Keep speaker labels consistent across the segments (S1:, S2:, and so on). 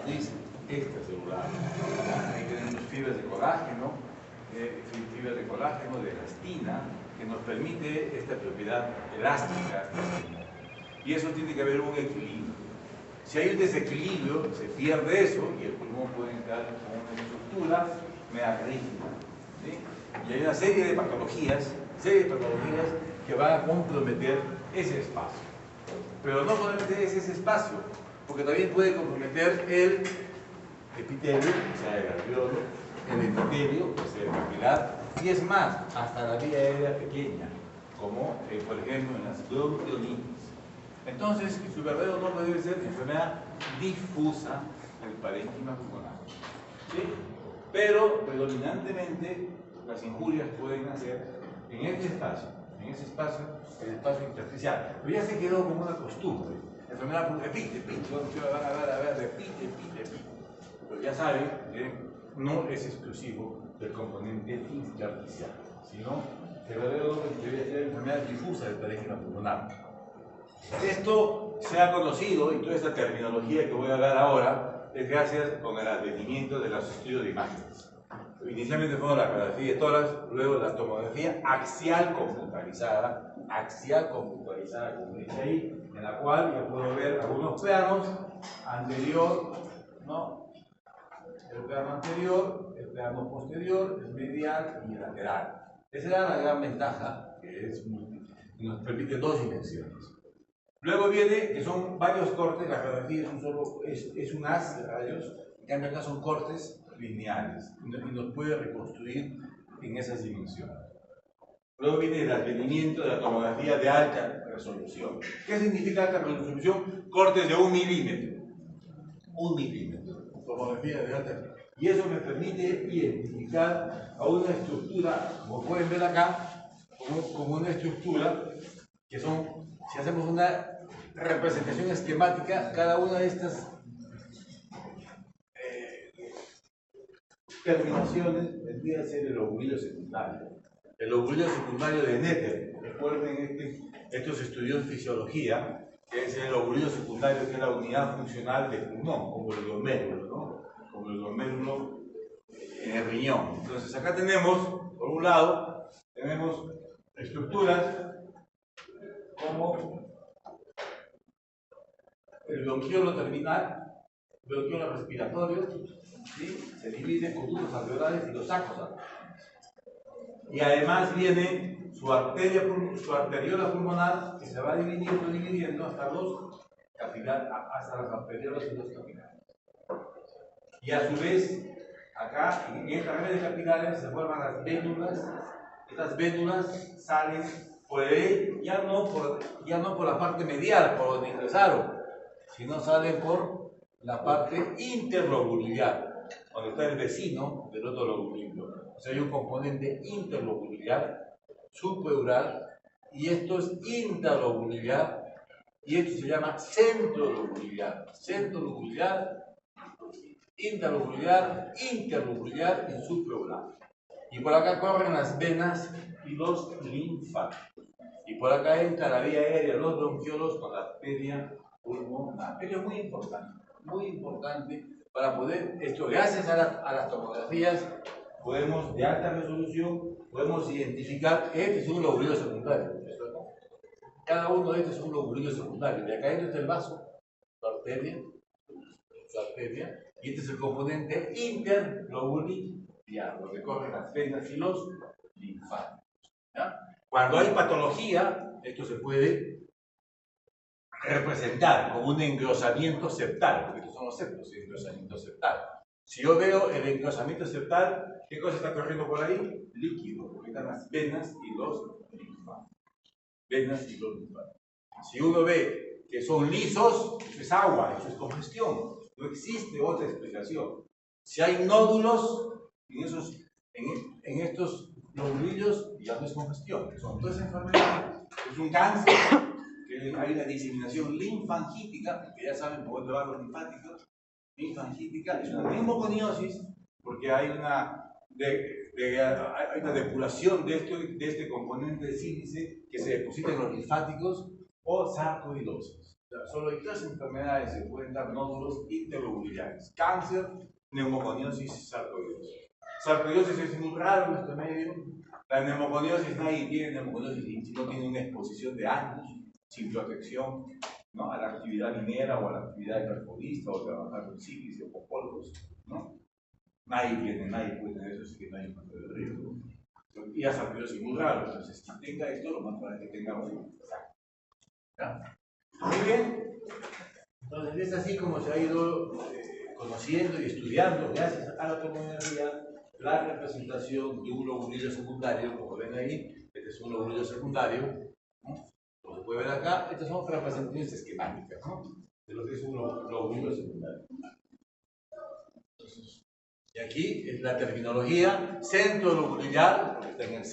S1: matriz extracelular. Ahí tenemos fibras de colágeno, de elastina, que nos permite esta propiedad elástica. Y eso tiene que haber un equilibrio. Si hay un desequilibrio, se pierde eso y el pulmón puede entrar con una estructura megacarígena. ¿Sí? Y hay una serie de patologías que van a comprometer ese espacio. Pero no solamente es ese espacio, porque también puede comprometer el epitelio, o sea, el alveolo, el endotelio, o sea, el capilar, y es más, hasta la vía aérea pequeña, como por ejemplo en las bronquiolitis. Entonces, su verdadero nombre debe ser enfermedad difusa del parénquima pulmonar. ¿Sí? Pero predominantemente las injurias pueden nacer en este espacio, el espacio intersticial. Pero ya se quedó como una costumbre. Enfermedad pulmonar, repite, repite. Pero ya saben que no es exclusivo del componente intersticial, sino el verdadero nombre debería ser enfermedad difusa del parénquima pulmonar. Esto se ha conocido, y toda esta terminología que voy a hablar ahora es gracias con el advenimiento de los estudios de imágenes. Inicialmente fue la radiografía de tórax, luego la tomografía axial computarizada, como dice ahí, en la cual ya puedo ver algunos planos anterior, ¿no? El plano anterior, el plano posterior, el medial y el lateral. Esa era la gran ventaja, que nos permite dos dimensiones. Luego viene que son varios cortes, la radiografía es un haz de rayos, en cambio acá son cortes lineales y nos puede reconstruir en esas dimensiones. Luego viene el advenimiento de la tomografía de alta resolución. ¿Qué significa alta resolución? Cortes de 1 milímetro. 1 milímetro. Tomografía de alta resolución. Y eso me permite identificar a una estructura, como pueden ver acá, como una estructura que son, si hacemos una representación esquemática, cada una de estas terminaciones vendría a ser el lobulillo secundario. El lobulillo secundario de Netter. Recuerden estos estudios de fisiología, que es el lobulillo secundario, que es la unidad funcional del pulmón, como el glomérulo, ¿no? Como el glomérulo en el riñón. Entonces acá tenemos, por un lado, tenemos estructuras como el bronquiolo terminal, bronquiolo respiratorio, ¿sí? Se divide en conductos alveolares y los sacos alveolares. Y además viene su arteriola pulmonar, que se va dividiendo hasta hasta las arteriolas y los capilares. Y a su vez, acá, en esta red de capilares, se forman las vénulas. Estas vénulas salen por ahí, ya no por la parte medial, por donde ingresaron, sino salen por la parte interlobular, donde está el vecino del otro lobulillo. O sea, hay un componente interlobular, subpleural, y esto es interlobular, y esto se llama centrolobular. Centrolobular, interlobular y subpleural. Y por acá corren las venas y los linfáticos. Y por acá entra la vía aérea, los bronquiolos con la arteria pulmonar. Esto es muy importante para poder, esto gracias a las tomografías, podemos, de alta resolución, podemos identificar, este es un lobulillo secundario. Cada uno de estos es un lobulillo secundario. De acá dentro está el vaso, su arteria, y este es el componente interlobular, donde corren las venas y los linfáticos. ¿Ya? Cuando hay patología, esto se puede representar como un engrosamiento septal, porque estos son los septos, el engrosamiento septal. Si yo veo el engrosamiento septal, ¿qué cosa está corriendo por ahí? Líquido, porque están las venas y los linfáticos. Si uno ve que son lisos, eso es agua, eso es congestión. No existe otra explicación. Si hay nódulos en estos lobulillos, ya no es congestión, son todas enfermedades. Es un cáncer, que hay una diseminación linfangítica, que ya saben por dónde van los linfáticos. Linfangítica es una neumoconiosis, porque hay una depuración de este componente de sílice que se deposita en los linfáticos, o sarcoidosis. Solo hay 3 enfermedades que pueden dar nódulos interlobulares: cáncer, neumoconiosis, sarcoidosis. Sarcoidosis es muy raro en nuestro medio. La neumoconiosis, nadie tiene neumoconiosis si no tiene una exposición de años, sin protección, ¿no?, a la actividad minera o a la actividad de perforista o trabajar con sílice o con polvos, ¿no? Nadie puede tener eso, así que no hay un factor de riesgo. Y la sarcoidosis es muy raro, entonces quien tenga esto, lo más probable es que tenga un. ¿Ya? Muy bien. Entonces es así como se ha ido conociendo y estudiando, gracias a la terminología, la representación de un lobulillo secundario. Como ven ahí, este es un lobulillo secundario, ¿no? Como se puede ver acá, estas son representaciones esquemáticas, ¿no?, de lo que es un lobulillo secundario. Entonces, y aquí es la terminología: centro lobular, porque está en el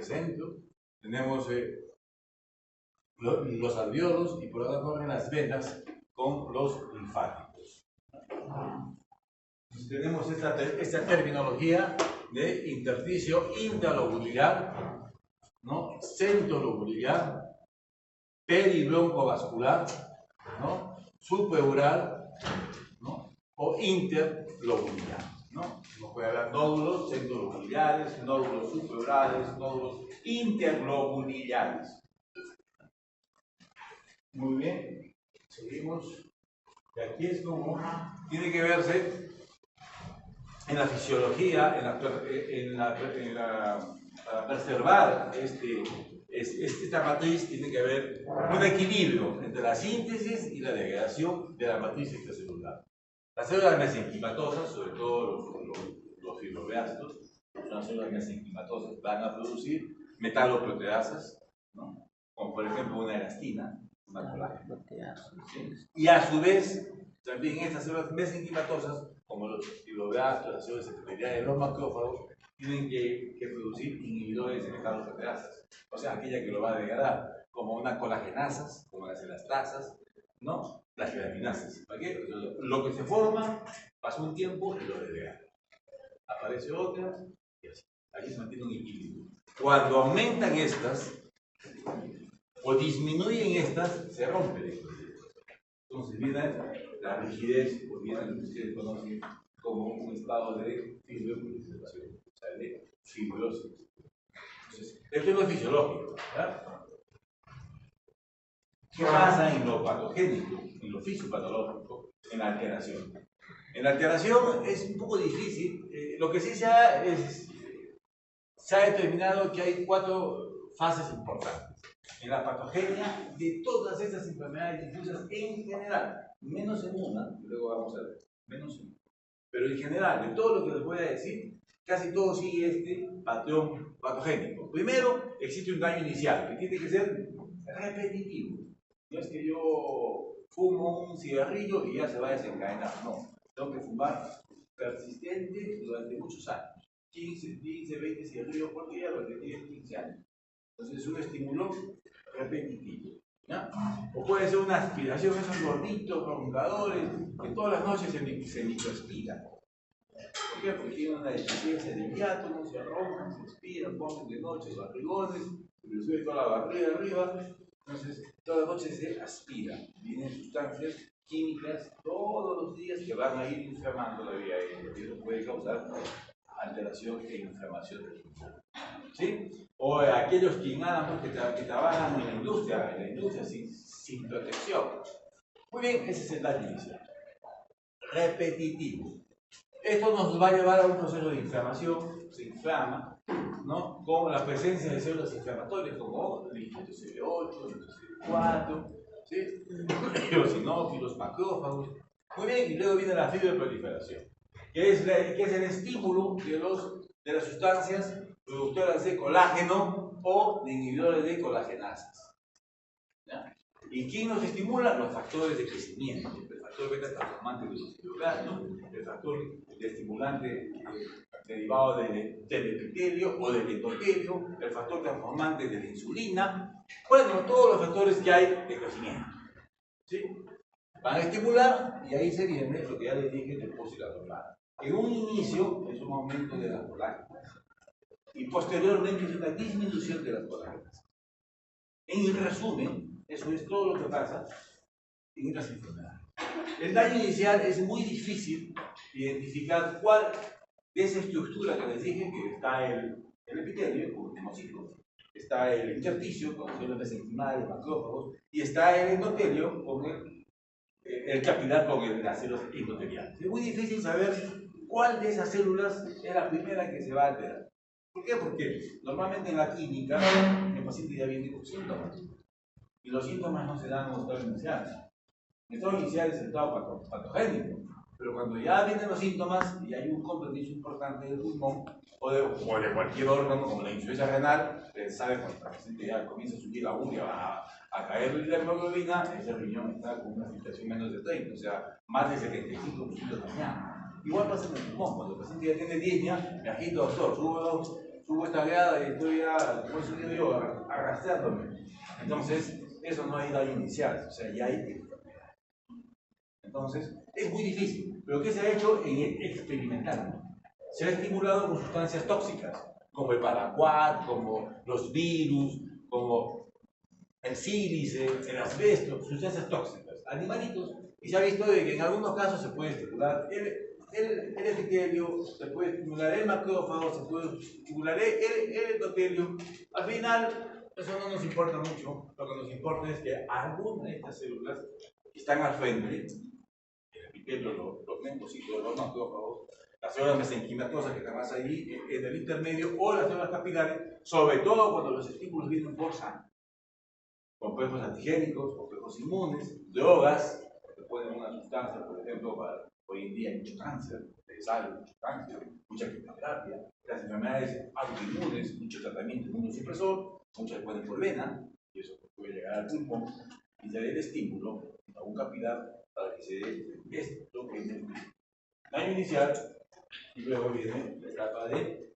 S1: centro, tenemos los alveolos, y por acá corren las venas con los linfáticos. Entonces, tenemos esta terminología de intersticio intralobular, ¿no?, centrolobular, peribroncovascular, ¿no?, supraural, ¿no?, o interlobular, ¿no? Nos puede hablar nódulos centrolobulares, nódulos supraurales, nódulos interlobulares. Muy bien, seguimos. Y aquí es como tiene que verse en la fisiología, para preservar esta matriz. Tiene que haber un equilibrio entre la síntesis y la degradación de la matriz extracelular. Las células mesenquimatosas, sobre todo los fibroblastos, las células mesenquimatosas van a producir metaloproteasas, ¿no?, como por ejemplo una elastina, una colágena. ¿Sí? Y a su vez, también estas células mesenquimatosas, como los fibroblastos, las células epiteliales de los macrófagos, tienen que producir inhibidores de metaloproteasas, o sea, aquella que lo va a degradar, como una colagenasas, como las elastasas, ¿no?, las gelatinasas. ¿Para qué? Lo que se forma, pasa un tiempo y lo degrada. Aparece otra y así. Aquí se mantiene un equilibrio. Cuando aumentan estas o disminuyen estas, se rompe el equilibrio. Entonces viene la rigidez, o viene lo que ustedes conocen como un estado de fibroconservación, o sea, de fibrosis. Entonces, esto es lo fisiológico, ¿verdad? ¿Qué pasa en lo patogénico, en lo fisiopatológico, en la alteración? En la alteración es un poco difícil. Lo que sí se ha determinado que hay 4 fases importantes en la patogenia de todas estas enfermedades difusas en general, menos en una, luego vamos a ver, menos en una. Pero en general, de todo lo que les voy a decir, casi todo sigue este patrón patogénico. Primero, existe un daño inicial que tiene que ser repetitivo. No es que yo fumo un cigarrillo y ya se va a desencadenar, no. Tengo que fumar persistente durante muchos años. 15, 20 cigarrillos por día durante 10, 15 años. Entonces es un estímulo repetitivo, ¿ya? O puede ser una aspiración, esos gorditos prolongadores que todas las noches se microaspiran. ¿Por qué? Porque tienen una deficiencia de diátomo, se arrojan, se expiran, ponen de noche barrigones, se les sube toda la barriga arriba. Entonces, todas las noches se aspira. Vienen sustancias químicas todos los días que van a ir inflamando la vía aérea. Y eso puede causar alteración e inflamación del pulmón. ¿Sí? O aquellos que inhalan, que trabajan en la industria sin protección. Muy bien, ese es el daño inicial. Repetitivo. Esto nos va a llevar a un proceso de inflamación, se inflama, ¿no?, con la presencia de células inflamatorias como linfocitos CD8, linfocitos CD4, ¿sí?, eosinófilos, macrófagos. Muy bien, y luego viene la fibroproliferación, que es el estímulo de las sustancias productoras de colágeno o de inhibidores de colagenasas. ¿Ya? ¿Y quién nos estimula? Los factores de crecimiento. El factor beta transformante de los fibroblastos, el factor de estimulante derivado del epitelio o del endotelio, el factor transformante de la insulina. Bueno, todos los factores que hay de crecimiento. ¿Sí? Van a estimular y ahí se viene lo que ya les dije del postcitosol. En un inicio es un aumento de las colágenas y posteriormente es una disminución de las colágenas. En resumen, Eso es todo lo que pasa en estas enfermedades. El daño inicial es muy difícil identificar cuál de esa estructura que les dije, que está el epitelio, como tenemos hijos, está el intersticio, con células mesenquimales, macrófagos, y está el endotelio, con el capilar con las células endoteliales. Es muy difícil saber cuál de esas células es la primera que se va a alterar. ¿Por qué? Porque normalmente en la clínica el paciente ya viene con síntomas, y los síntomas no se dan en los estados iniciales. El estado inicial es el estado patogénico, pero cuando ya vienen los síntomas y hay un compromiso importante del pulmón o de cualquier órgano, como la insuficiencia renal, sabe cuando el paciente ya comienza a subir la urea, va a caer la hemoglobina, ese riñón está con una filtración menos de 30, o sea, más de 75% dañado. Igual pasa en el pulmón, cuando el paciente ya tiene diezmia, me agito, doctor, subo esta grada y estoy ya, como he subido yo, arrastrándome. Entonces, eso no hay daño inicial, o sea, ya hay. Entonces, es muy difícil. ¿Pero qué se ha hecho? Experimental. Se ha estimulado con sustancias tóxicas, como el paraquat, como los virus, como el sílice, el asbesto, sustancias tóxicas, animalitos. Y se ha visto de que en algunos casos se puede estimular el epitelio, se puede estimular el macrófago, se puede estimular el endotelio. Al final, eso no nos importa mucho. Lo que nos importa es que algunas de estas células que están al frente, los linfocitos, los macrófagos, las células mesenquimatosas que están más ahí en el intermedio, o las células capilares, sobre todo cuando los estímulos vienen por sangre. Complejos antigénicos, complejos inmunes, drogas, que pueden una sustancia, por ejemplo, hoy en día hay mucho cáncer de sal, mucho cáncer, mucha quimioterapia, las enfermedades autoinmunes, mucho tratamiento inmunosupresor, muchas pueden por vena, y eso puede llegar al pulmón y dar el estímulo a un capilar para que se dé esto que es el daño inicial, y luego viene la etapa de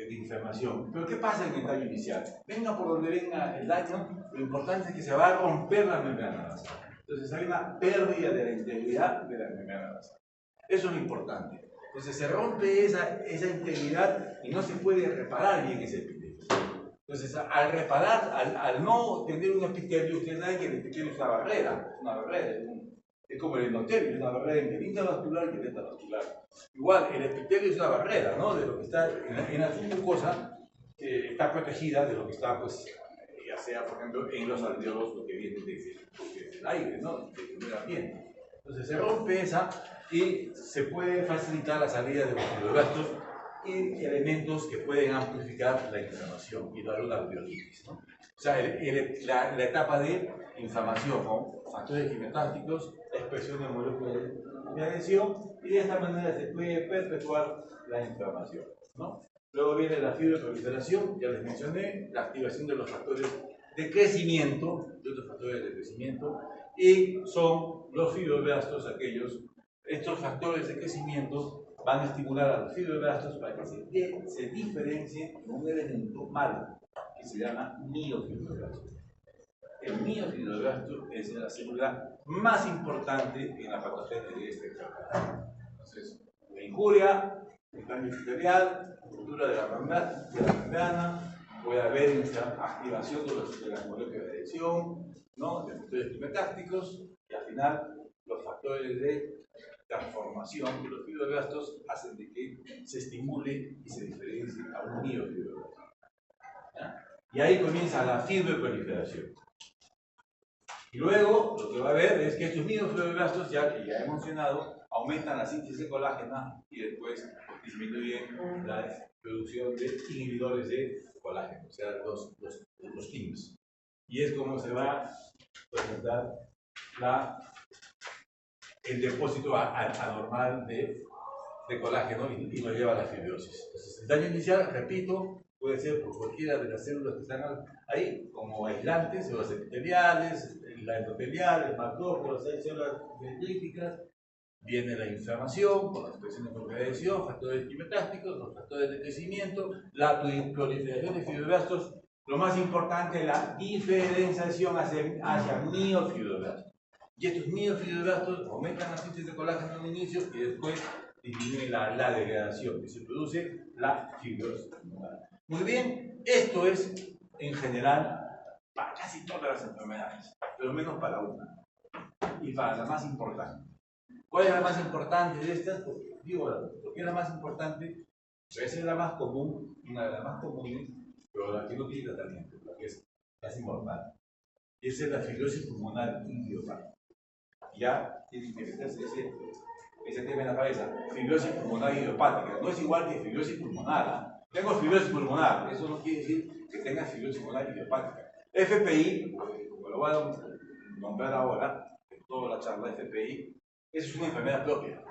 S1: inflamación. Pero ¿qué pasa en el daño inicial? Venga por donde venga el daño, lo importante es que se va a romper la membrana basal. Entonces hay una pérdida de la integridad de la membrana basal. Eso es lo importante. Entonces se rompe esa integridad y no se puede reparar bien ese epitelio. Entonces al reparar, al no tener un epitelio, ustedes saben que el epitelio es una barrera, es como el endotelio, es una barrera entre intravascular y extravascular. Igual, el epitelio es una barrera, ¿no? De lo que está en la mucosa, está protegida de lo que está, pues, ya sea, por ejemplo, en los alveolos, lo que viene del aire, ¿no? Del medio ambiente. Entonces se rompe esa y se puede facilitar la salida de los fibroblastos y elementos que pueden amplificar la inflamación y dar una alveolitis, ¿no? O sea, la etapa de inflamación con factores quimiotácticos, expresión de moléculas de adhesión, y de esta manera se puede perpetuar la inflamación, ¿no? Luego viene la fibroproliferación, ya les mencioné, la activación de los factores de crecimiento, de otros factores de crecimiento, y son los fibroblastos estos factores de crecimiento van a estimular a los fibroblastos para que se diferencien en un elemento malo, que se llama miofibroblasto. El miofibroblasto es la célula más importante en la patogénesis de esta enfermedad. Entonces, la injuria, el cambio epitelial, ruptura de la membrana, puede haber activación de las moléculas de adhesión, ¿no? De factores quimiotácticos, y al final los factores de transformación de los fibroblastos hacen de que se estimule y se diferencie a un miofibroblasto. Y ahí comienza la fibroproliferación. Y luego lo que va a haber es que estos miofibroblastos, que ya he mencionado, aumentan la síntesis de colágeno y después disminuyen la producción de inhibidores de colágeno, o sea, los TIMs. Y es como se va a presentar el depósito anormal de colágeno y lo lleva a la fibrosis. Entonces, el daño inicial, repito, puede ser por cualquiera de las células que están ahí, como aislantes, células epiteliales, la endotelial, el macrófago, las células dendríticas. Viene la inflamación, con la expresión de adhesión, factores quimiotácticos, los factores de crecimiento, la proliferación de fibroblastos. Lo más importante es la diferenciación hacia miofibroblastos. Y estos miofibroblastos aumentan la síntesis de colágeno al inicio y después disminuye la degradación y se produce la fibrosis. Muy bien, esto es en general para casi todas las enfermedades, pero menos para una, y para la más importante. ¿Cuál es la más importante de estas? Pues, digo, porque es la más importante, puede ser la más común, una de las más comunes, pero la que no tiene tratamiento, la que es casi mortal. Y esa es la fibrosis pulmonar idiopática. Ya tienen que meterse ese tema en la cabeza. Fibrosis pulmonar idiopática. No es igual que fibrosis pulmonar. ¿Ah? Tengo fibrosis pulmonar. Eso no quiere decir que tenga fibrosis pulmonar idiopática. FPI, como lo voy a nombrar ahora, en toda la charla, FPI, es una enfermedad propia,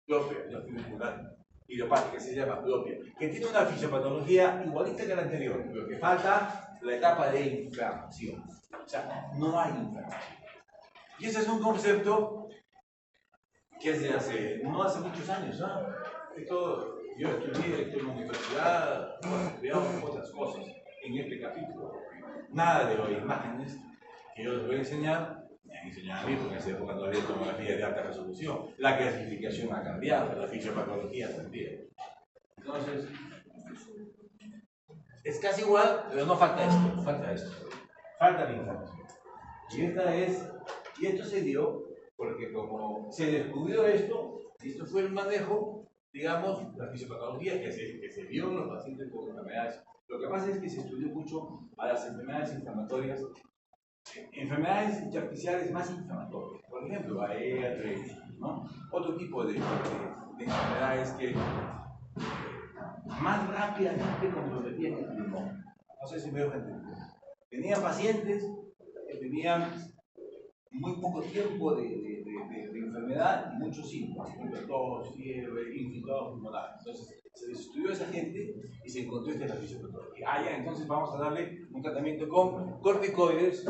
S1: la fibrosis pulmonar idiopática, se llama propia, que tiene una fisiopatología igualita que la anterior, pero que falta la etapa de inflamación. O sea, no hay inflamación. Y ese es un concepto que es de no hace muchos años, ¿no? Yo estudié en la universidad, estudiamos otras cosas en este capítulo. Nada de las imágenes que yo les voy a enseñar, me han enseñado a mí, porque en esa época no había tomografía de alta resolución. La clasificación ha cambiado, la fisiopatología también. Entonces, es casi igual, pero no falta esto, falta la información. Y esto se dio porque como se descubrió esto fue el manejo, digamos, la fisiopatología que se vio en los pacientes con enfermedades. Lo que pasa es que se estudió mucho a las enfermedades inflamatorias, enfermedades intersticiales más inflamatorias, por ejemplo, artritis, ¿no? Otro tipo de enfermedades que más rápidamente comprometían el pulmón. No sé si me dejo entender. Tenían pacientes que tenían muy poco tiempo de enfermedad y muchos síntomas, tos, fiebre, infiltrados pulmonares. Entonces, se estudió a esa gente y se encontró esta fisiopatología. Ya, entonces vamos a darle un tratamiento con corticoides,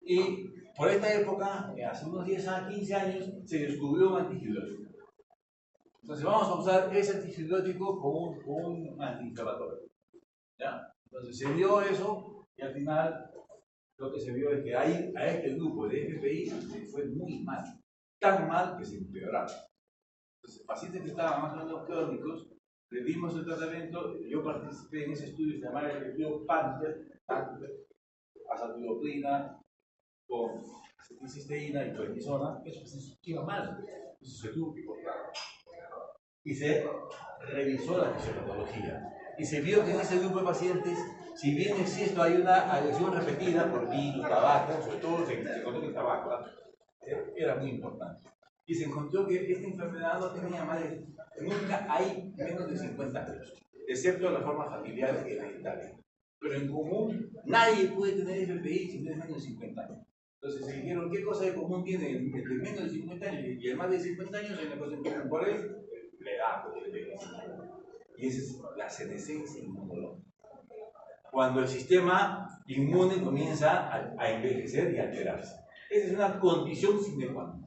S1: y por esta época, hace unos 10 a 15 años, se descubrió un antifibrótico. Entonces vamos a usar ese antifibrótico como un antiinflamatorio. ¿Ya? Entonces se dio eso y al final lo que se vio es que a este grupo de FPI le fue muy mal, tan mal que se empeoraron. Entonces, pacientes que estaban más o menos crónicos, le dimos el tratamiento. Yo participé en ese estudio, se llamaba el estudio Panther, azathioprina con acetylcisteína y prednisona. Eso se iba mal, eso se tuvo que cortar. Y se revisó la fisiopatología. Y se vio que en ese grupo de pacientes, si bien existe, hay una agresión repetida por vino, tabaco, sobre todo se encontró que el tabaco era muy importante. Y se encontró que esta enfermedad no tenía nunca hay menos de 50 años, excepto la forma familiar hereditaria. Pero en común, nadie puede tener FPI si tiene menos de 50 años. Entonces se dijeron, ¿qué cosa de común tiene el de menos de 50 años y el más de 50 años? Hay una cosa en común por él, la edad. Y esa es la senescencia inmunológica. Cuando el sistema inmune comienza a envejecer y a alterarse. Esa es una condición sine qua non.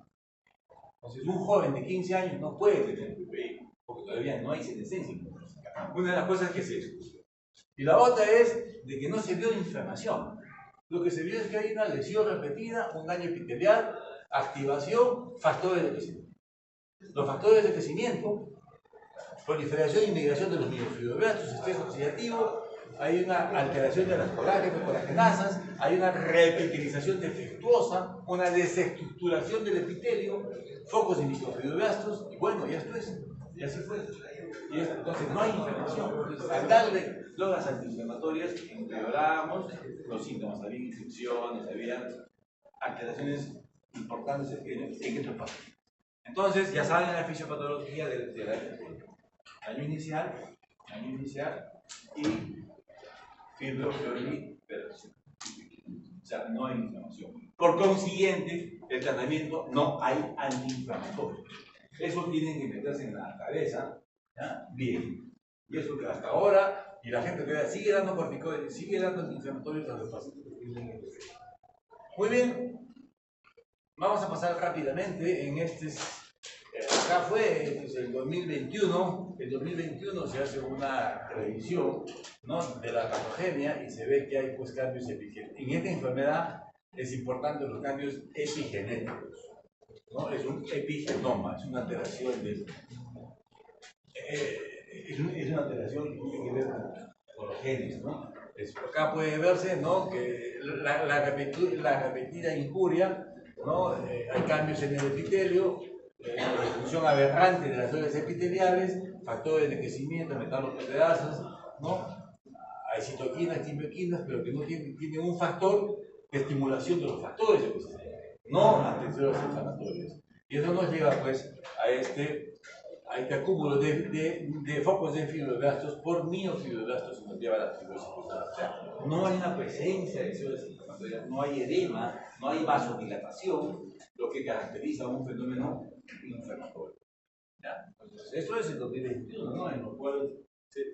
S1: Entonces, un joven de 15 años no puede tener PPI, porque todavía no hay senescencia inmunológica. Una de las cosas que se descubrió. Y la otra es de que no se vio inflamación. Lo que se vio es que hay una lesión repetida, un daño epitelial, activación, factores de crecimiento. Los factores de crecimiento, proliferación y migración de los miofibroblastos, estrés oxidativo, hay una alteración de las colagenasas, hay una reepitelización defectuosa, una desestructuración del epitelio, focos de microfibroblastos, y bueno, ya esto es, y así fue. Entonces no hay inflamación. Entonces, al darle drogas antiinflamatorias, empeoramos los síntomas. Había infecciones, había alteraciones importantes en estos pacientes. Entonces, ya saben la fisiopatología de la daño inicial y fibrofibrosis. O sea, no hay inflamación. Por consiguiente, el tratamiento no hay antiinflamatorio. Eso tienen que meterse en la cabeza, ¿ya? Bien. Y eso que hasta ahora, y la gente que sigue dando corticoides, sigue dando antiinflamatorios a los pacientes que tienen FPI. Muy bien. Vamos a pasar rápidamente en acá fue el 2021. El 2021 se hace una revisión, ¿no?, de la patogenia y se ve que hay pues cambios epigenéticos. En esta enfermedad es importante los cambios epigenéticos, ¿no? Es un epigenoma, es una alteración es una alteración que tiene que ver con los genes, ¿no? Acá puede verse, ¿no?, que la repetida injuria, ¿no? Hay cambios en el epitelio, función aberrante de las células epiteliales, factores de crecimiento, metaloproteasas, ¿no? Hay citoquinas, quimioquinas, pero que no tienen un factor de estimulación de los factores de crecimiento, no antecesores inflamatorios. Y eso nos lleva, pues, a este acúmulo de focos de fibroblastos por miofibroblastos y nos lleva a la fibrosis pulmonar. O sea, no hay una presencia de células inflamatorias, no hay edema, no hay vasodilatación, lo que caracteriza un fenómeno inflamatorio. ¿Ya? Entonces, eso es el 2021, ¿no?, en lo cual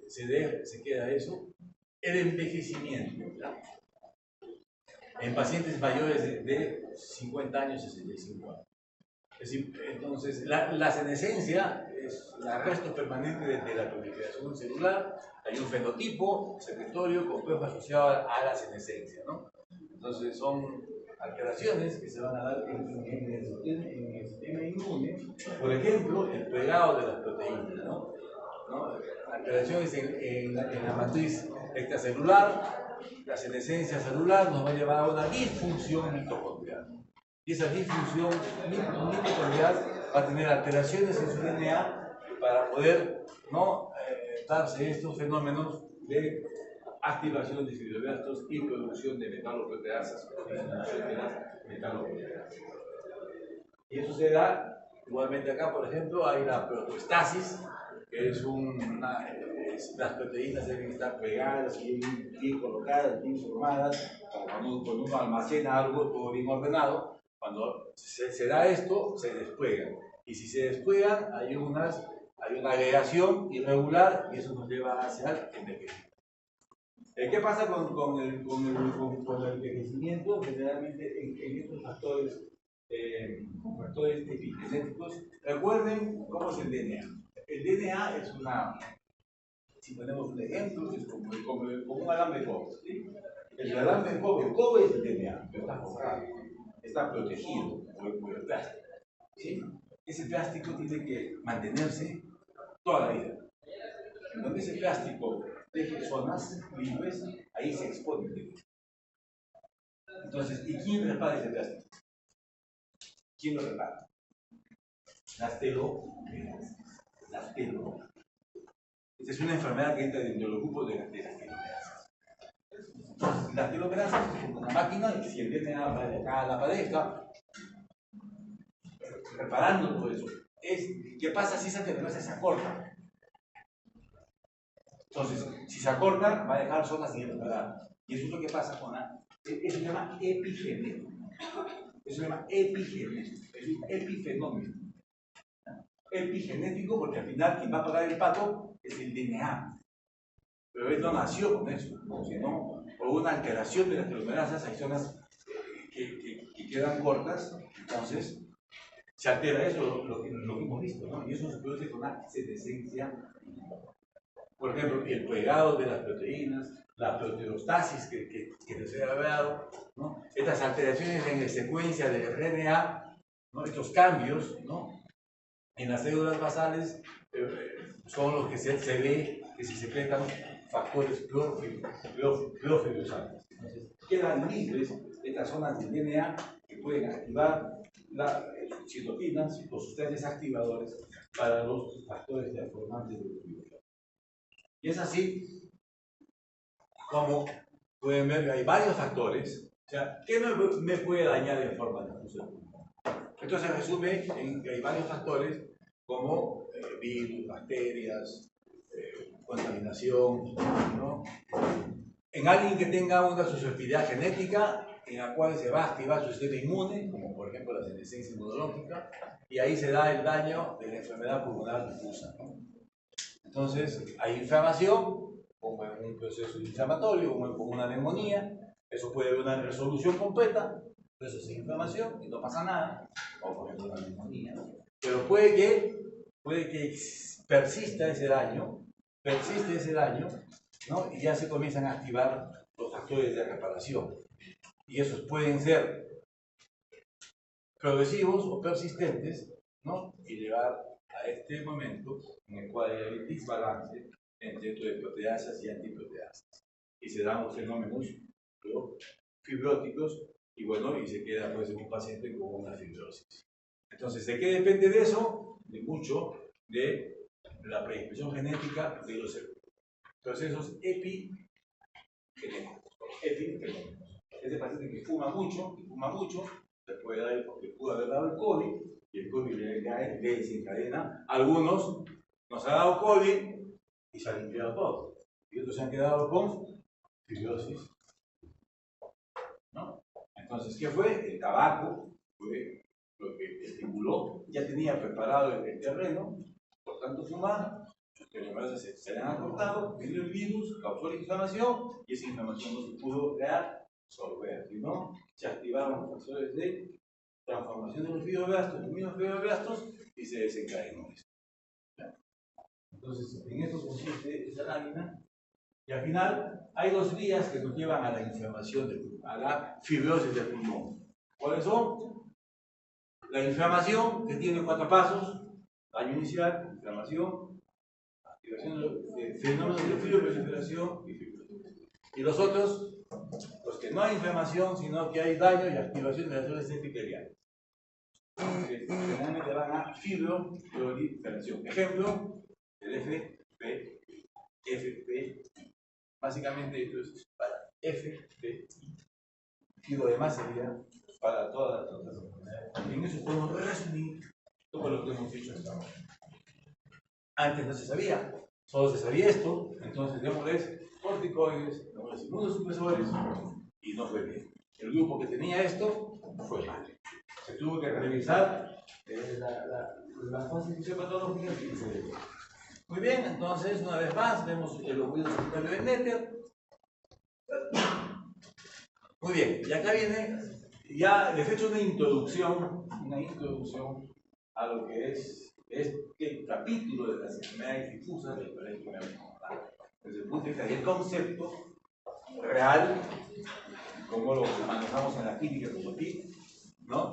S1: se queda eso. El envejecimiento, ¿ya?, en pacientes mayores de 50 años, 65 años. Es decir, entonces, la senescencia es el arresto permanente de la proliferación celular. Hay un fenotipo secretorio complejo asociado a la senescencia, ¿no? Entonces, son alteraciones que se van a dar en el sistema inmune. Por ejemplo, el plegado de las proteínas, ¿no? Alteraciones en la matriz extracelular. La senescencia celular nos va a llevar a una disfunción mitocondrial. Y esa disfunción mitocondrial va a tener alteraciones en su DNA para poder, ¿no?, darse estos fenómenos de activación de fibroblastos y producción de metaloproteasas, y eso se da igualmente acá. Por ejemplo, hay la protoestasis, que es las proteínas deben estar pegadas y bien colocadas, bien formadas, para cuando uno almacena algo todo bien ordenado. Cuando se da esto, se despegan. Y si se despegan, hay una agregación irregular y eso nos lleva hacia el envejecimiento. ¿Qué pasa con el envejecimiento? Generalmente en estos factores epigenéticos. Recuerden cómo es el DNA. El DNA es si ponemos un ejemplo, es como un alambre de cobre, ¿sí? El alambre de cobre es el DNA, pero está forrado, está protegido por el plástico, ¿sí? Ese plástico tiene que mantenerse toda la vida. Donde ese plástico deje zonas libres, ahí se expone el DNA. Entonces, ¿y quién repara ese plástico? ¿Quién lo repara? Las telomeras. Las telomeras. Esta es una enfermedad que entra dentro del grupo de las telomeras. Las telomeras son como una máquina, y si el DNA va de acá a la pareja, reparando todo eso. ¿Qué pasa si esa telomera se acorta? Entonces, si se acorta, va a dejar zonas sin reparar. Y eso es lo que pasa con eso se llama epigenético. Eso se llama epigenético. Es un epifenómeno. Epigenético, porque al final quien va a pagar el pato es el DNA. Pero él no nació con eso, sino por una alteración de las telomerasas. Hay zonas que quedan cortas, entonces se altera eso, lo que hemos visto, ¿no? Y eso se produce con la senescencia. Por ejemplo, el plegado de las proteínas, la proteostasis que les he hablado, ¿no? Estas alteraciones en la secuencia del RNA, ¿no?, estos cambios, ¿no?, en las células basales son los que se ve que se secretan factores clorofibrosantes. Entonces, quedan libres estas zonas del DNA que pueden activar las citoquinas o sustancias activadores para los factores transformantes de los fibroblastos. Y es así como pueden ver que hay varios factores. O sea, ¿qué me puede dañar en forma difusa? Esto se resume en que hay varios factores como virus, bacterias, contaminación, ¿no? En alguien que tenga una susceptibilidad genética en la cual se va a activar su sistema inmune, como por ejemplo la senescencia inmunológica, y ahí se da el daño de la enfermedad pulmonar difusa, ¿no? Entonces, hay inflamación, como un proceso inflamatorio, como una neumonía. Eso puede haber una resolución completa, eso es inflamación y no pasa nada, o por ejemplo una neumonía. Pero puede que persista ese daño, ¿no?, y ya se comienzan a activar los factores de reparación. Y esos pueden ser progresivos o persistentes, ¿no?, y llevar a este momento en el cual hay desbalance entre proteasas y antiproteasas. y se dan los fenómenos, ¿no?, fibróticos, y bueno, y se queda pues un paciente con una fibrosis. Entonces, ¿de qué depende de eso? De mucho de la predisposición genética de los procesos epigenéticos. Ese paciente que fuma mucho, le puede dar, porque pudo haber dado el COVID, y el COVID le desencadena. Algunos nos ha dado COVID y se han limpiado todo, y otros se han quedado con fibrosis, ¿no? Entonces, ¿qué fue? El tabaco fue lo que estimuló, ya tenía preparado el terreno, por tanto fumar, los telomeras se le han acortado, vino el virus, causó la inflamación, y esa inflamación no se pudo reabsorber, sino se activaron los factores de transformación de los fibroblastos, los mismos fibroblastos, y se desencadenó esto. Entonces, en esto consiste esa lámina. Y al final, hay dos vías que nos llevan a la inflamación del pulmón, a la fibrosis del pulmón. ¿Cuáles son? La inflamación, que tiene 4 pasos: daño inicial, inflamación, activación de fenómenos de fibroproliferación y fibrosis. Y los otros, los que no hay inflamación, sino que hay daño y activación de las células epiteliales, que generalmente van a fibroproliferación. Ejemplo, el FPI. Básicamente esto es para FPI. Y lo demás sería para todas las otras enfermedades. En eso podemos resumir todo lo que hemos dicho hasta ahora. Antes no se sabía, solo se sabía esto, entonces démosles corticoides, démosles inmunosupresores, y no fue bien. El grupo que tenía esto fue mal. Se tuvo que revisar la patológica y se dio. Muy bien, entonces una vez más vemos el oído secundario de Netter. Muy bien, y acá viene, ya les he hecho una introducción a lo que es este capítulo de las enfermedades difusas del parénquima pulmonar. Desde el punto de vista del concepto real, como lo manejamos en la química como aquí, ¿no?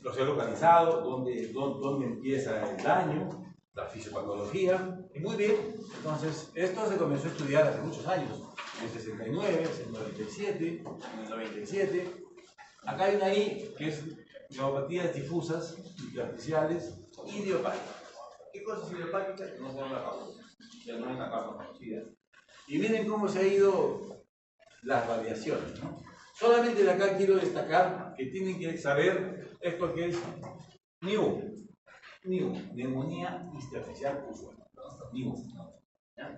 S1: Lo sé localizado, dónde empieza el daño, la fisiopatología, y muy bien. Entonces, esto se comenzó a estudiar hace muchos años, en el 69, en el 97, en el 97. Acá hay una I, que es neuropatías difusas, intersticiales, idiopáticas. ¿Qué cosa es idiopática? Que no sabemos la causa, ya no es una causa conocida. Y miren cómo se han ido las variaciones, ¿no? Solamente de acá quiero destacar que tienen que saber esto que es NIU, neumonía intersticial usual, NIU, ¿ya?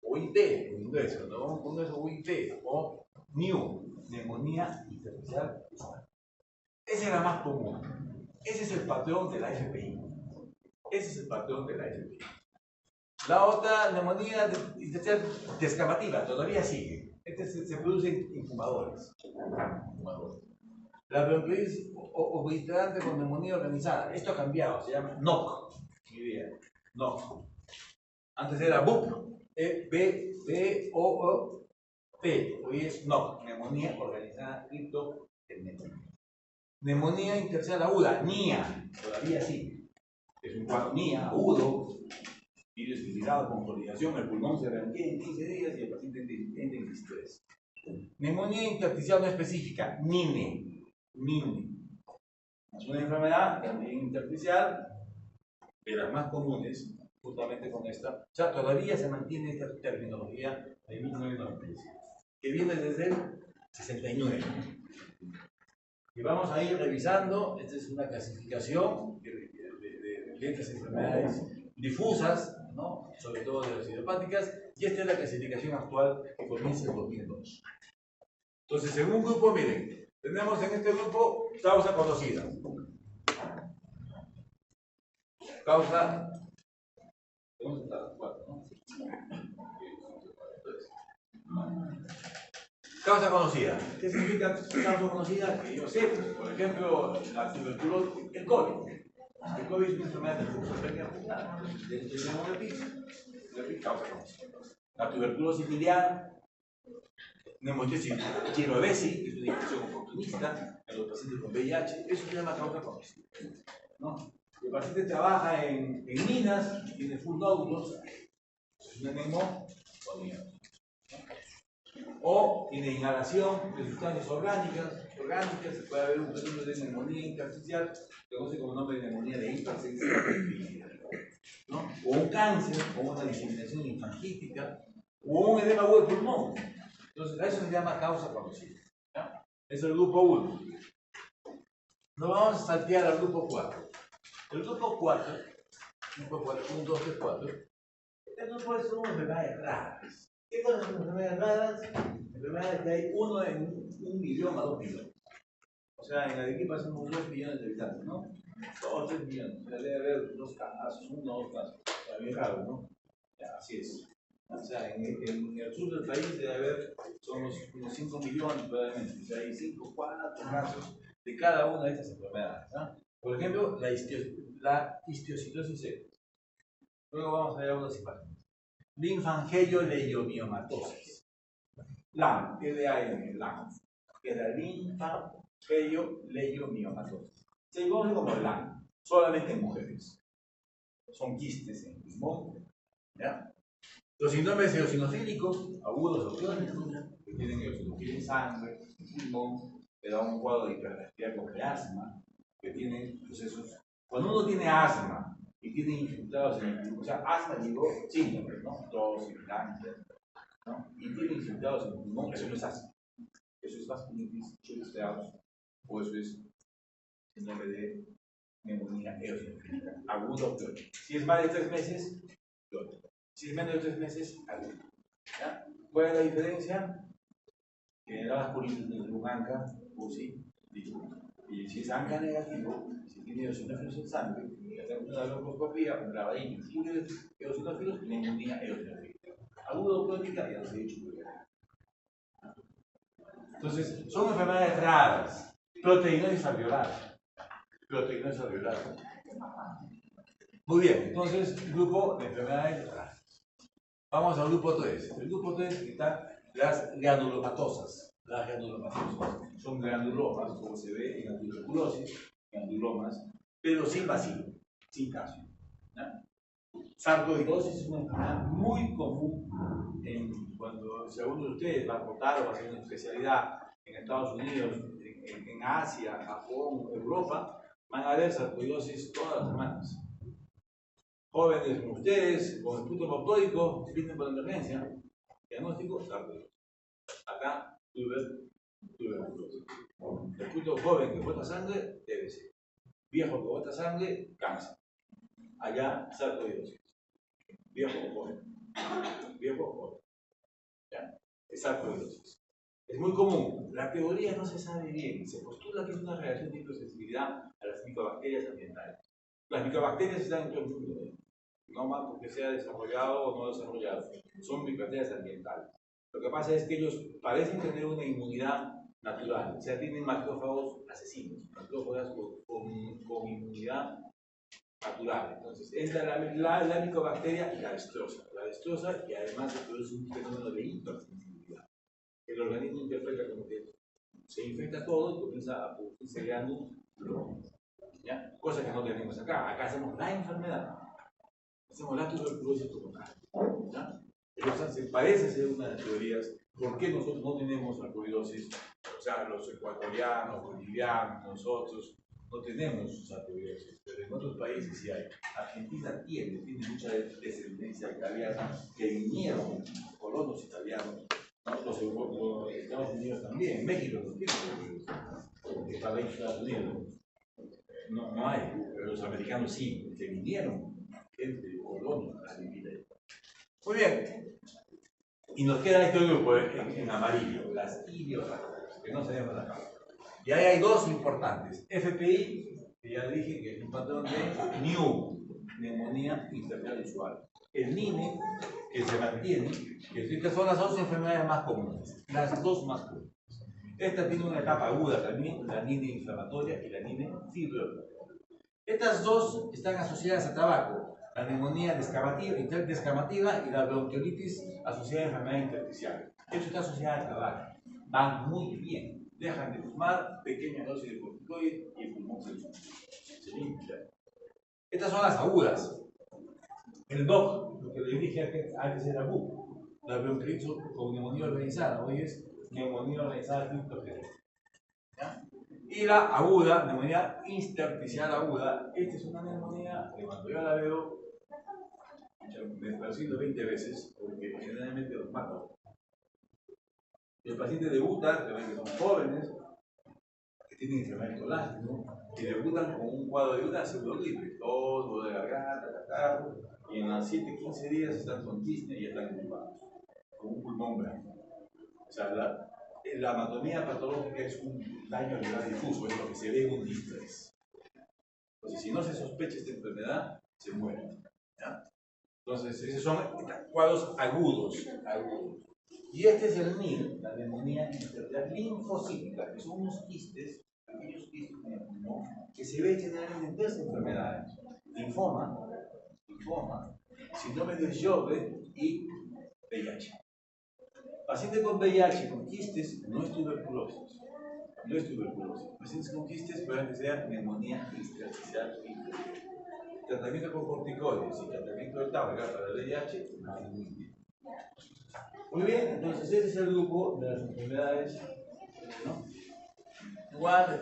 S1: O IT en inglés, ¿no? Vamos a poner eso, UIT, o NIU, neumonía intersticial usual. Esa es la más común. Ese es el patrón de la FPI. La otra, neumonía intersticial descamativa, todavía sigue. Se produce en fumadores. La bronquitis obliterante con neumonía organizada. Esto ha cambiado, se llama NOC. NOC. Antes era BOOP, B-O-O-P. Hoy es NOC, neumonía organizada criptogenética. Neumonía intersticial aguda, NIA, todavía sí. Es un cuadro NIA, agudo, virus infiltrado con consolidación, el pulmón se reanquea en 15 días y el paciente entra en distrés. Neumonía intersticial no específica, NINE. Es una enfermedad también intersticial, de las más comunes, justamente con esta. O sea, todavía se mantiene esta terminología de 1997, que viene desde el 69. Y vamos a ir revisando. Esta es una clasificación de estas enfermedades difusas, ¿no? Sobre todo de las idiopáticas, y esta es la clasificación actual que comienza en 2002. Entonces, según grupo, miren, tenemos en este grupo causa conocida. Causa. Vamos a estar 4, ¿no? Causa conocida. ¿Qué significa causa conocida? Que yo sé, por ejemplo, la tuberculosis, el COVID. El COVID es una enfermedad difusa, causa conocida. La tuberculosis biliar, neumonitis chiloedesi, que es una infección oportunista en los pacientes con VIH, eso se llama causa conocida, ¿no? El paciente trabaja en minas y tiene full nódulos, es un neumonía. O tiene inhalación de sustancias orgánicas, puede haber un fenómeno de neumonía intersticial, que conoce como nombre de neumonía de hipersensibilidad, ¿no? O un cáncer, o una diseminación linfangítica, o un edema del pulmón. Entonces, a eso se llama causa conocida. ¿Ya? Es el grupo 1. Nos vamos a saltear al grupo 4. El grupo 4, 1, 2, 3, 4, el grupo es una enfermedades raras. ¿Qué cosas son enfermedades raras? Enfermedades que hay 1 en 1 millón a 2 millones. O sea, en Arequipa somos 2 millones de habitantes, ¿no? 2 o 3 millones. O sea, debe haber 2 casos, 1 o 2 casos. O sea, bien raro, ¿no? Ya, así es. O sea, en el sur del país debe haber, somos unos 5 millones probablemente. O sea, hay 5, 4 casos de cada una de estas enfermedades, ¿no? Por ejemplo, la histiocytosis C. Luego vamos a ver algunas imágenes. Linfangelioleiomyomatosis. LAM, L-A-M, LAM. Que es la linfangelioleiomyomatosis. Se conoce como LAM, solamente en mujeres. Son quistes en el pulmón. ¿Ya? Los síndromes eosinofílicos, agudos o crónicos, que tienen eosinofilía en sangre, en pulmón, le da un cuadro de hiperreactividad con el asma, que tienen procesos. Cuando uno tiene asma y tiene infiltrados en el pulmón, o sea, asma digo síntomas, ¿no? Tos, cáncer, ¿no? Y tiene infiltrados en el pulmón, eso no es asma. Eso es vasculitis, choristeados, o eso es síndrome de neumonía eosinofílica, agudo o crónico. Si es más de 3 meses, crónico. Si es menos de 3 meses, agudo. ¿Ya? ¿Cuál es la diferencia? Que la vasculitis de un ANCA, UCI, y si es ANCA negativo, si tiene eosinófilos en sangre, y hacemos una broncoescopía, un grabadillo, si tiene eosinófilos, neumonía eosinofílica. Agudo o crónica, ya os he dicho. Entonces, son enfermedades raras. Proteinosis alveolar. Proteinosis alveolar. Muy bien, entonces, grupo de enfermedades raras. Vamos al grupo 3. El grupo 3 está las granulomatosas. Las granulomatosas son granulomas, como se ve en la tuberculosis, granulomas, pero sin vacío, sin calcio. Sarcoidosis es una enfermedad muy común cuando, si alguno de ustedes va a votar o va a hacer una especialidad en Estados Unidos, en Asia, Japón, Europa, van a ver sarcoidosis todas las semanas. Jóvenes como ustedes, con el punto apoptótico, vienen por la emergencia, diagnóstico, sarcoidosis. Acá, tuberculosis. El punto joven que bota sangre, TBC. Viejo que bota sangre, cáncer. Allá, sarcoidosis. Viejo o joven. Viejo o joven. ¿Ya? Es sarcoidosis. Es muy común. La teoría no se sabe bien. Se postula que es una reacción de hipersensibilidad a las micobacterias ambientales. Las micobacterias están en todo el mundo, no más porque sea desarrollado o no desarrollado. Son micobacterias ambientales. Lo que pasa es que ellos parecen tener una inmunidad natural. O sea, tienen macrófagos asesinos, macrófagos con inmunidad natural. Entonces, entra la micobacteria y la destroza. La destroza y además se produce un fenómeno de hipersensibilidad. El organismo interpreta como que se infecta todo y comienza a producirse gránulos, ¿ya? Cosa que no tenemos acá. Acá hacemos la enfermedad. Hacemos la tuberculosis como tal. ¿Ya? Entonces, se parece ser una de las teorías por qué nosotros no tenemos sarcoidosis. O sea, los ecuatorianos, bolivianos, nosotros no tenemos sarcoidosis, pero en otros países sí hay. Argentina tiene mucha descendencia italiana que vinieron, colonos italianos, ¿no? Los Estados Unidos también, México no tiene, está en Estados Unidos. No hay, pero los americanos sí, que vinieron, gente, colonos, a vivir ahí. Muy bien. Y nos queda este grupo en amarillo, las idiopáticas, que no sabemos acá. Y ahí hay dos importantes. FPI, que ya dije que es un patrón de NIU, neumonía intersticial. El NINE, que se mantiene, que son las dos enfermedades más comunes, las dos más comunes. Esta tiene una etapa aguda también, la NINE inflamatoria y la NINE fibrosa. Estas dos están asociadas a tabaco, la neumonía descamativa y la bronquiolitis asociada a enfermedad intersticial. Esto está asociado al tabaco. Van muy bien. Dejan de fumar, pequeña dosis de corticoides y el pulmón se limpia. Estas son las agudas. El DOC, lo que le dije antes era agudo. La bronquiolitis con neumonía organizada, hoy es neumonía organizada criptogénica. Y la aguda, neumonía intersticial aguda, esta es una neumonía que cuando yo la veo, me persigo 20 veces, porque generalmente los mato. El paciente debuta, realmente son jóvenes, que tienen inflamación elástico, y debutan con un cuadro de una pseudogripe, todo, dolor de garganta, catarro, y en las 7-15 días están con quiste y están intubados, con un pulmón grande. O sea, la anatomía patológica es un daño alveolar difuso, es lo que se ve en un distrés. Entonces, si no se sospecha esta enfermedad, se muere. ¿Ya? Entonces, esos son cuadros agudos. Y este es el NIL, la neumonía intersticial linfocítica, que son unos quistes, pequeños quistes en el pulmón, que se ven generalmente en tres enfermedades: linfoma, síndrome de Sjögren y VIH. Paciente con VIH con quistes no es tuberculosis. Pacientes con quistes pueden que sea neumonía intersticial linfocítica. Tratamiento con corticoides y tratamiento de tabla para el VIH, muy bien. Muy bien, entonces ese es el grupo de las enfermedades, ¿no? Igual,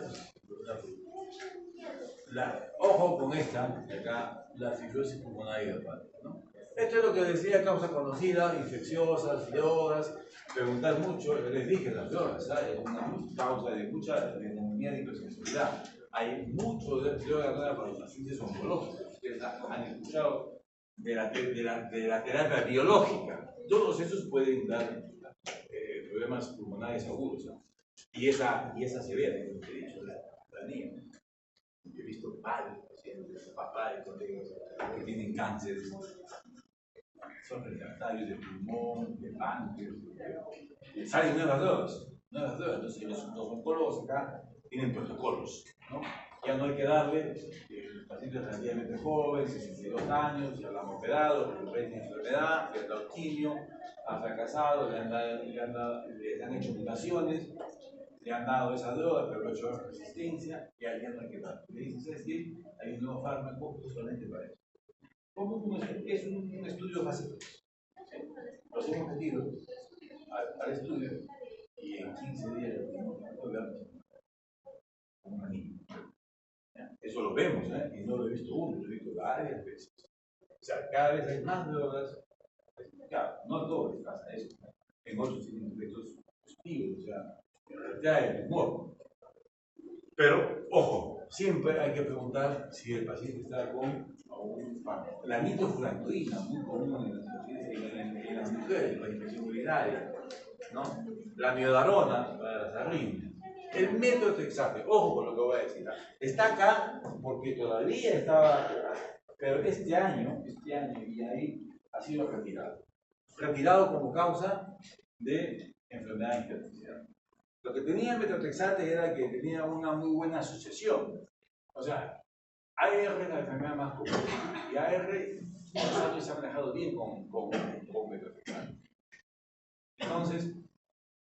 S1: ojo con esta, de acá, la fibrosis pulmonar idiopática, ¿no? Esto es lo que decía, causa conocida, infecciosas, drogas, preguntar mucho, les dije las drogas, ¿sabes? Es una causa de mucha neumonía de hipersensibilidad. Hay mucho de drogas para los pacientes oncológicos. Ustedes han escuchado de la terapia biológica. Todos esos pueden dar problemas pulmonares agudos, ¿no? Y esa severa, que he dicho, la niña. Yo he visto padres, pacientes, papás de colegas que tienen cáncer, son refractarios de pulmón, de páncreas, salen nuevas drogas. Entonces los oncólogos acá tienen protocolos, ¿no? Ya no hay que darle, el paciente es relativamente joven, 62 años, ya lo han operado, tiene enfermedad, le han dado quimio, ha fracasado, le han hecho mutaciones, le han dado esa droga, pero no ha hecho resistencia, y ya no hay que darle. Le dicen, ¿sabes qué? Hay un nuevo fármaco solamente para eso. Es un estudio fase 3. Los hemos metido al estudio y en 15 días lo vemos como una niña. Eso lo vemos, y no lo he visto uno, lo he visto varias veces. O sea, cada vez hay más drogas. Claro, no en todos les pasa eso. En otros tienen efectos positivos, o sea, en realidad es el humor. Pero, ojo, siempre hay que preguntar si el paciente está con la nitrofuractoína, muy común en las mujeres, la infección urinaria, ¿no? La miodarona para las arritmias. El metotrexate, ojo con lo que voy a decir, está acá porque todavía estaba, pero este año y ahí ha sido retirado como causa de enfermedad intersticial. Lo que tenía el metotrexate era que tenía una muy buena asociación. O sea, AR es la enfermedad más común y AR muchos años se ha manejado bien con metotrexate. Entonces,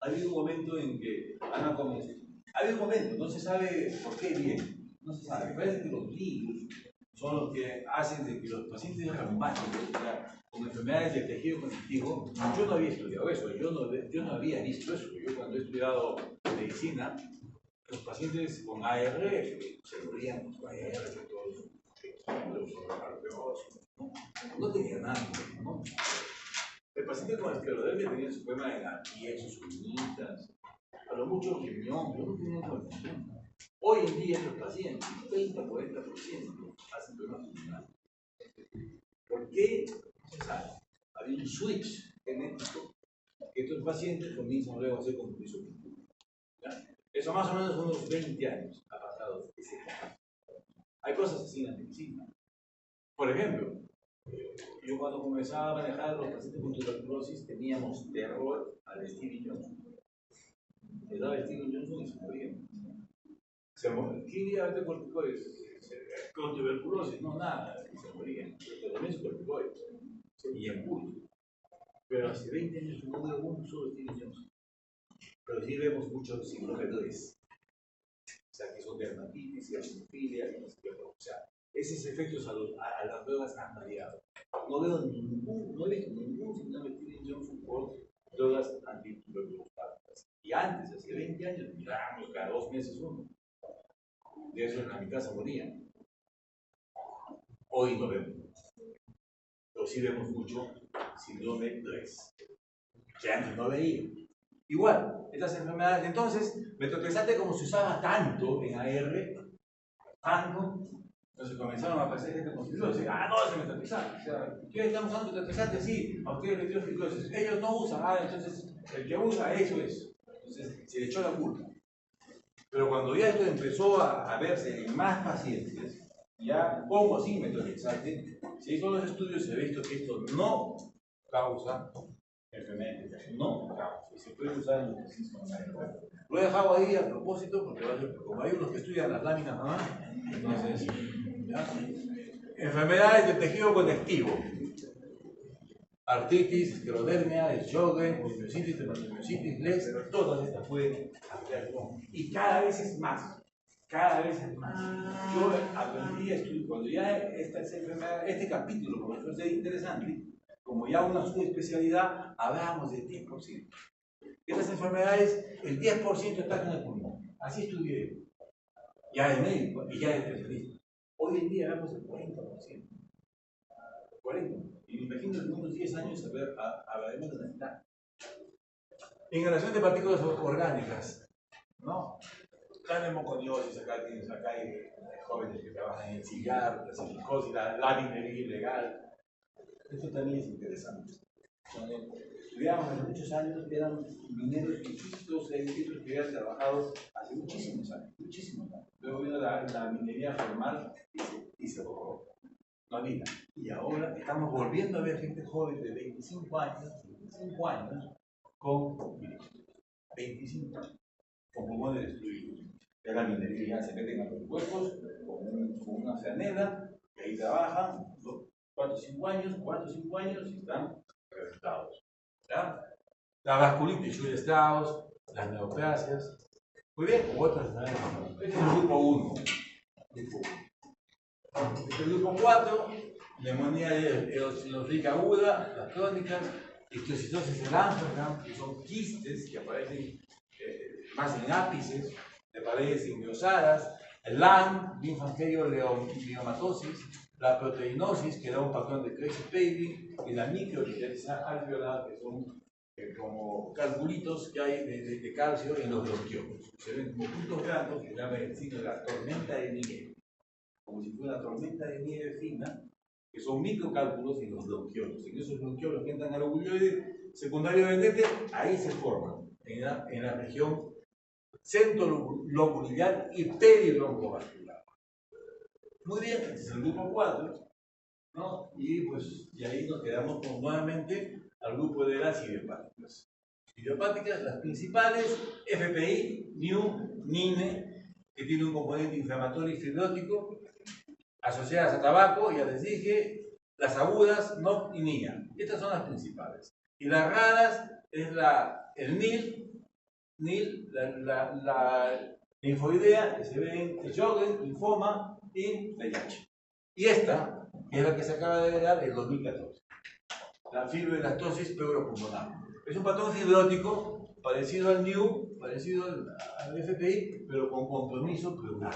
S1: ha habido un momento en que ha habido un momento, no se sabe por qué bien, no se sabe. Parece que los virus son los que hacen de que los pacientes reumáticos, o sea, con enfermedades del tejido conectivo, yo no había estudiado eso, yo no había visto eso. Yo cuando he estudiado medicina, los pacientes con AR se morían con AR, todos no tenían nada, ¿no? El paciente con esclerodermia tenía su problema de la piel, sus uñitas, a lo mucho riñón, pero no tenía conexión. Hoy en día los pacientes, 30-40% hacen problemas pulmonares. ¿Por qué? No se sabe. Había un switch genético que estos pacientes comienzan luego a hacer compromiso pulmonar. Eso más o menos unos 20 años ha pasado ese cambio. Hay cosas así en la medicina. Por ejemplo, yo cuando comenzaba a manejar a los pacientes con tuberculosis teníamos terror al Stevie Johnson. Le daba Stevie Johnson y se morían. ¿Qué día de corticoides? Con tuberculosis, no nada, y se morían. Pero también es corticoides. Y en pulso. Pero hace 20 años no hubo un solo Stevie Johnson. Pero sí vemos muchos psicólogos. O sea, que son dermatitis y acidofilia, o sea, esos efectos a las drogas han variado. No he visto ningún síndrome de Stevie Johnson con antes, hace 20 años, mirábamos cada 2 meses uno. De eso en mi casa morían. Hoy no vemos. Pero sí vemos mucho síndrome 3, que antes no veía. Igual, estas enfermedades, entonces, metotrexate como se usaba tanto en AR, tanto, entonces comenzaron a aparecer gente con fibrosis. No, ese metotrexate. O sea, ¿ustedes están usando metotrexate? Sí, a ustedes les dio fibrosis. Ellos no usan, entonces, el que usa eso es. Entonces, se le echó la culpa. Pero cuando ya esto empezó a verse en más pacientes, ya pongo así metotrexate, se hizo los estudios y se ha visto que esto no causa enfermedades, no causa, y se puede usar en los síntomas. Lo he dejado ahí a propósito porque como hay unos que estudian las láminas nomás, entonces, ¿ya? Enfermedades del tejido conectivo. Artritis, esclerodermia, Sjögren, polimiositis, dermatomiositis, LES, todas estas pueden afectar. Y cada vez es más. Cada vez es más. Yo aprendí a estudiar, cuando ya este capítulo comenzó a ser interesante, como ya una subespecialidad, hablábamos del 10%. Estas enfermedades, el 10% está en el pulmón. Así estudié. Ya de médico y ya de especialista. Hoy en día hablamos del 40%. 40. Y me imagino en unos 10 años hablaremos de la mitad. En relación de partículas orgánicas, ¿no? La neumoconiosis, acá hay jóvenes que trabajan en el cigarro, la silicosis, la minería ilegal. Esto también es interesante. Estudiamos hace muchos años, eran mineros chiquitos, edificios que habían trabajado hace muchísimos años. Luego vino la minería formal y se borró. No había. Y ahora estamos volviendo a ver gente joven de 25 años con 25 años, con pulmones destruidos. De la minería se meten a los huecos con una franela, y ahí trabajan 4 o 5 años y están reventados. ¿Ya? La vasculitis, Schiller-Strauss, las neoplasias, muy bien, u otras enfermedades. Este es el grupo 1. El grupo 4, neumonía eosinofílica aguda, las crónicas, histiocytosis de Langerhans, que son quistes que aparecen más en ápices de paredes engrosadas, el LAM, linfangioliomatosis, la proteinosis, que da un patrón de crazy baby, y la microlitiasis alveolar, que son como calculitos que hay de calcio en los bronquiolos. Se ven como puntos blancos, que se llama el signo de la tormenta de nieve, como si fuera una tormenta de nieve fina, que son microcálculos en los bronquiolos. En esos bronquiolos que entran al ovuloide secundario del dente, ahí se forman, en la región centrolobular y peribroncovascular. Muy bien, este es el grupo 4, ¿no? Y ahí nos quedamos nuevamente al grupo de las idiopáticas. Idiopáticas, las principales, FPI, NIU, NINE, que tiene un componente inflamatorio y fibrótico, asociadas a tabaco, ya les dije, las agudas, NOC y NIA. Estas son las principales. Y las raras es el NIL, la linfoidea, que se ve en Sjögren, linfoma y VIH. Y esta, que es la que se acaba de ver en 2014, la fibroelastosis pleuropulmonar. Es un patrón fibrótico parecido al NIU, parecido al FPI, pero con compromiso pleural.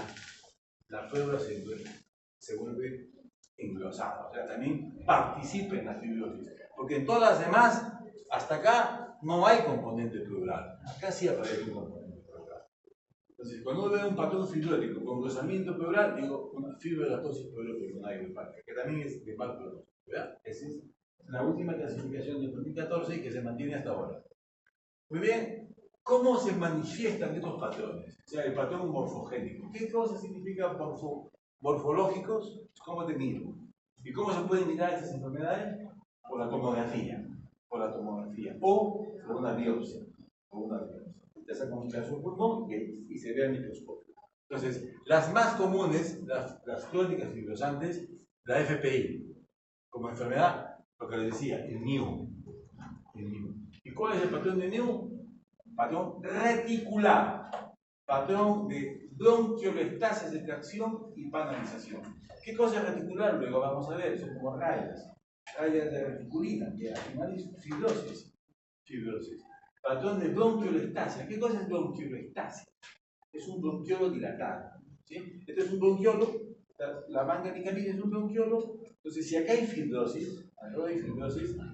S1: La pleura se vuelve englosada, o sea, también participa en la fibrosis. Porque en todas las demás, hasta acá, no hay componente pleural. Acá sí aparece un componente pleural. Entonces, cuando uno ve un patrón fibrótico con engrosamiento pleural, digo, una fibroelastosis pleuropulmonar idiopática, que también es de mal pronóstico. Esa es la última clasificación de 2014 y que se mantiene hasta ahora. Muy bien. ¿Cómo se manifiestan estos patrones? O sea, el patrón morfogénico. ¿Qué cosa significa morfológicos? ¿Cómo te mido? ¿Y cómo se pueden mirar estas enfermedades? Por la tomografía. O por una biopsia. Te sacan un pedazo de pulmón y se ve al microscopio. Entonces, las más comunes, las crónicas fibrosantes, la FPI, como enfermedad, lo que les decía, el NIU. ¿Y cuál es el patrón de NIU? Patrón reticular, patrón de bronquiolestasis de tracción y panalización. ¿Qué cosa es reticular? Luego vamos a ver, son como rayas de reticulina, que al final es fibrosis. Patrón de bronquiolestasia. ¿Qué cosa es bronquiolestasia? Es un bronquiolo dilatado. ¿Sí? Este es un bronquiolo, la manga de camilla es un bronquiolo. Entonces, si acá hay fibrosis,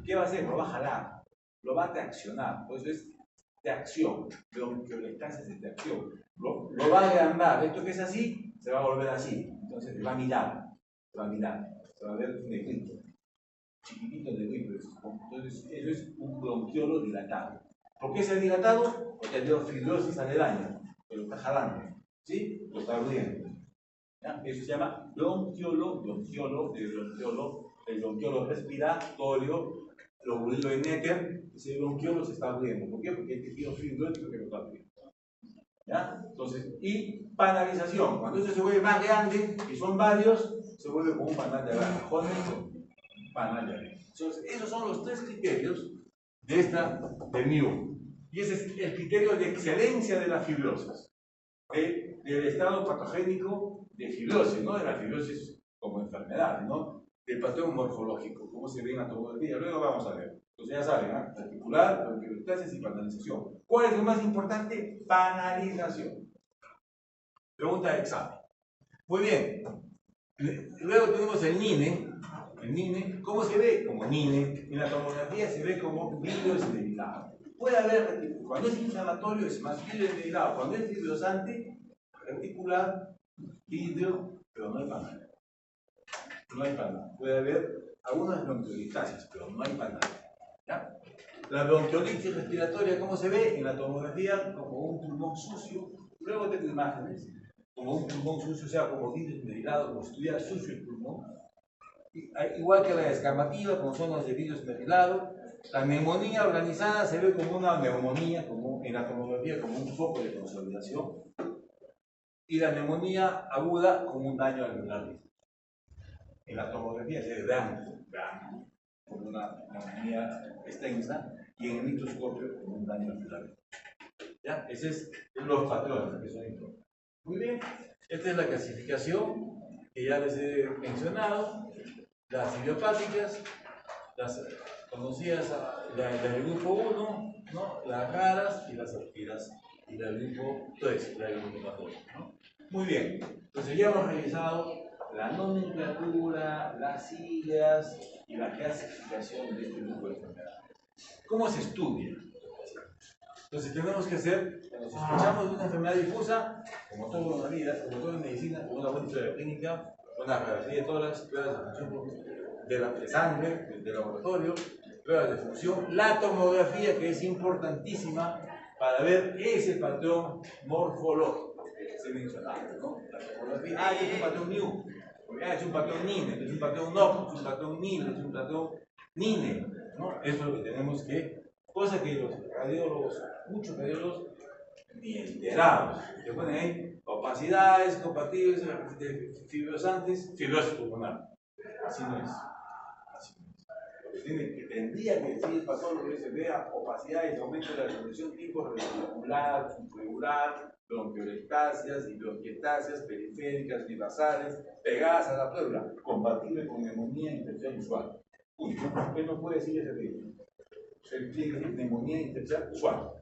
S1: ¿qué va a hacer? Lo va a jalar, lo va a traccionar. Por eso es tracción. Bronquiolestasia es de tracción. Lo va a agrandar. Esto que es así, se va a volver así. Entonces, se va a mirar, se va a ver negrito, chiquitito negrito. Entonces, eso es un bronquiolo dilatado. ¿Por qué se ha dilatado? Porque ha tenido fibrosis aledaña, que lo está jalando, ¿sí? Lo está abriendo. ¿Ya? Eso se llama bronquiolo, el bronquiolo respiratorio, lobulilo de Necker, ese bronquiolo se está abriendo. ¿Por qué? Porque hay tejido fibrótico que lo está abriendo. ¿Ya? Entonces, y panalización, cuando eso se vuelve más grande, y son varios, se vuelve como un panal de agarre. Panal de agarre. Entonces, esos son los tres criterios de MIU. Y ese es el criterio de excelencia de la fibrosis, del estado patogénico de fibrosis, no de la fibrosis como enfermedad, ¿no? Del patrón morfológico, cómo se ve en la tomografía. Luego vamos a ver. Entonces ya saben, ¿eh? Articular, bronquiolestasis y panalización. ¿Cuál es lo más importante? Panalización. Pregunta de examen. Muy bien. Luego tenemos el NINE. El NINE, ¿cómo se ve? Como NINE. En la tomografía se ve como vidrio esmerilado. Puede haber, cuando es inflamatorio es más vidrio esmerilado. Cuando es fibrosante, reticular, vidrio, pero no hay panal. No hay panal. Puede haber algunas bronquiolitasias, pero no hay panal. ¿Ya? La bronquiolitis respiratoria, ¿cómo se ve? En la tomografía como un pulmón sucio. Luego tengo imágenes, como un pulmón sucio, o sea, como vidrio esmerilado, como si estuviera sucio el pulmón. Igual que la descamativa, con zonas de vidrio esmerilado. La neumonía organizada se ve como una neumonía, como en la tomografía, como un foco de consolidación. Y la neumonía aguda como un daño alveolar. En la tomografía se ve blanco, como una neumonía extensa, y en el microscopio como un daño alveolar. ¿Ya? Esos es los patrones que son importantes. Muy bien, esta es la clasificación que ya les he mencionado. Las idiopáticas, las conocidas, las del grupo 1, ¿no? Las raras y las alquilas, y la del grupo 3, la del grupo 14, ¿no? Muy bien, entonces ya hemos revisado la nomenclatura, las siglas y la clasificación de este grupo de enfermedades. ¿Cómo se estudia? Entonces tenemos que hacer, cuando sospechamos de una enfermedad difusa, como todo en la vida, como todo en medicina, como una buena historia clínica, una radiografía de tórax, pruebas de función de sangre, del laboratorio, pruebas de función, la tomografía, que es importantísima para ver ese patrón morfológico que se mencionaba, ¿no? La tomografía, es un patrón NIU, es un patrón NINE, es un patrón NOP, es un patrón NIL, es un patrón NINE, ¿no? Eso es lo que tenemos que, cosa que los radiólogos, muchos radiólogos, ni enterados, se ponen ahí opacidades compatibles de fibrosantes, fibrosis pulmonar. Así no es. Que tendría que decir el patólogo que se vea opacidades, aumento de la resolución tipo reticular, subregular, bronquiolestasias y bronquiectasias periféricas, bibasales, pegadas a la pleura, compatible con neumonía e infección usual. Usted no puede decir ese ritmo. Usted tiene que decir neumonía e infección usual.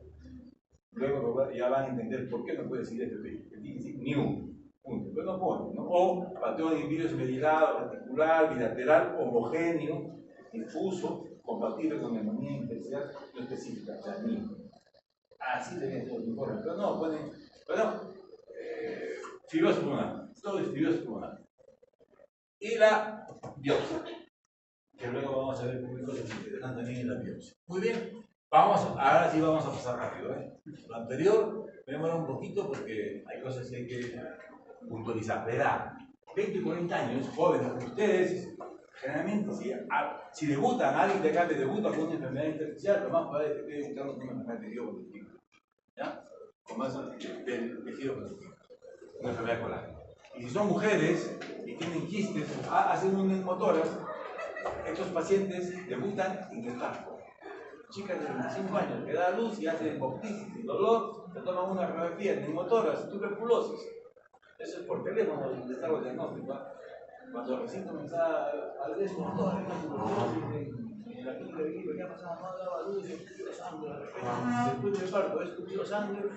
S1: Luego ya van a entender por qué no puede decir ese ritmo. Tiene que decir NIU. Pero no pone, ¿no? O patrón de virus medilado, reticular, bilateral, homogéneo, difuso, compatible con neumonía infecciosa no específica, o sea, NIU. Así deberían ser los informes, pero no, ponen, fibrosis pulmonar, todo es fibrosis pulmonar. Y la biopsia, que luego vamos a ver cosas interesantes también en la biopsia. Muy bien, ahora sí vamos a pasar rápido, Lo anterior, me demora un poquito porque hay cosas que hay que puntualizar. La edad, 20 y 40 años, jóvenes como ustedes, generalmente si debutan, alguien de acá que debuta con una enfermedad intersticial, lo más probable es que esté debutando con una enfermedad de tejido conectivo. ¿Ya? Con más del tejido conectivo. Una enfermedad colágena. Y si son mujeres y tienen quistes, hacen un neumotórax, estos pacientes debutan en el campo. Chicas de 25 años que da luz y hacen hemoptisis sin dolor, se toman una radiografía, neumotórax, tuberculosis. Eso es por teléfono, les hago el diagnóstico. Cuando recién comenzaba a ver eso, no, hay una tuberculosis en la clínica de venía pasando, no daba luz, escupió sangre, de repente, después del parto, escupió sangre,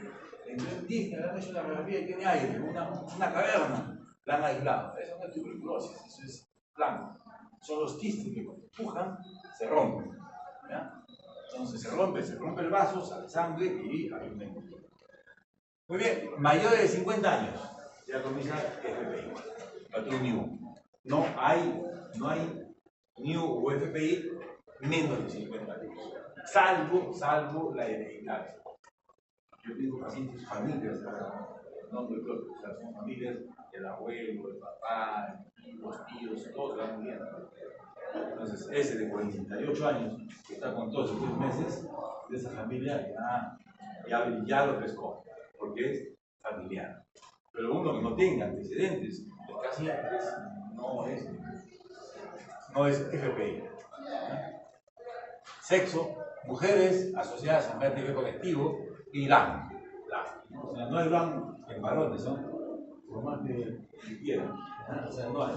S1: entonces dije, le han hecho una radiografía y tiene aire, una caverna, la han aislado. Eso no es tuberculosis, eso es blanco. Son los quistes que cuando empujan se rompen. ¿Ya? Entonces se rompe el vaso, sale sangre y hay una infección. Muy bien, mayores de 50 años, ya comienza FPI, patrón NIU. No hay NIU o FPI menos de 50 años, salvo la hereditaria. Yo tengo pacientes, familias, nombre propio, o sea, son familias del abuelo, del papá, los tíos, todos van bien. Entonces, ese de 48 años, que está con todos sus 3 meses, de esa familia ya lo pescó, porque es familiar. Pero uno que no tenga antecedentes de casi antes, no es FPI. Sexo, mujeres asociadas a vértigo colectivo y LAN. O sea, no hay LAN en varones, son por más que quieran. O sea, no hay.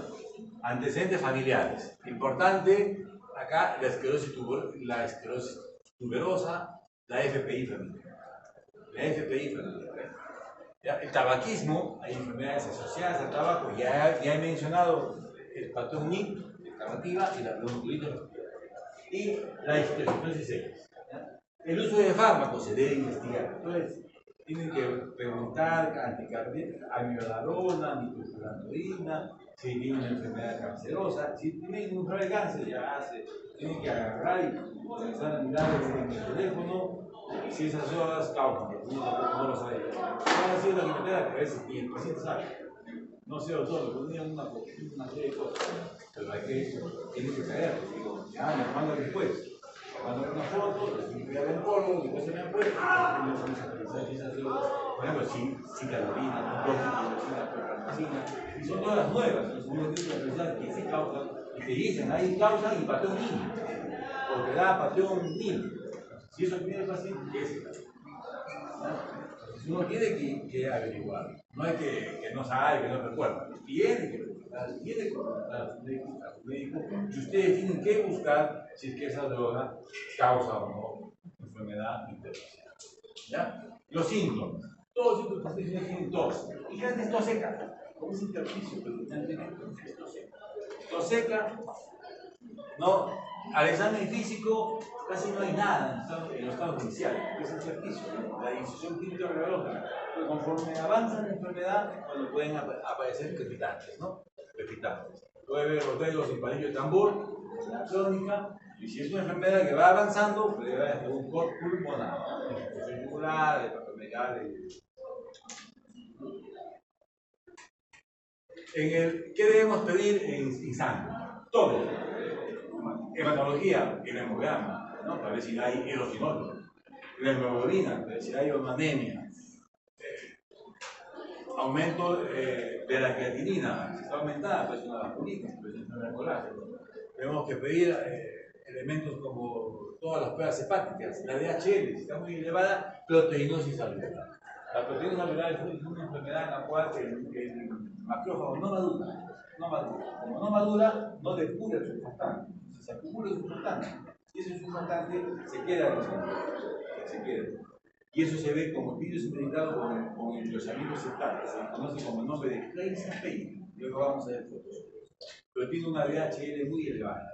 S1: Antecedentes familiares. Importante, acá la esclerosis tuberosa, la FPI familiar. La FPI familiar. ¿Ya? El tabaquismo, hay enfermedades asociadas al tabaco, ya he mencionado el patrón NIP, la tabativa y la bronquiolitis respiratoria. Y la histosis X. El uso de fármacos se debe investigar. Entonces, tienen que preguntar amiodarona, nitrofurantoína, si tiene una enfermedad cancerosa. Si tienen un grave cáncer, tienen que agarrar y comenzar a mirar en el teléfono si esas drogas causan, porque uno tampoco no lo sabe. Van a hacer una quimioterapia a veces y el paciente sabe. No sé, doctor, le ponían una serie de cosas, pero tiene que caer. Digo, ya, me manda después. Me mandan una foto, les limpian el polvo, después se me han puesto, por ejemplo, ciclarina, propanacina, y son todas nuevas, los uno tiene que pensar que sí causan, y te dicen, ahí causan y patrón NIM, porque da patrón NIM. Si eso tiene el paciente, ¿qué es? Uno tiene que averiguar, no es que no sabe, que no recuerda, tiene que preguntar a su médico, y ustedes tienen que buscar si es que esa droga causa o no enfermedad intersticial. ¿Ya? Los síntomas, todos los síntomas tienen tos, y gente es tos seca, como es intersticio, pero finalmente es tos seca. Tos seca, no, al examen físico casi no hay nada en los estados iniciales, que es el intersticio, la disfunción química radiológica. Pero conforme avanza la enfermedad, cuando pueden aparecer crepitantes, ¿no? Crepitantes. Puede haber los dedos en palillo de tambor, la crónica, y si es una enfermedad que va avanzando, puede haber un corte pulmonar, infección yugular, hepatomegalia. ¿Qué debemos pedir en sangre? Todo. Hematología, el hemograma, ¿no? Para ver si hay eosinógeno. La hemoglobina, para ver si hay anemia. Aumento de la creatinina, si está aumentada, pues una vasculitis, pues una colágeno. Tenemos que pedir elementos como todas las pruebas hepáticas, la DHL, si está muy elevada, proteinosis alveolar. La proteína alveolar es una enfermedad en la cual el macrófago no madura. Como no madura, no depura el surfactante. Si se acumula el surfactante, y ese surfactante se queda en el sangre. Se queda. Y eso se ve como vídeos meditados con engrosamiento septal, se conoce como el nombre de Klein-Payne. Luego vamos a ver fotos. Pero tiene una DHL muy elevada.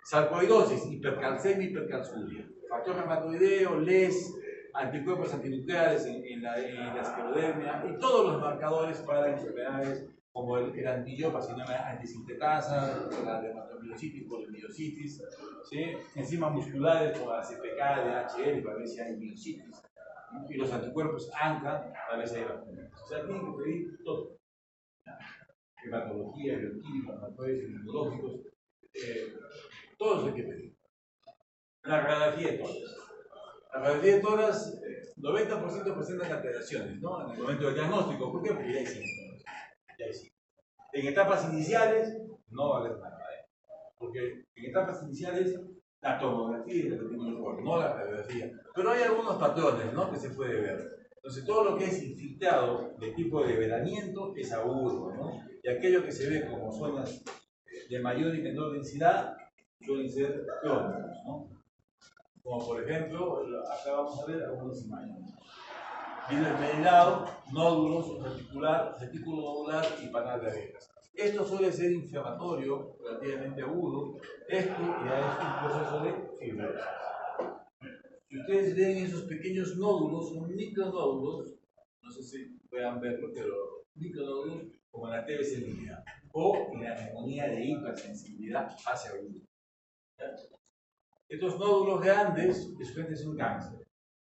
S1: Sarcoidosis, hipercalcemia, hipercalciuria. Factor reumatoideo, LES, anticuerpos antinucleares en la esclerodermia y todos los marcadores para enfermedades como el antiyopacinoma antisintetasa, la dermatomiositis, polimiositis, ¿sí? Enzimas musculares como la CPK, DHL, para ver si hay miositis, y los anticuerpos ANCA, para ver si hay vacunas. O sea, tienen que pedir todo. Hematología, bioquímica, factores inmunológicos, todo eso hay que pedir. La radiografía de toras. La radiografía de toras, 90% presentan alteraciones, ¿no? En el momento del diagnóstico. ¿Por qué? Porque ya hay síntomas. En etapas iniciales, no va a haber nada, porque en etapas iniciales, la tomografía es la que tiene el rol, no la radiografía. Pero hay algunos patrones, ¿no?, que se puede ver. Entonces, todo lo que es infiltrado de tipo de velamiento es agudo, ¿no? Y aquello que se ve como zonas de mayor y menor densidad suelen ser crónicos, ¿no? Como por ejemplo, acá vamos a ver algunas imágenes. Vidrio esmerilado, nódulos, retículo nodular y panal de abejas. Esto suele ser inflamatorio, relativamente agudo. Esto ya es un proceso de fibrosis. Si ustedes ven esos pequeños nódulos, son micronódulos, no sé si puedan verlo, pero micronódulos como la TBC línea o la neumonía de hipersensibilidad hacia agudo. Estos nódulos grandes es un cáncer,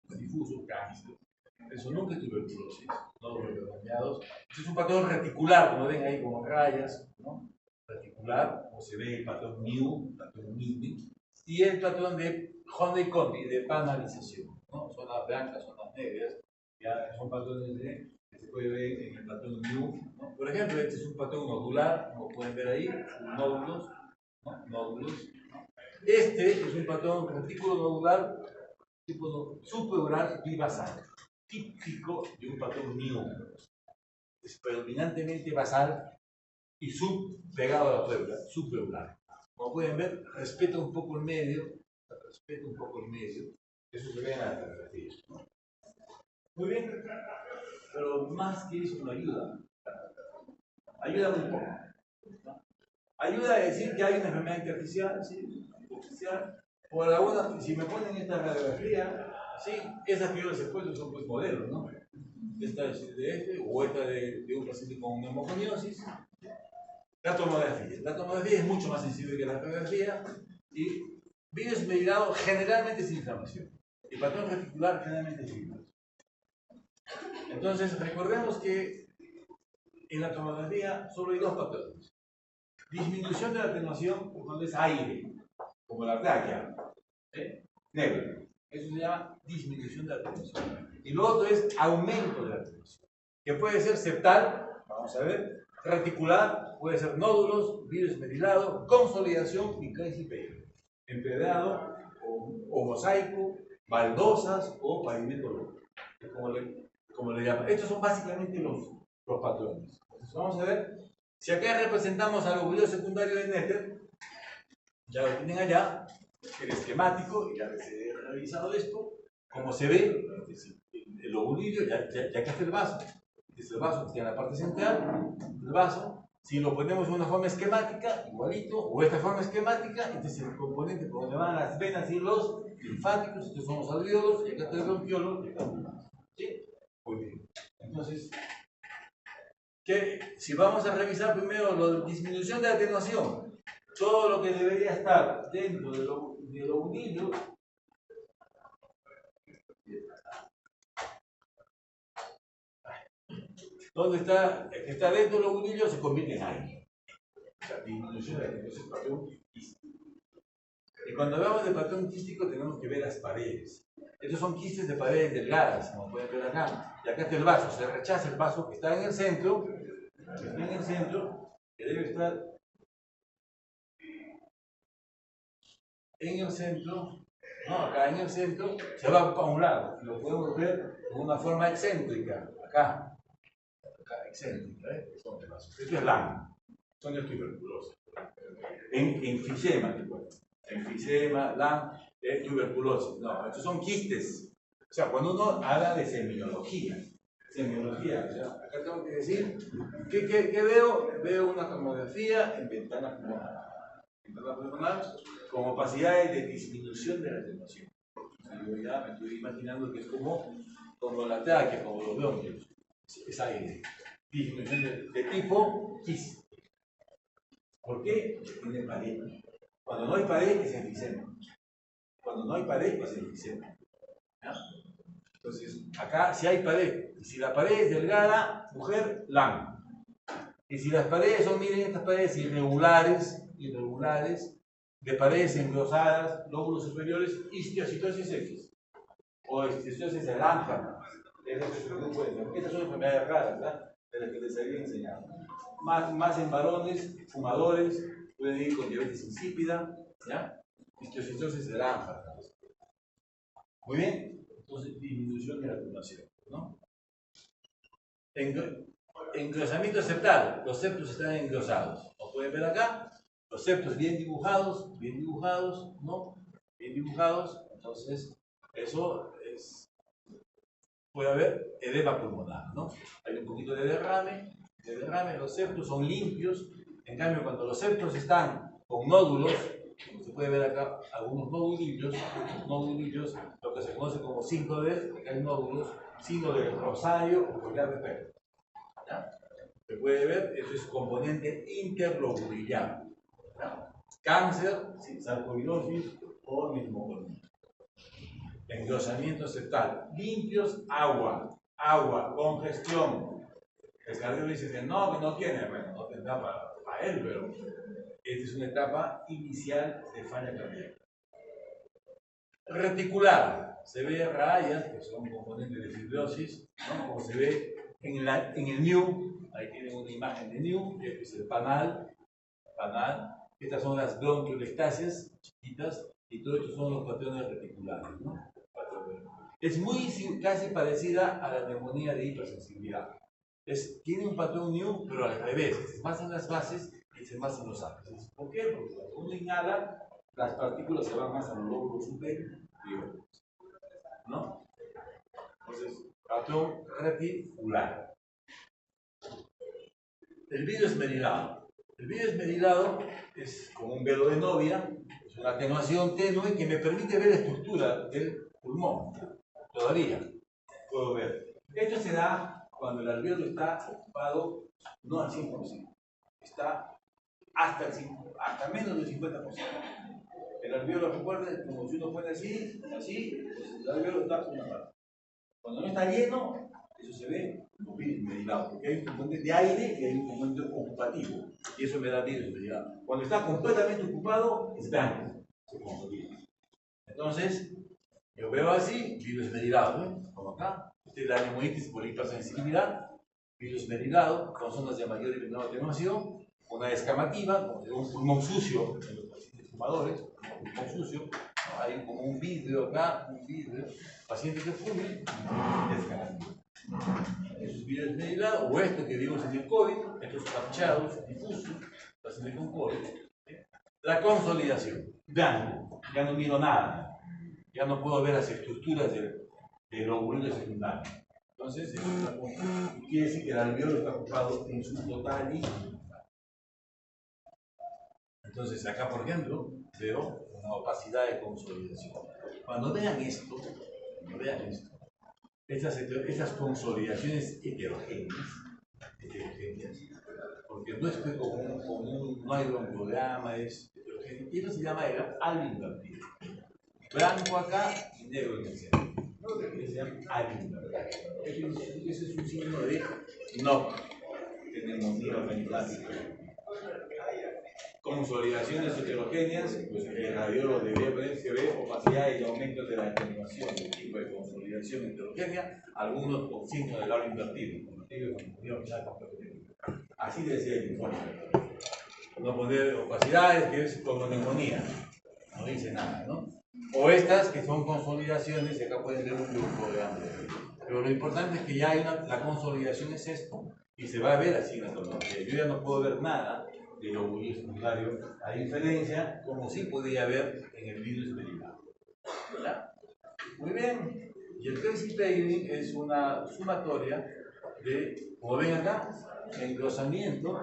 S1: un difuso cáncer. Eso nunca es tuberculosis, nódulos redondeados. Este es un patrón reticular, como ven ahí, como rayas, ¿no? Reticular, como se ve el patrón New, patrón MIMI, y el patrón de Honeycomb, de panalización, ¿no? Zonas blancas, zonas negras, ya son patrones que se puede ver en el patrón New, ¿no? Por ejemplo, este es un patrón nodular, como pueden ver ahí, nódulos, ¿no? Nódulos. Este es un patrón retículo nodular tipo supraural bibasal, típico de un patrón New. Es predominantemente basal y pegado a la pleura, supraural. Como pueden ver, respeta un poco el medio, eso se ve en la radiografía, ¿no? Muy bien, pero más que eso no ayuda. Ayuda muy poco, ¿no? Ayuda a decir que hay una enfermedad intersticial, ¿sí? Por alguna, si me ponen esta radiografía, sí, esas que yo les he puesto son pues modelos, ¿no? Esta es de este, o esta de un paciente con neumoconiosis. La tomografía es mucho más sensible que la radiografía y vidrio esmerilado generalmente es inflamación. El patrón reticular generalmente es fibrosis. Entonces, recordemos que en la tomografía solo hay dos patrones. Disminución de la atenuación cuando es aire, como la tráquea, negro. Eso se llama disminución de la atenuación. Y lo otro es aumento de la atenuación, que puede ser septal, vamos a ver, reticular, puede ser nódulos, vidrio esmerilado, consolidación y crescipello, empedrado o mosaico, baldosas o pavimento loco, como le llaman. Estos son básicamente los patrones. Entonces vamos a ver, si acá representamos al lobulio secundario de Netter, ya lo tienen allá, el esquemático, y ya les he revisado esto, como se ve, el lobulillo, ya acá está el vaso. Es el vaso que está en la parte central, el vaso. Si lo ponemos de una forma esquemática, igualito, o esta forma esquemática, este es el componente por donde van las venas y los linfáticos, estos son los alveolos, y acá está el bronquiolo, ¿sí? Muy bien. Entonces, si vamos a revisar primero la disminución de atenuación, todo lo que debería estar dentro del lobulillo, donde está dentro del lobulillo se convierte en aire. O sea, disminución de atenuación, patrón quístico. Y cuando hablamos de patrón quístico tenemos que ver las paredes. Estos son quistes de paredes delgadas, como pueden ver acá. Y acá está el vaso, se rechaza el vaso que está en el centro, que debe estar en el centro, no, acá en el centro, se va a un lado, lo podemos ver de una forma excéntrica, acá excéntrica, esto es LAM, son de tuberculosis. En enfisema, LAM, tuberculosis, no, estos son quistes. O sea, cuando uno habla de semiología, o sea, acá tengo que decir, ¿qué veo? Veo una tomografía en ventana pulmonar, con opacidades de disminución de la atenuación. Yo ya me estoy imaginando que es como la tráquea, como los bronquios. Es aire. Disminución de tipo quiste. ¿Por qué? Tiene pared. Cuando no hay pared es enfisema. Entonces, acá si hay pared, y si la pared es delgada, mujer, LAM. Y si las paredes son, miren, estas paredes irregulares, de paredes engrosadas, lóbulos superiores, histiocytosis X, o histiocytosis naranja. Estas son enfermedades raras, ¿verdad? De las que les había enseñado. Más en varones, fumadores, pueden ir con diabetes insípida, ¿ya? Histiocytosis naranja. Muy bien, entonces disminución de la atenuación, ¿no? Engrosamiento septal, los septos están engrosados. Como pueden ver acá, los septos bien dibujados, ¿no? Bien dibujados, entonces eso es, puede haber edema pulmonar, ¿no? Hay un poquito de derrame, los septos son limpios, en cambio cuando los septos están con nódulos, como se puede ver acá, algunos nodulillos, lo que se conoce como sínodes, acá hay nódulos, sínodo del rosario o collar de perro. ¿Ya? Se puede ver, eso es componente interlobular. Cáncer, ¿sí? Sarcoidosis o mismoconía. Engrosamiento septal. Limpios, agua, congestión. El cardiólogo dice que no tiene, bueno, no tendrá para él, pero esta es una etapa inicial de falla cardíaca. Reticular, se ve rayas, que son componentes de fibrosis, ¿no? Como se ve en el NIU, ahí tienen una imagen de NIU, este es el panal, estas son las bronquiolestasias chiquitas, y todos estos son los patrones reticulares, ¿no? Es muy casi parecida a la neumonía de hipersensibilidad. Tiene un patrón NIU, pero al revés, es más en las bases y es más en los ápices. ¿Por qué? Porque cuando uno inhala, las partículas se van más a los lóbulos superiores, ¿no? Entonces, patrón reticular. El vidrio esmerilado. El vidrio esmerilado es como un velo de novia, es una atenuación tenue que me permite ver la estructura del pulmón. Todavía puedo ver. Esto se da cuando el alveolo está ocupado no al 100%, está hasta menos del 50%. El alveolo, recuerden, como si uno pone así, pues el alveolo está por una parte. Cuando no está lleno, eso se ve como vidrio esmerilado, porque hay un componente de aire y hay un componente ocupativo, y eso me da vidrio esmerilado. Cuando está completamente ocupado, es blanco, se consolida. Entonces, yo veo así, vidrio esmerilado, ¿eh? Como acá. Esta es la neumonitis por hipersensibilidad, vidrio esmerilado, con zonas de mayor y menor atenuación, una descamativa, como un pulmón sucio en los pacientes fumadores, un pulmón sucio, ¿no? Hay como un vidrio acá, paciente que fume, descamativa. Eso es vidrio esmerilado, o esto que vimos en el COVID, estos parchados, difusos, pacientes con COVID. La consolidación, blanco, ya no miro nada. Ya no puedo ver las estructuras del lóbulo secundario. Entonces, quiere decir que el alveolo está ocupado en su totalidad. Entonces, acá, por ejemplo, veo una opacidad de consolidación. Cuando vean esto, estas consolidaciones heterogéneas, porque no estoy no hay broncograma, es heterogéneo, y esto se llama el halo invertido. Blanco acá y negro en el centro. Que se llama alumno. Ese es un signo de no neumonía organizática. Consolidaciones heterogéneas, pues el radiólogo debería poner se ve opacidad y aumento de la atenuación del tipo de consolidación heterogénea, algunos con signo del halo invertido. Así decía el informe. No poner opacidades, que es como neumonía. No dice nada, ¿no? O estas que son consolidaciones, y acá pueden ver un grupo de hambre. Pero lo importante es que ya hay la consolidación es esto, y se va a ver así en la tomografía. Yo ya no puedo ver nada del lóbulo secundario, a diferencia, como sí podía ver en el vidrio esmerilado. ¿Ya? Muy bien. Y el crazy paving es una sumatoria de, como ven acá, engrosamiento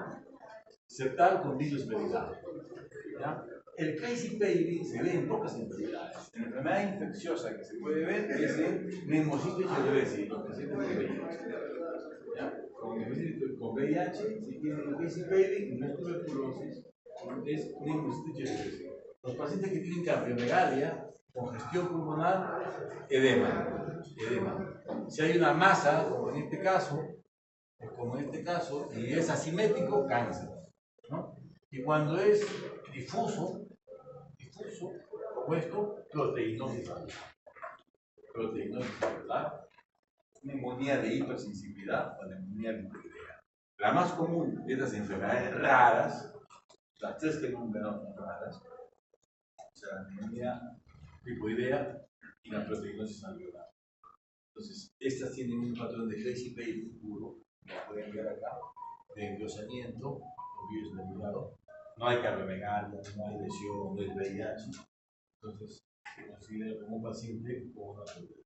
S1: septal con vidrio esmerilado. ¿Ya? El crazy paving se ve en pocas enfermedades. La enfermedad infecciosa que se puede ver es en neumocitis cerevisiae, los pacientes con VIH. Con VIH, si tienen crazy paving, no es tuberculosis, es neumocitis cerevisiae. Los pacientes que tienen cardiomegalia, congestión pulmonar, edema. Si hay una masa, como en este caso, y es asimétrico, cáncer, ¿no? Y cuando es difuso, como esto, proteinosis celular, neumonía de hipersensibilidad o neumonía linfoidea. La más común de estas enfermedades raras, las tres que he nombrado son raras, o sea, la neumonía linfoidea y la proteinosis alveolar. Entonces, estas tienen un patrón de crazy paving puro, lo pueden ver acá, de engrosamiento, o virus nebulado, No hay cardiomegalia, no hay lesión, no hay VIH. Entonces, se considera como un paciente con una tuberosis.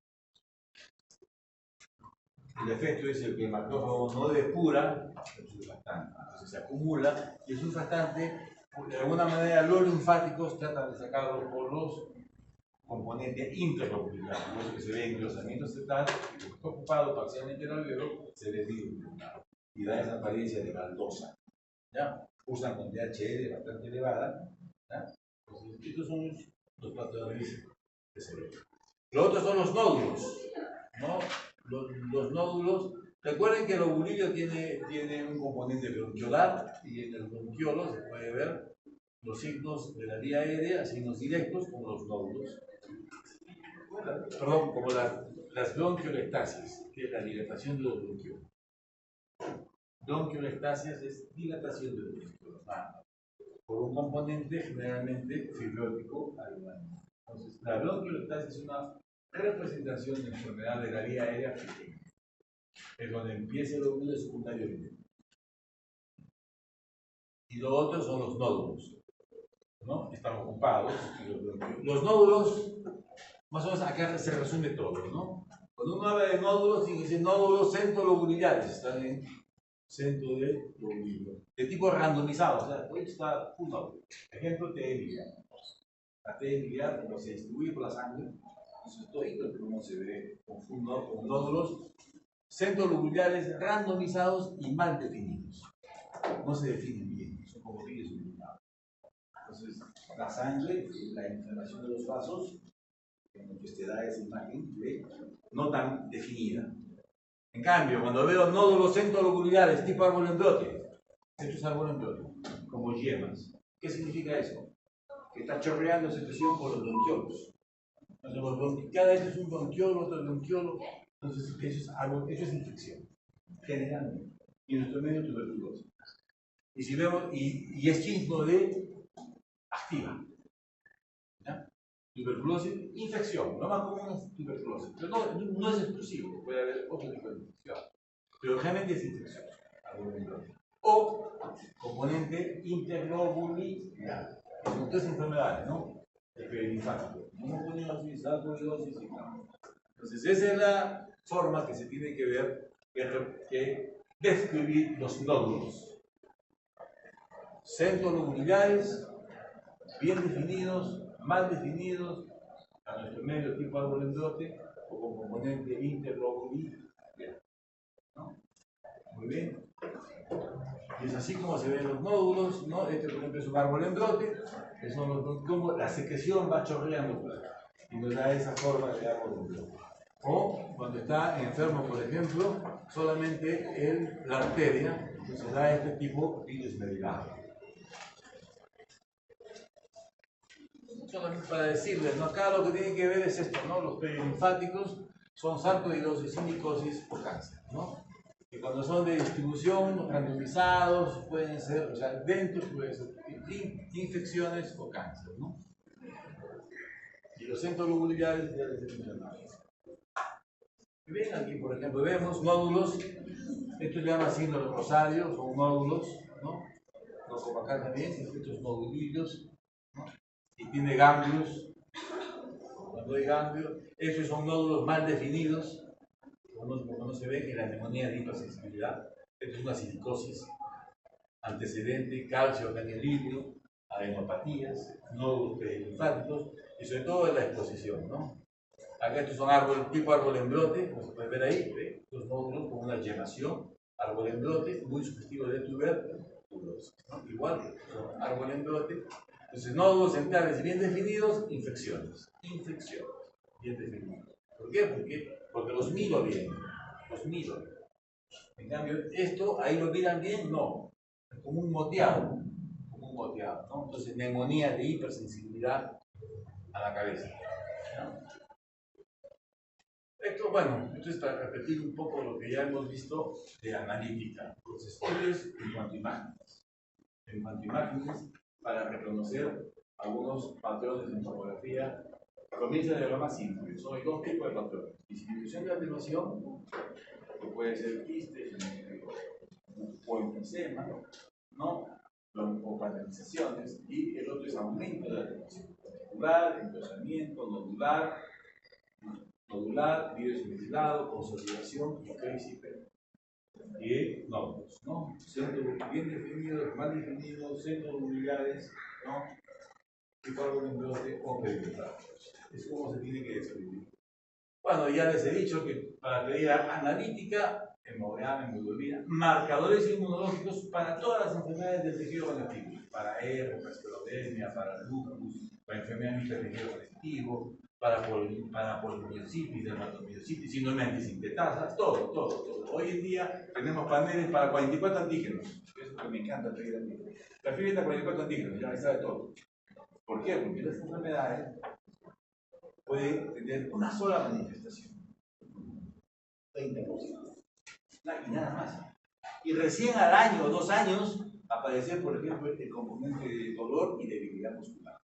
S1: El efecto es el que el macrófago no depura el surfactante. Entonces se acumula y el surfactante, de alguna manera, los linfáticos tratan de sacarlo por los componentes intracapitulares. Por eso que se ve engrosamiento cetal, y como está ocupado parcialmente el alveolo, se ve diluminado y da esa apariencia de baldosa. ¿Ya? Usan con DHL bastante elevada. ¿Ya? Entonces, estos son los patrones que se ven. Los otros son los nódulos, ¿no? Los nódulos, recuerden que el ovulillo tiene un componente bronquiolar y en el bronquiolo se puede ver los signos de la vía aérea, signos directos como los nódulos, perdón, como las bronquiolestasis, que es la dilatación de los bronquiolos. Bronquiolestasis es dilatación de los bronquiolos, por un componente generalmente fibrótico alemán. Entonces, la bronquiolestasis es una representación de enfermedad de la vía aérea pequeña. Es donde empieza el óvulo secundario. Y lo otro son los nódulos, ¿no? Están ocupados. Los nódulos, más o menos acá se resume todo, ¿no? Cuando uno habla de nódulos, dice nódulos centrolobularios, están en centro de lobulillo, de tipo randomizado, o sea, puede estar un nódulo. Ejemplo, T biliar. La T biliar, como se distribuye por la sangre, eso es todo, pero como se ve con nódulos centrolobulares randomizados y mal definidos. No se definen bien, son como virus iluminados. Entonces, la sangre, la inflamación de los vasos, en lo que te da esa imagen, no tan definida. En cambio, cuando veo nódulos centrolobulares tipo árbol en brote, esto es árbol en brote, como yemas. ¿Qué significa eso? Que está chorreando secreción por los bronquiolos. Entonces, cada vez es un bronquiolo, otro bronquiolo. Entonces, eso es infección, generalmente. Y en nuestro medio, tuberculosis. Y si vemos, y es signo de activa. ¿Ya? Tuberculosis, infección. Lo más común es tuberculosis. Pero no es exclusivo, puede haber otro tipo de infección. Pero generalmente es infección. O componente interlobular. Son tres enfermedades, ¿no? El perilinfático. Monoponiosis, alcoholidosis y cáncer. Entonces, esa es la forma que se tiene que ver, que describir los nódulos. Centrolobulares, bien definidos, mal definidos, a nuestro medio tipo árbol en brote, o con componente interlobular. ¿No? Muy bien. Y es así como se ven los nódulos, ¿no? Este, por ejemplo, es un árbol en brote, que son como la secreción va chorreando por acá, y nos da esa forma de árbol en brote. O cuando está enfermo, por ejemplo, solamente la arteria, se da este tipo de desmerilado. Solamente para decirles, ¿no? Acá lo que tienen que ver es esto, ¿no? Los perilinfáticos son sarcoidosis, silicosis o cáncer, ¿no? Que cuando son de distribución, randomizados, pueden ser, o sea, dentro pueden ser infecciones o cáncer, ¿no? Y los centrolobulares ya les he mencionado. Ven aquí, por ejemplo, vemos nódulos, esto se llama signo de rosario, son nódulos, ¿no? No como acá también, estos nodulillos, ¿no? Y tiene ganglios, cuando hay ganglios, estos son nódulos mal definidos, como no se ve en la neumonía de hipersensibilidad. Esto es una silicosis, antecedente, calcio, canelibrio, adenopatías, nódulos perilinfáticos y sobre todo en la exposición, ¿no? Acá estos son tipo árbol en brote, como se puede ver ahí, ¿ve? Estos nódulos con una yemación, árbol en brote, muy sugestivo de tuberculosis, ¿no? Igual, son árbol en brote. Entonces, nódulos centrales bien definidos, infecciones, bien definidos. ¿Por qué? Porque los miro bien, los miro. En cambio, esto, ahí lo miran bien, no. Es como un moteado, ¿no? Entonces, neumonía de hipersensibilidad a la cabeza, ¿no? Esto es para repetir un poco lo que ya hemos visto de analítica, los estudios en cuanto a imágenes. En cuanto a imágenes, para reconocer algunos patrones en tomografía, comienza de lo más simple. Hay dos tipos de patrones: disminución de atenuación, que puede ser quiste o enfisema, ¿no? broncopanelizaciones, y el otro es aumento de la tensión. Nodular, engrosamiento, nodular, vidrio semitilado, consolidación y príncipe. Y nódulos, ¿no? Centros bien definidos, mal definidos, centros unidades, ¿no? Y cargo membrote o perimetral. Es como se tiene que describir. Bueno, ya les he dicho que para actividad analítica, hemoglobina, marcadores inmunológicos para todas las enfermedades del tejido conectivo, para herpes, para esclerodermia, para lupus, para enfermedades del tejido conectivo, para polimiositis, dermatomiositis, síndrome antisintetasa, todo. Hoy en día tenemos paneles para 44 antígenos. Eso es lo que me encanta pedir a mí. Perfil a 44 antígenos, ya sabe todo. ¿Por qué? Porque las enfermedades pueden tener una sola manifestación, 30%, y nada más. Y recién al año o 2 años aparecer, por ejemplo, el componente de dolor y debilidad muscular.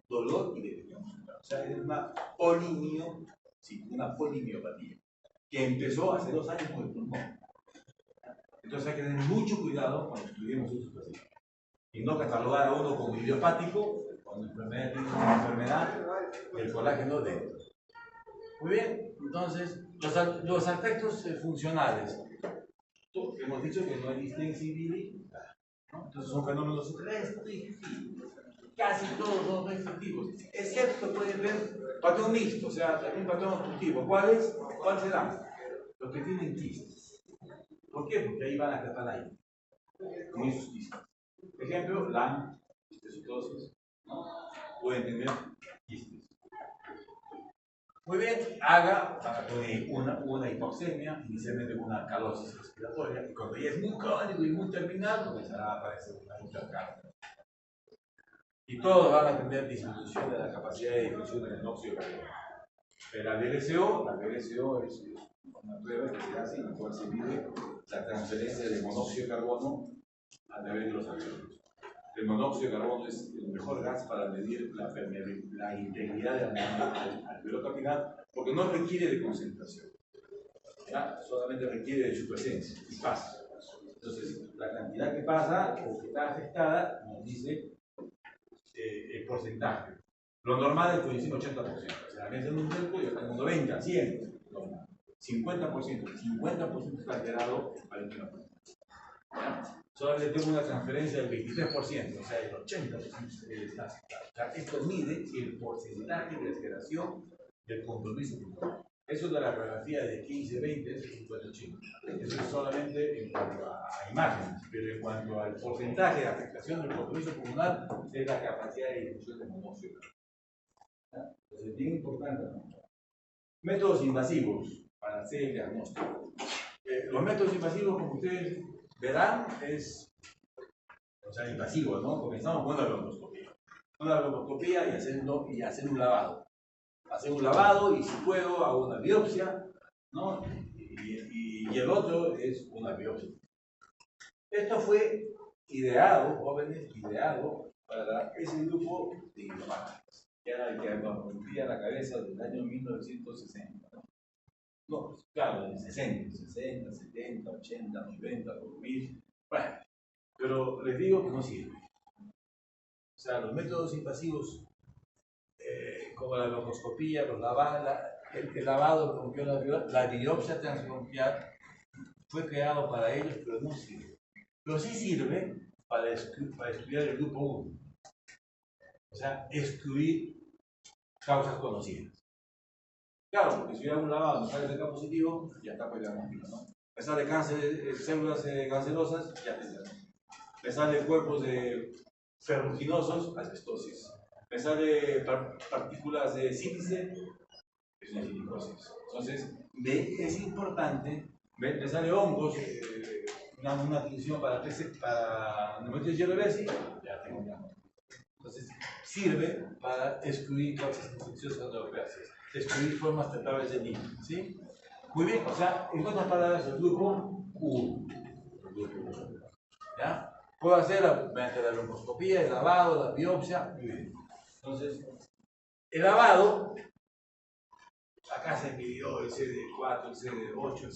S1: Dolor y debilidad muscular. O sea, es una una polimiopatía, que empezó hace 2 años con el pulmón. Entonces hay que tener mucho cuidado cuando estudiemos estos pacientes. Y no catalogar a uno como idiopático cuando enfermedad tiene una enfermedad del colágeno dentro. Muy bien, entonces, los aspectos funcionales. Hemos dicho que no hay distensibilidad, ¿no? Entonces son fenómenos restrictivos. Casi todos son restrictivos, excepto pueden ver patrón mixto, o sea, también patrón obstructivo. ¿Cuál será? Los que tienen quistes. ¿Por qué? Porque ahí van a tratar ahí, con esos quistes. Por ejemplo, la histocitosis, ¿no? Pueden tener quistes. Muy bien, haga una hipoxemia, inicialmente con una calosis respiratoria, y cuando ya es muy crónico y muy terminal, comenzará a aparecer una hipercardia. Y todos van a tener disminución de la capacidad de difusión del monóxido de carbono. Pero la DLCO es una prueba que se hace en la cual se mide la transferencia de monóxido de carbono a través de los alveolos. El monóxido de carbono es el mejor gas para medir la integridad del alveolo capilar, porque no requiere de concentración, ¿ya? Solamente requiere de su presencia y pasa. Entonces, la cantidad que pasa o que está afectada nos dice el porcentaje. Lo normal es que decir 80%. O sea, a veces en un tiempo yo tengo 90, 100, 50% está alterado para el clima. Solamente tengo una transferencia del 23%, o sea, el 80% está afectado. O sea, esto mide el porcentaje de alteración del compromiso pulmonar. Eso de la radiografía de 15-20 es 50-80. Eso es solamente en cuanto a imágenes, pero en cuanto al porcentaje de afectación del compromiso pulmonar es la capacidad de difusión de monóxido. Entonces, es bien importante, ¿no? Métodos invasivos para hacer el diagnóstico. Los métodos invasivos, como ustedes verán, invasivos, ¿no? Comenzamos con una broncoskopía. Una broncoskopía y hacer un lavado. Hacer un lavado y, si puedo, hago una biopsia, ¿no? Y el otro es una biopsia. Esto fue ideado, jóvenes, para ese grupo de idiopáticos, que era el que nos rompía la cabeza desde el año 1960. No, claro, en 60, 70, 80, 90, 2000, bueno, pero les digo que no sirve. O sea, los métodos invasivos, como la broncoskopía, el lavado bronquial, la biopsia transbronquial, fue creado para ellos, pero no sirve. Pero sí sirve para estudiar el grupo 1. O sea, excluir causas conocidas. Claro, porque si yo hago un lavado me sale CK positivo, ya está por el diagnóstico, ¿no? Me sale cáncer, células cancerosas, ya tendrán. Me sale cuerpos ferruginosos, asbestosis. Me sale partículas de sílice, es una silicosis. Entonces, es importante, me sale hongos, una tinción para neumotitis yerbersi, ya tengo un diagnóstico. Entonces, sirve para excluir causas infecciosas neoplasias, excluir formas tratables de niño, ¿sí? Muy bien, o sea, en otras palabras, el grupo 1. ¿Ya? Puedo hacer mediante la broncoskopía, el lavado, la biopsia, muy bien. Entonces, el lavado, acá se midió el CD4, el CD8, el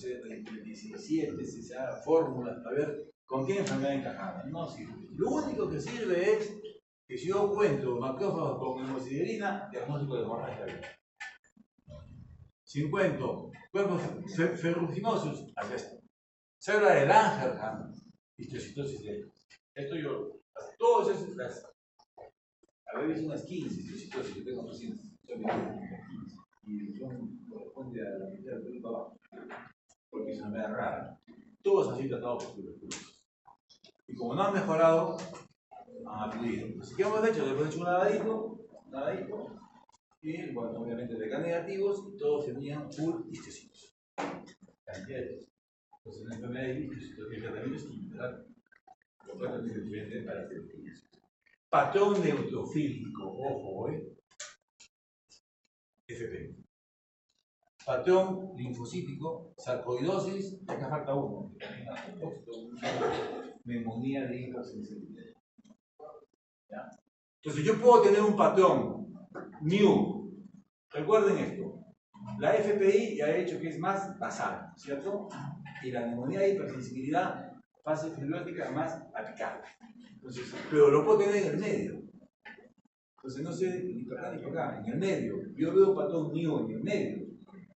S1: CD17, se da fórmulas, a ver contiene enfermedad encajada. No sirve. Lo único que sirve es que si yo cuento macrófagos con hemosiderina, diagnóstico de hemorragia abierta. Si encuentro cuerpos ferruginosos, haz esto. Célula de Langerhans, histiocytosis de esto yo, todas esas, a veces unas 15 histiocytosis, yo tengo pacientes, son 15, y son, corresponde a la mitad del cuerpo abajo, porque es una enfermedad rara. Todos así tratados por tuberculosis. Y como no han mejorado, han acudido. Así que hemos hecho, después he hecho un lavadito, y bueno, obviamente de negativos, y todos tenían full histocitos. Entonces, la enfermedad de histocitos, el tratamiento es químico, ¿verdad? Lo cual es diferente para características. Patrón neutrofílico, ojo, FP. Patrón linfocítico, sarcoidosis, acá falta uno, neumonía de hipersensibilidad. ¿Ya? Entonces yo puedo tener un patrón new. Recuerden esto, la FPI ya he dicho que es más basal, ¿cierto? Y la neumonía de hipersensibilidad, fase fibrótica más apical. Entonces, pero lo puedo tener en el medio. Entonces no sé ni para acá ni para acá, en el medio. Yo veo un patrón new en el medio,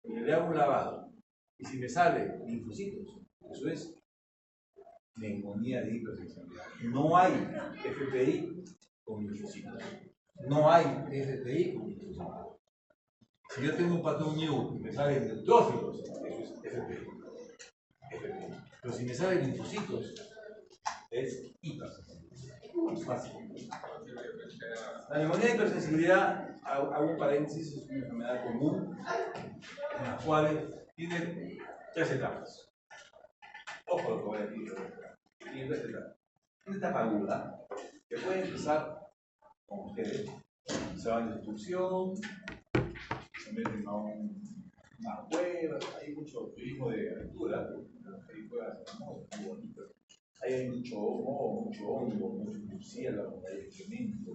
S1: y le hago un lavado. Y si me sale linfocitos, eso es neumonía de hipersensibilidad. No hay FPI con linfocitos. No hay FPI con linfocitos. Si yo tengo un patrón new y me salen neutrófilos, eso es FPI. Pero si me salen linfocitos, es hipersensibilidad. Es fácil. La neumonía de hipersensibilidad, hago un paréntesis, es una enfermedad común en la cual tiene 3 etapas. Ojo lo que voy a decir. Tiene 3 etapas. Una etapa aguda, que puede empezar con ustedes. Se van de excursión, se meten a una cueva, hay mucho turismo de aventura, hay cuevas hermosas, muy bonitas. Ahí hay mucho hongo, mucho murciélago, hay excremento,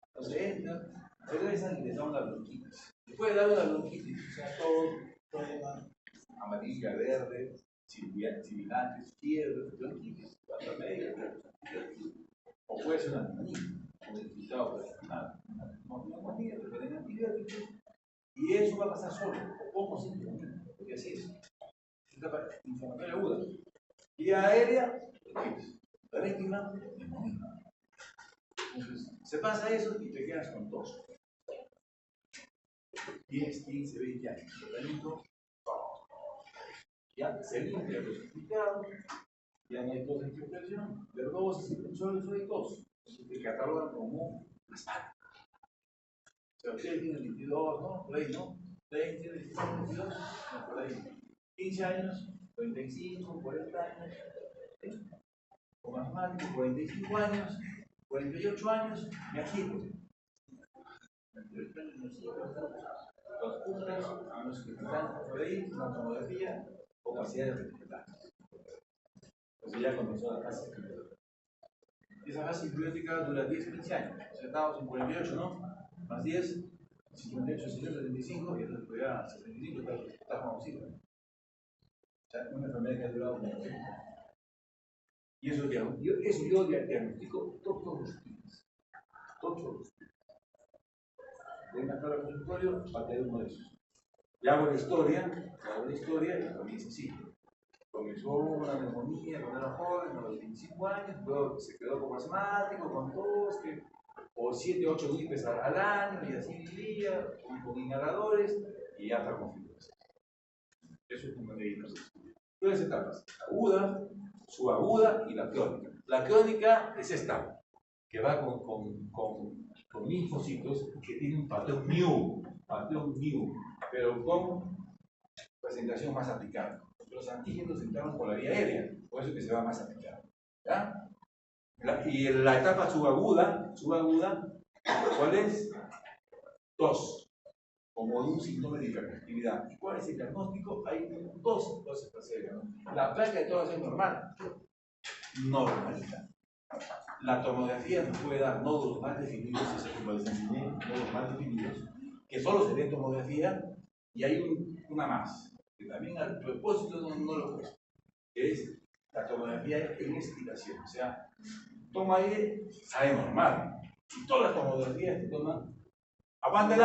S1: entonces entran, regresan y les dan una bronquitis. Después de dar una bronquitis, o sea, todo problema amarilla, verde, sibilantes, fiebre, bronquitis, hasta médica, o puede ser una neumonía, como identificado por una neumonía, pero tienen antibióticos, y eso va a pasar solo, o poco síntomas, porque así es. Etapa inflamatoria aguda. Vía aérea, parénquima, neumonía. Entonces, se pasa eso y te quedas con tos. 10, 15, 20 años. Tratamiento, ya se limpia el hospital, ya no hay tos de infiltración, verdosis, solo hay tos. Se catalogan como asmático. O sea, ustedes tienen 22, ¿no? Por ahí, ¿no? 20, 22, no, por ahí. 15 años, 35, 40 años, como asmático, 45 años, 48 años, me agito. 48 años, me agito. Los puntas, a los que están por ahí, una tomografía o capacidad de respetar. Entonces ya comenzó la fase simbiótica. Esa fase simbiótica dura 10-15 años. O sea, estamos en 48, ¿no? Más 10, 58, 60, 75, y entonces ya 75 está famosito. O sea, una enfermedad que ha durado un año. Y eso yo diagnostico todos los días. Todos los días. De una cara al consultorio, parte de uno de esos. Y hago la historia y comienza así. Comenzó una neumonía cuando era joven, a los 25 años, luego se quedó como asmático, con tos, o 7, 8 gripes al año, y así vivía, con inhaladores, y ya está con fibrosis. Eso es como diagnóstico. 3 etapas: aguda, subaguda y la crónica. La crónica es esta, que va con linfocitos que tiene un patrón new, pero con presentación más aplicada. Los antígenos entraron por la vía aérea, por eso que se va más aplicado. ¿Ya? Y la etapa subaguda, ¿cuál es? Tos, como un síntoma de hiperactividad. ¿Y cuál es el diagnóstico? Hay dos espaciales. La placa de todas es normal, normalita. La tomografía nos puede dar nódulos mal definidos, nódulos mal definidos, que solo se ve en tomografía, y hay una más, que también al propósito no lo puesto, que es la tomografía en expiración. O sea, toma aire, sale normal. Y todas las tomografías que toman, aguanta el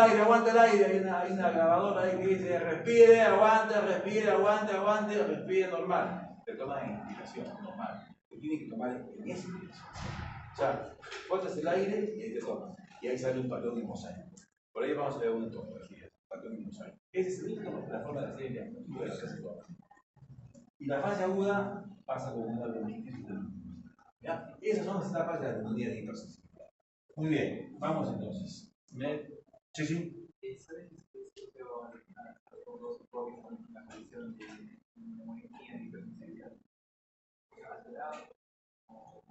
S1: aire, hay una grabadora ahí que dice respire, aguante, respire normal. Te toman en expiración normal. Te tiene que tomar en expiración. O sea, botas el aire y ahí te tomas. Y ahí sale un patrón de mosaico. Por ahí vamos a ver una tomografía, patrón de mosaico. Esa es la forma de hacer el diagnóstico de la fase aguda. Y la fase aguda pasa con una bronquitis. ¿Ya? Esas son las etapas de la neumonía de hipersensibilidad. Muy bien, vamos entonces. Sí, sí.
S2: ¿Sabes que los COVID con la condición de neumonía de hipersensibilidad?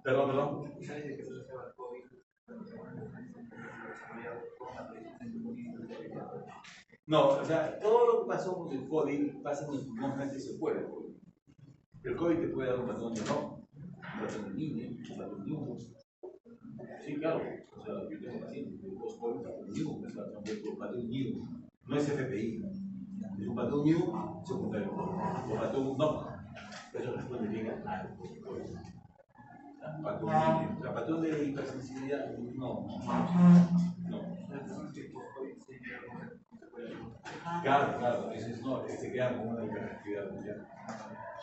S1: Perdón.
S2: ¿Sabes de qué se asociaba el COVID?
S1: No, o sea, todo lo que pasó con el COVID pasa en el pulmón antes se puede. El COVID te puede dar un patrón de no, un patrón de niño, un patrón de humo. Sí, claro. O sea, yo tengo pacientes que post-COVID patrón de humo, es un patrón de humo. No es FPI. Es un patrón de humo secundario. O patrón no. Eso responde bien al post-COVID. Patrón de hipersensibilidad, no. Claro, eso es no, se queda con una hiperactividad mundial.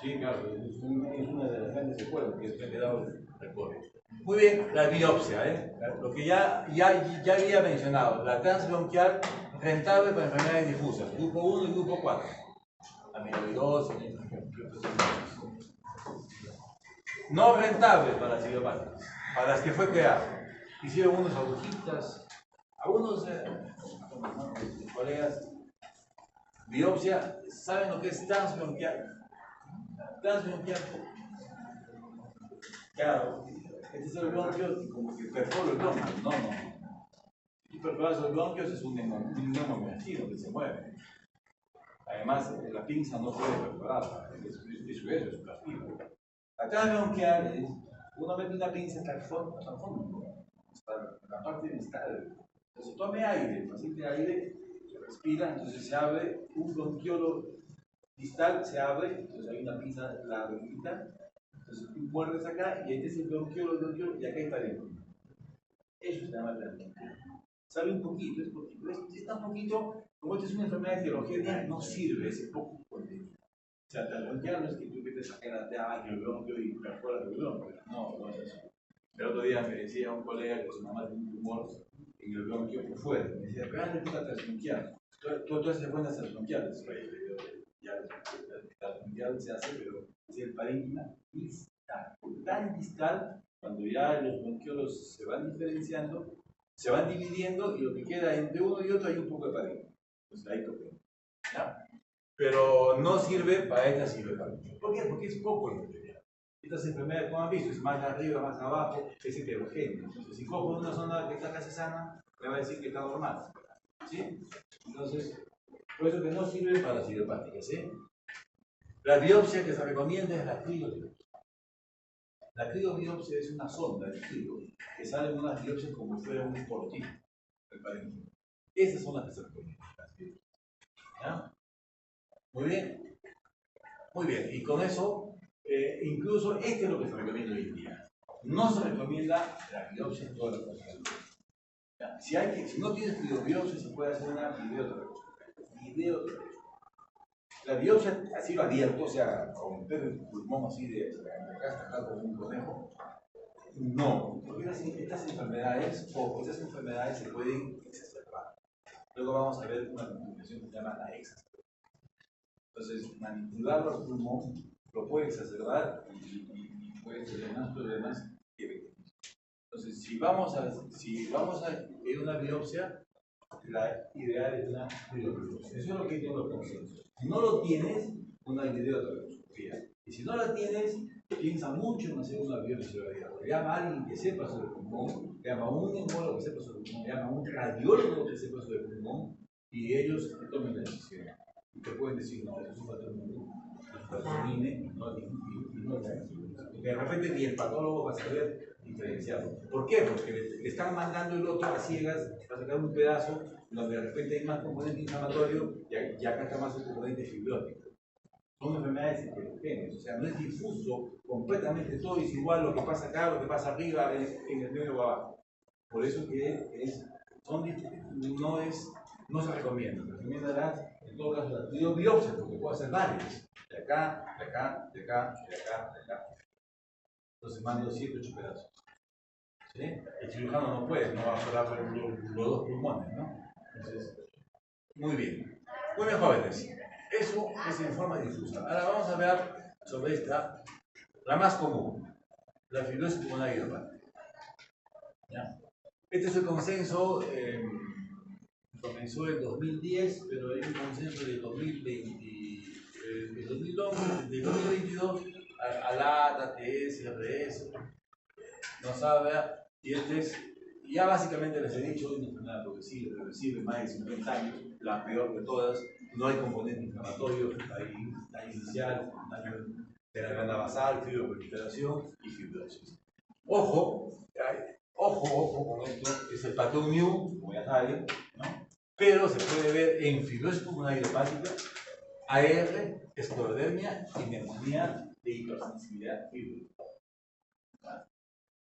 S1: Sí, claro, es una de las grandes secuelas que se ha quedado el COVID. Muy bien, la biopsia, lo que ya había mencionado, la transbronquial rentable para enfermedades difusas, grupo 1 y grupo 4. Amiloidosis, no rentable para las idiopáticas, para las que fue creado. Hicieron unos agujitas, algunos colegas, biopsia, ¿saben lo que es transbronquial? Transbronquial, claro, este es el bronquio, como que perfora el bronquio, no. Y perforar los bronquios es un neumomiastino que se mueve. Además, la pinza no puede perforar, es grueso, es plástico. La transbronquial es, uno mete una pinza hasta el fondo, hasta la parte distal. Entonces tome aire, el paciente aire, respira, entonces se abre un bronquiolo distal, se abre, entonces hay una pinza larguita, entonces tú muerdes acá y este es el bronquiolo y acá está adentro. Eso se llama transbronquial. Sale un poquito, es tan poquito, como esta es una enfermedad heterogénea, no sirve ese poco contenido. O sea, transbronquial no es que tú metes acá en el bronquio y perforas el bronquio, no es eso. El otro día me decía un colega que su mamá tiene un tumor en el bronquio por fuera. Me decía, pero anda tú la transbronquial. Tú haces buenas transbronquiales. Ya la transbronquial se hace, pero es el parénquima distal. Tan distal, cuando ya los bronquiolos se van diferenciando, se van dividiendo y lo que queda entre uno y otro hay un poco de parénquima. Entonces ahí toca. ¿Ya? Pero no sirve para esta idiopática. ¿Por qué? Porque es poco el material. Estas enfermedades, como han visto, es más arriba, más abajo, es heterogéneo. Entonces, si cojo una zona que está casi sana, me va a decir que está normal. ¿Sí? Entonces, por eso que no sirve para las idiopáticas. La biopsia que se recomienda es la criobiopsia. La criobiopsia es una sonda de frío que salen unas biopsias como si fuera un esportivo del parénquima. Esas son las que se recomiendan. ¿Ya? Muy bien. Muy bien. Y con eso, incluso esto es lo que se recomienda hoy en día. No se recomienda la biopsia en todas las personas. Si no tienes criobiopsia, se puede hacer una videoterapia. La biopsia a cielo abierto, o sea, con el pulmón así de acá hasta acá como un conejo, no, porque estas enfermedades se pueden exacerbar. Luego vamos a ver una complicación que se llama la exacerbación. Entonces, manipularlo al pulmón lo puede exacerbar y puede tener más problemas que beneficios. Entonces, si vamos a ver una biopsia, la ideal es una videobiopsia. Eso es lo que tienen los consensos. Si no lo tienes, una videoterapia. Y si no la tienes, piensa mucho en hacer una biopsia. Llama a alguien que sepa sobre el pulmón, llama a un neumólogo que sepa sobre el pulmón, llama a un radiólogo que sepa sobre el pulmón, y ellos tomen la decisión. Y te pueden decir, no, eso es un patrón INE, de repente ni el patólogo va a saber diferenciarlo. ¿Por qué? Porque le están mandando el otro a ciegas para sacar un pedazo donde de repente hay más componente inflamatorio y acá está más el componente fibrótico. son enfermedades heterogéneas, o sea, no es difuso completamente, todo es igual, lo que pasa acá, lo que pasa arriba, en el medio o abajo. Por eso que no se recomienda. Se recomienda en todo caso la biopsia, porque puede hacer varias. De acá, de acá, de acá, de acá, de acá. Entonces mando 7, 8 pedazos. ¿Sí? El cirujano no puede, no va a cerrar los dos pulmones, ¿no? Entonces, muy bien. Muy bien, jóvenes. Eso es en forma difusa. Ahora vamos a ver sobre esta, la más común, la fibrosis pulmonar idiopática. ¿Ya? Este es el consenso, comenzó en 2010, pero hay un consenso de 2020, de 2011, de 2022, ALATA, TS, RS, no sabe, y este es, ya básicamente les he dicho, una enfermedad progresiva, reversible, más de 50 años, la peor de todas, no hay componente inflamatorio, hay daño inicial, daño de la glándula basal, fibroproliferación y fibrosis. Ojo con esto, es el patrón New, como ya saben, ¿no? Pero se puede ver en fibrosis pulmonar idiopática, AR, esclerodermia y neumonía de hipersensibilidad fibrosa.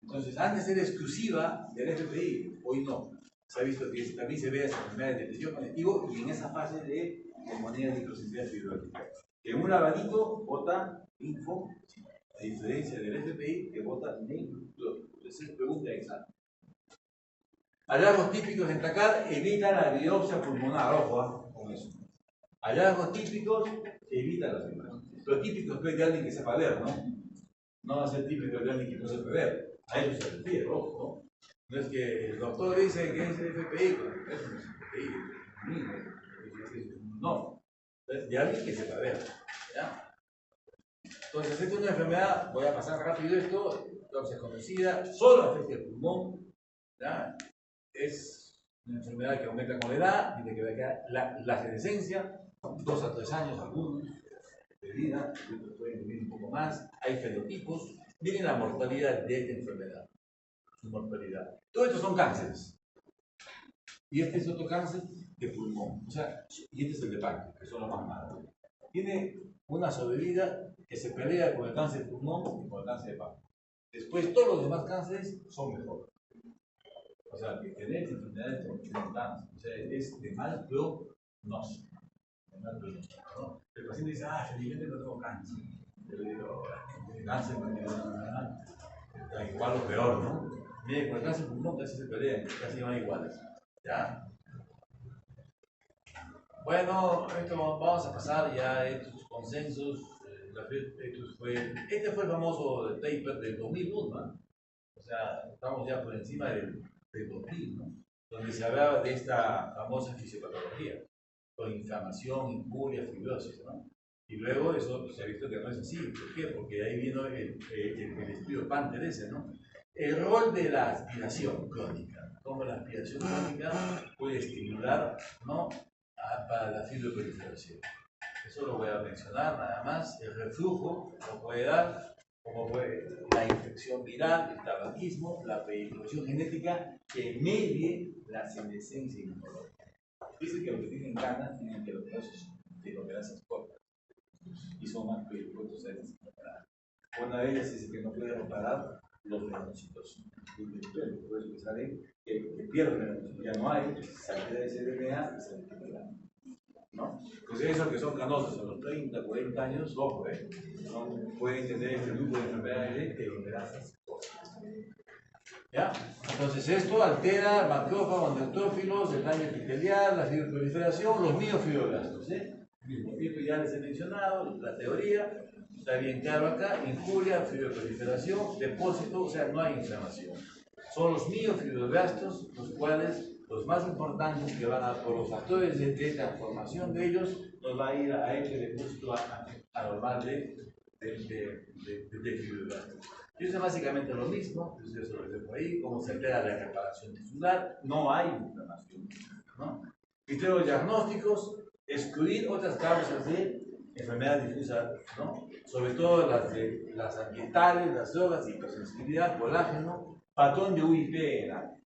S1: Entonces, antes era exclusiva del FPI, hoy no. Se ha visto que también se ve esa enfermedad de depresión conectivo y en esa fase de neumonía de hipersensibilidad fibrótica. En un lavadito bota linfo, a diferencia del FPI que bota neutrófico. Entonces, pregunta examen. Hallazgos típicos en TACAR evitan la biopsia pulmonar, ojo con eso. Hallazgos típicos evitan la biopsia. Pero típicos es de alguien que sepa ver, ¿no? No va a ser típico de alguien que no sepa ver. A eso se refiere, ojo, ¿no? No es que el doctor dice que es el FPI, pero eso no es el FPI, no. Es de alguien que sepa ver, ¿ya? Entonces, esta es una enfermedad, voy a pasar rápido esto, biopsia conocida, solo afecta el pulmón, ¿ya? Es una enfermedad que aumenta con la edad, tiene que ver la senescencia, 2 a 3 años algunos de vida, otros pueden vivir un poco más, hay fenotipos. Miren la mortalidad de esta enfermedad, su mortalidad. Todo esto son cánceres. Y este es otro cáncer de pulmón, o sea, y este es el de páncreas, que son los más malos. Tiene una sobrevida que se pelea con el cáncer de pulmón y con el cáncer de páncreas. Después, todos los demás cánceres son mejores. O sea, que tener esta enfermedad es cáncer, o sea, es de mal pronóstico. ¿No? El paciente dice, felizmente no tengo cáncer. Yo le digo, el cáncer no tiene una igual o peor, ¿no? Mire, con el cáncer pulmón casi se pelean, casi van iguales. ¿Ya? Bueno, vamos a pasar ya a estos consensos. Este fue el famoso paper del 2001, ¿no? O sea, estamos ya por encima del 2000, ¿no? Donde se hablaba de esta famosa fisiopatología, con inflamación, injuria, fibrosis, ¿no? Y luego eso se ha visto que no es así. ¿Por qué? Porque ahí vino el estudio Panther ese, ¿no? El rol de la aspiración crónica, cómo la aspiración crónica puede estimular, ¿no? Para la fibroproliferación. Eso lo voy a mencionar nada más. El reflujo lo puede dar, como puede la infección viral, el tabaquismo, la predisposición genética que medie la senescencia inmunológica. Dice que los que tienen ganas tienen teloperasis cortas y son más predispuestos a estas enfermedades. Una de ellas dice que no puede reparar los melanocitos. Por eso que sale que pierden melanocitos, ya no hay, se altera ese DNA y se altera. ¿No? Pues esos que son canosos a los 30, 40 años, ojo, no pueden tener este grupo de enfermedades de teloperasis cortas. ¿Ya? Entonces esto altera macrófagos, neutrófilos, el daño epitelial, la fibroproliferación, los miofibroblastos. Esto ya les he mencionado, la teoría, está bien claro acá, injuria, fibroproliferación, depósito, o sea, no hay inflamación. Son los miofibroblastos, los cuales, los más importantes que van a, por los factores de transformación de ellos, nos va a ir a este depósito anormal de fibroblastos. Y eso es básicamente lo mismo, entonces eso lo dejo ahí, cómo se altera la reparación tisular, no hay inflamación, ¿no? Criterios diagnósticos, excluir otras causas de enfermedad difusa, ¿no? Sobre todo las ambientales, las drogas, hipersensibilidad, colágeno, patrón de UIP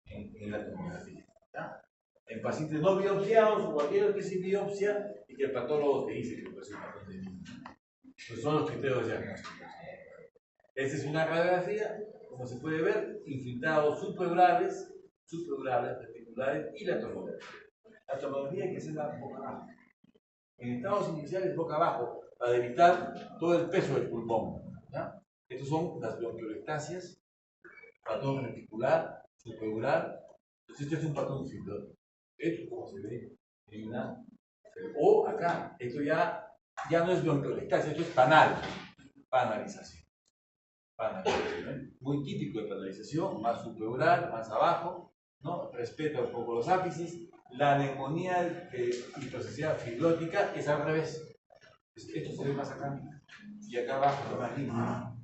S1: en la tomografía, ¿ya? En pacientes no biopsiados o cualquier que sí biopsia y que el patólogo te dice que puede ser un patrón de UIP. Pues son los criterios diagnósticos. Esta es una radiografía, como se puede ver, infiltrados subpleurales, reticulares y la tomografía. La tomografía hay que hacerla boca abajo. En estados iniciales boca abajo, para evitar todo el peso del pulmón. ¿Ya? Estos son las bronquiolectasias, patrón reticular, subpleural. Entonces este es un patrón fibroso. Esto como se ve en una... O acá, esto ya no es bronquiolectasia, esto es panalización. Muy típico de panalización, más subpleural, más abajo, ¿no? Respeta un poco los ápices. La neumonía hipersensibilidad fibrosítica es al revés. Esto se ve más acá y acá abajo está más limpio.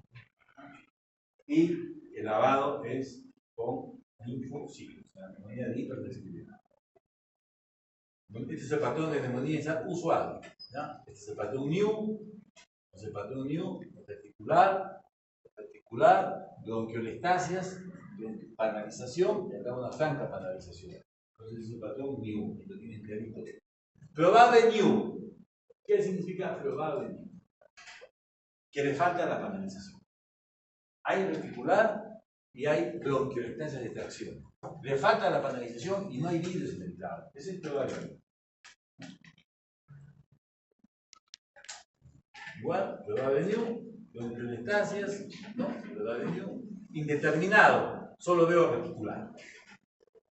S1: Y el lavado es con linfocitos, la neumonía de hipersensibilidad. Este es el patrón de neumonía usual. ¿Ya? Este es el patrón new, reticular, bronquiolestasias, panalización y acá una franca panalización. Entonces es el patrón new, lo tienen clarito. Probable new. ¿Qué significa probable new? Que le falta la panalización. Hay reticular y hay bronquiolestasias de tracción. Le falta la panalización y no hay vidrio cementado. Ese es probable. Igual, probable new, bronquiolestasias, no, probable new. Indeterminado, solo veo reticular.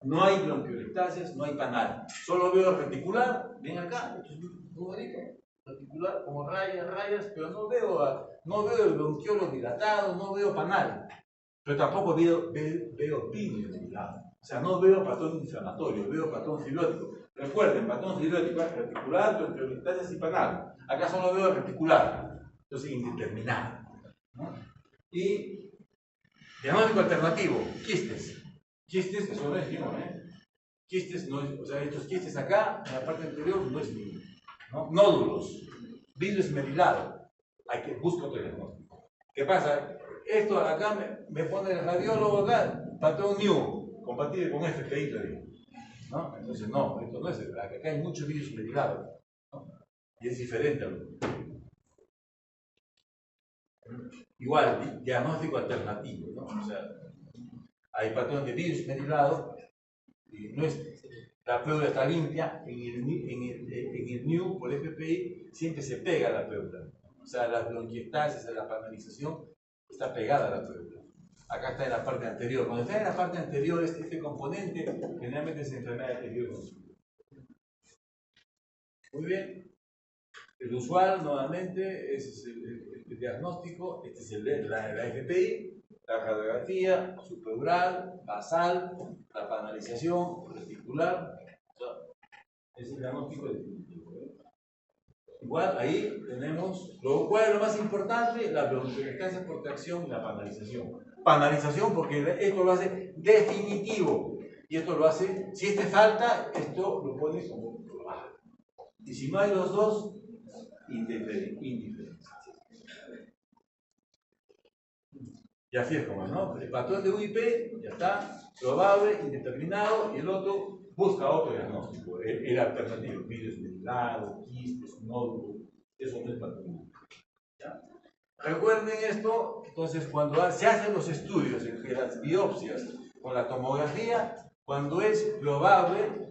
S1: No hay bronquiolestasias, no hay panal. Solo veo reticular, ven acá, esto es muy bonito. Reticular, como rayas, pero no veo el bronquiolo dilatado, no veo panal. Pero tampoco veo vidrio dilatado. O sea, no veo patrón inflamatorio, veo patrón fibrótico. Recuerden, patrón fibrótico es reticular, bronquiolestasias y panal. Acá solo veo reticular, entonces indeterminado. ¿No? Y diagnóstico alternativo, quistes. Quistes, eso no es mío, Quistes, no es, o sea, estos quistes acá, en la parte anterior, no es mío. ¿No? Nódulos, vidrio esmerilado. Busco otro diagnóstico. ¿Qué pasa? Esto acá me pone el radiólogo acá, patrón new, compatible con FPI todavía. ¿No? Entonces, no, esto no es, acá hay mucho vidrio esmerilado. ¿No? Y es diferente a lo igual, diagnóstico alternativo, ¿no? O sea, hay patrón de vidrio esmerilado y no es, la pleura está limpia, en el NEW por FPI siempre se pega la pleura. O sea, las bronquiectasias, la panalización está pegada a la pleura. Acá está en la parte anterior. Cuando está en la parte anterior, este componente generalmente es enfermedad anterior. Muy bien. El usual, nuevamente, ese es el diagnóstico, este es la FPI, la radiografía, subpleural, basal, la panalización, reticular. Es el diagnóstico definitivo. Igual ahí tenemos, ¿cuál es lo más importante? La bronquiolestasias por tracción y la panalización. Panalización porque esto lo hace definitivo. Y esto lo hace, si este falta, esto lo pone como probable. Y si no hay los dos, indiferencia. Y así es como, ¿no? El patrón de UIP ya está, probable, indeterminado, y el otro busca otro diagnóstico, el alternativo, vidrio esmerilado, quistes, nódulo, eso no es patrón. ¿Ya? Recuerden esto, entonces cuando se hacen los estudios, las biopsias con la tomografía, cuando es probable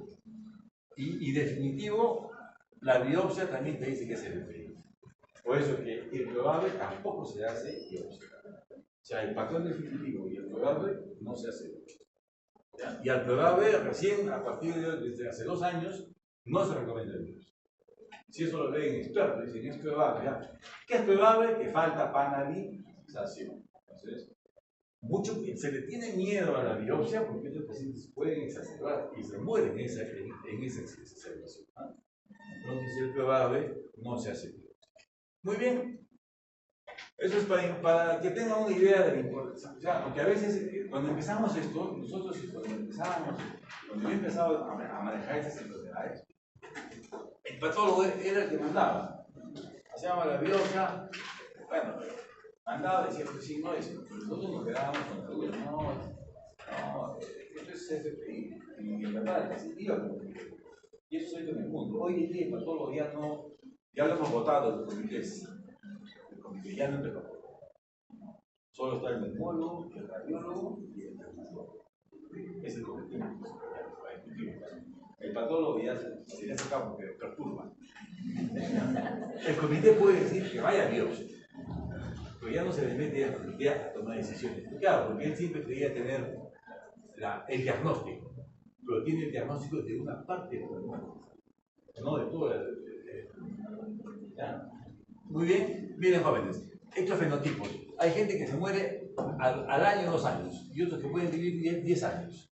S1: y definitivo, la biopsia también te dice que es el FPI. Por eso que el probable tampoco se hace biopsia. O sea, el patrón definitivo y el probable no se hace biopsia. ¿Ya? Y al probable, recién, a partir desde hace 2 años, no se recomienda el biopsia. Si eso lo leen expertos, dicen es probable. ¿Ya? ¿Qué es probable? Que falta panalización. Entonces, se le tiene miedo a la biopsia porque estos pacientes pueden exacerbar y se mueren en esa exacerbación. ¿Ah? Entonces, el probable no se hace biopsia. Muy bien. Eso es para que tengan una idea de la importancia. O sea, porque a veces, cuando empezamos esto, nosotros, cuando yo empezaba a manejar estas enfermedades, el patólogo era el que mandaba. Hacíamos la biopsia, bueno, mandaba, decía que sí, no, decía, pero nosotros nos quedábamos con la duda, no, esto es FPI, y en verdad, es iba como que. Y eso es en el mundo. Hoy en día el patólogo ya lo hemos votado los comités. El comité, ya no entra el patólogo. Solo está el neumólogo, el radiólogo y el dermatólogo. Es el comité ejecutivo. El patólogo ya se le hace cabo porque perturba. El comité puede decir que vaya a biopsia, pero ya no se le mete al comité a tomar decisiones. Claro, porque él siempre quería tener el diagnóstico, pero tiene el diagnóstico de una parte del cuerpo, no de todo ¿ya? Muy bien, miren jóvenes, estos fenotipos. Hay gente que se muere al año, 2 años, y otros que pueden vivir 10 años.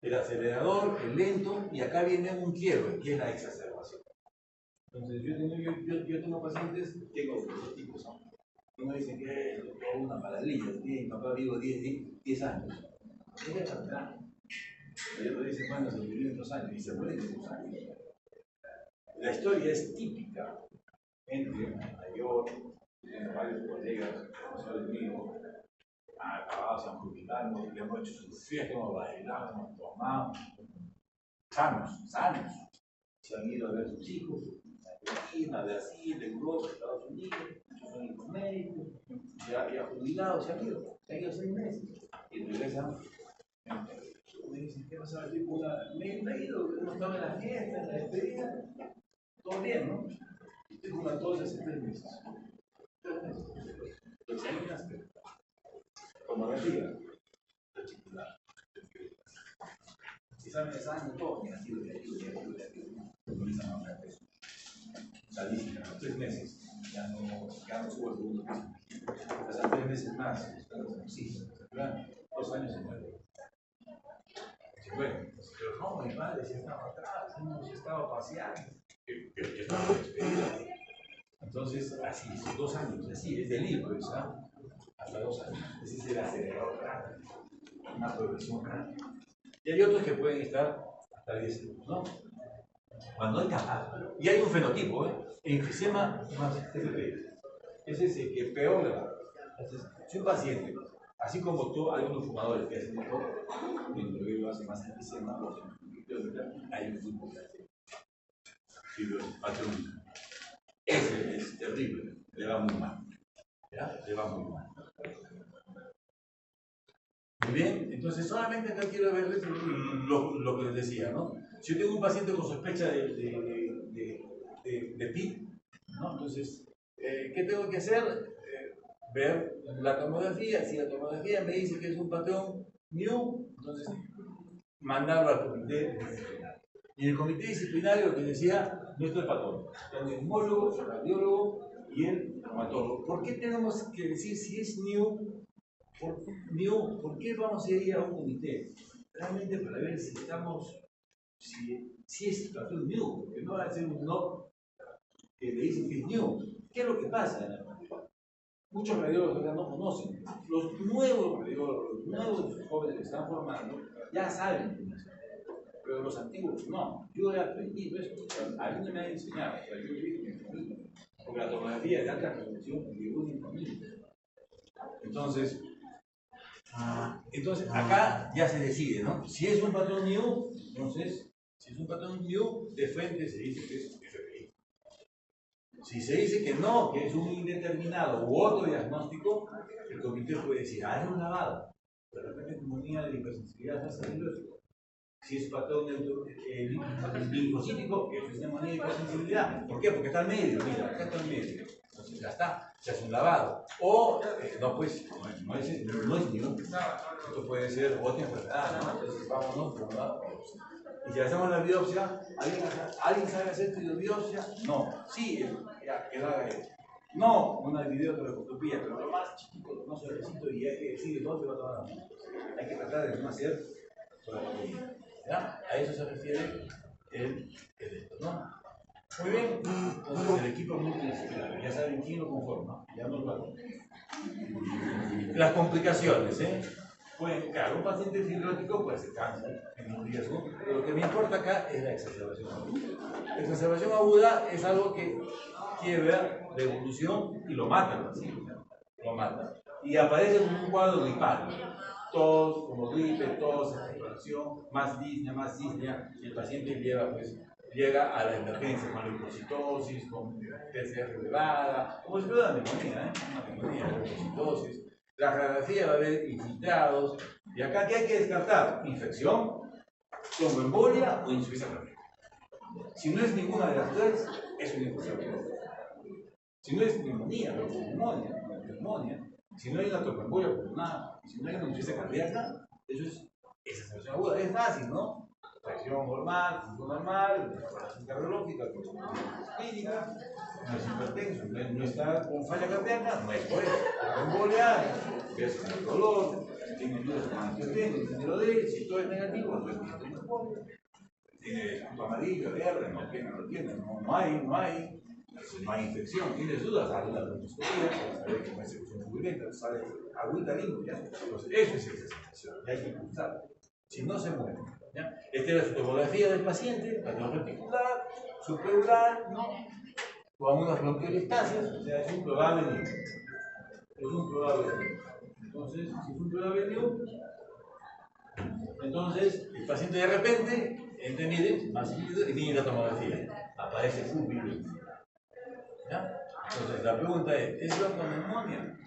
S1: El acelerador, el lento, y acá viene un quiebre, que es la exacerbación. Entonces, yo tengo pacientes, tengo dos tipos, ¿no? Uno dice que es una maravilla, mi papá vivo 10 años. Es la enfermedad. Y otro dice, bueno, se vivió en 2 años, y se muere en 2 años. La historia es típica. Gente mayor, tienen varios colegas, profesores míos, acabados, se han jubilado, le hemos hecho su fiesta, hemos bailado, hemos tomado, sanos. Se han ido a ver a sus hijos, de Argentina, de Brasil, de Europa, de Estados Unidos, muchos son hijos médicos, ya jubilados, se han ido 6 meses, y regresan. Me dicen, ¿qué pasa? Me he ido, hemos estado en la fiesta, en la despedida, todo bien, ¿no? Tengo una tos hace 3 meses. 3 meses. Pues hay un aspecto. Tomografía reticular. Examen de sangre, todo negativo. Comienzan a bajar peso. Salística, 3 meses. Ya no subo el segundo piso. Pasan 3 meses más. Sí, 2 años se muere. Bueno, pero no, mi padre se estaba atrás, hemos estado paseando. Que estaba despedida. Entonces, así, 2 años, así, es del libro, ¿sabes? Hasta 2 años. Ese es el acelerador grande, una progresión grande. Y hay otros que pueden estar hasta 10 años, ¿no? Cuando hay capaz. Y hay un fenotipo, ¿eh? Enfisema más ese es el que peor le va. Si un paciente, así como tú, hay unos fumadores que hacen mejor, mientras que lo hace más enfisema, hay un grupo que hace fibropatrón. Ese es terrible, le va muy mal. ¿Ya? Le va muy mal. Muy bien, entonces solamente acá quiero verles lo que les decía, ¿no? Si yo tengo un paciente con sospecha de PIT, ¿no? Entonces, ¿qué tengo que hacer? Ver la tomografía. Si la tomografía me dice que es un patrón new, entonces mandarlo al comité disciplinario. Y en el comité disciplinario lo que decía nuestro patrón, el neumólogo, el radiólogo y el traumatólogo. ¿Por qué tenemos que decir si es new? ¿Por qué vamos a ir a un comité? Realmente para ver si estamos, si es patrón new, porque no va a ser un no que le dicen que es new. ¿Qué es lo que pasa en la práctica? Muchos radiólogos todavía no conocen. Los nuevos radiólogos, los nuevos jóvenes que están formando, ya saben que no es, pero los antiguos no. Yo he aprendido esto, a mí no me han enseñado, o sea, yo he visto en mi familia, porque la tomografía de alta resolución llegó en mi familia. Entonces, acá ya se decide, ¿no? Si es un patrón new, entonces, si es un patrón new, de frente se dice que es FPI. Si se dice que no, que es un indeterminado u otro diagnóstico, el comité puede decir, es un lavado. De repente, neumonía de hipersensibilidad más antibiótico. Si es patrón linfocítico, que es neumonía de hipersensibilidad. ¿Por qué? Porque está al medio, mira, acá está al medio. Entonces ya está, se hace un lavado. O, no, pues, no es ni un. Esto puede ser otra enfermedad, ¿no? Entonces vámonos por un lado. Y si hacemos la biopsia, ¿alguien sabe hacer tu biopsia? No. Sí, que lo haga él. No, una videotelescopía, pero lo más chiquito, lo más suavecito, y hay que decir, no te va a tomar la mano. Hay que tratar de no hacer solamente. ¿Ya? A eso se refiere el esto, ¿no? Muy bien, entonces el equipo multidisciplinario, ya saben quién lo conforma, ya nos va. Las complicaciones, Pues, claro, un paciente fibrótico puede ser cáncer, en un riesgo, pero lo que me importa acá es la exacerbación aguda. La exacerbación aguda es algo que quiebra la evolución y lo mata al paciente, lo mata. Y aparece como un cuadro gripal, tos, como gripe, tos, expectoración, más disnea, y el paciente lleva pues llega a la emergencia con leucocitosis, con PCR elevada, como si fuera una neumonía, una neumonía, leucocitosis. La radiografía va a haber infiltrados. Y acá, ¿qué hay que descartar? Infección, tromboembolia o insuficiencia cardíaca. Si no es ninguna de las tres, es una infección. Si no es neumonía, es neumonía. Si no hay una tromboembolia pulmonar, si no hay una insuficiencia cardíaca, eso es esa situación aguda. Es fácil, ¿no? Presión normal, función normal, exploración cardiológica, clínica, no es hipertenso, no está con falla cardíaca, no es por eso. Tromboembolia, ves con el dolor, tiene dudas con antiotén, género D, si todo es negativo, no es tromboembolia. Tiene punto amarillo, verde, no tiene, no hay. Si no hay infección, tienes dudas, haz una bronquoscopía para saber que no hay secreción turbulenta, sale agüita limpia. Entonces, eso es exasperación, y hay que impulsar. Si no, se muere. ¿Ya? Esta es la tomografía del paciente, la reticular, supraural, ¿no? Con unas bronquiolistasias, o sea, es un probable niño. Es un probable niño. Entonces, si es un probable niño, entonces el paciente de repente, mide más y mide la tomografía. Aparece full virus. ¿Ya? Entonces la pregunta es bronconeumonía?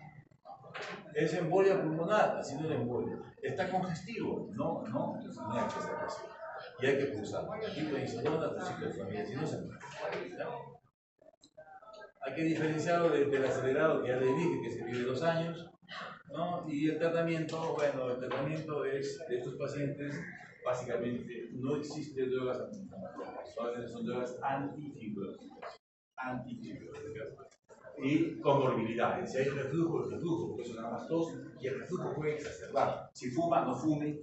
S1: ¿Es embolia pulmonar? Así no es embolia. ¿Está congestivo? No, entonces no hay que hacer así. Y hay que pulsar. Aquí la insulina, la familia, si no se muere. Hay que diferenciarlo del acelerado que ya le dije, que se vive 2 años, ¿no? Y el tratamiento, bueno, el tratamiento es de estos pacientes, básicamente no existe drogas antiinflamatorias, solamente son drogas antifibrosas. Y comorbilidades. Si hay reflujo, el reflujo, porque eso nada más tos, y el reflujo puede exacerbar. Si fuma, no fume.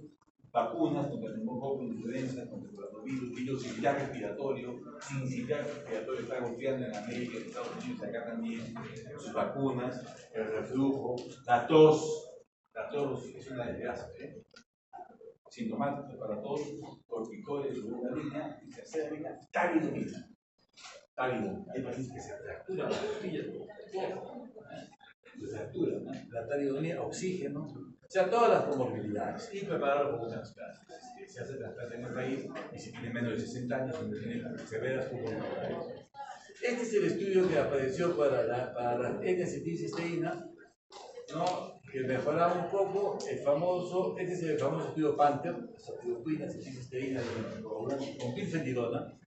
S1: Vacunas contra el neumococo, influenza, contra el coronavirus, virus similar respiratorio, sin similar respiratorio, está golpeando en América, en Estados Unidos, acá también, sus vacunas, el reflujo, la tos es una desgracia, sintomático para todos, corticoides de segunda línea, y tercera línea, talidomida. Hay pacientes que se fracturan las costillas, se fracturan, ¿no? La talidomida, oxígeno, o sea, todas las comorbilidades, y prepararlo con unas clases. Se hace trasplante en el país, y si tiene menos de 60 años, donde tiene severas comorbilidades. Este es el estudio que apareció para la N-acetilcisteína, ¿no? Que mejoraba un poco este es el famoso estudio Panther, acetilopina, acetilcisteína con pirfenidona,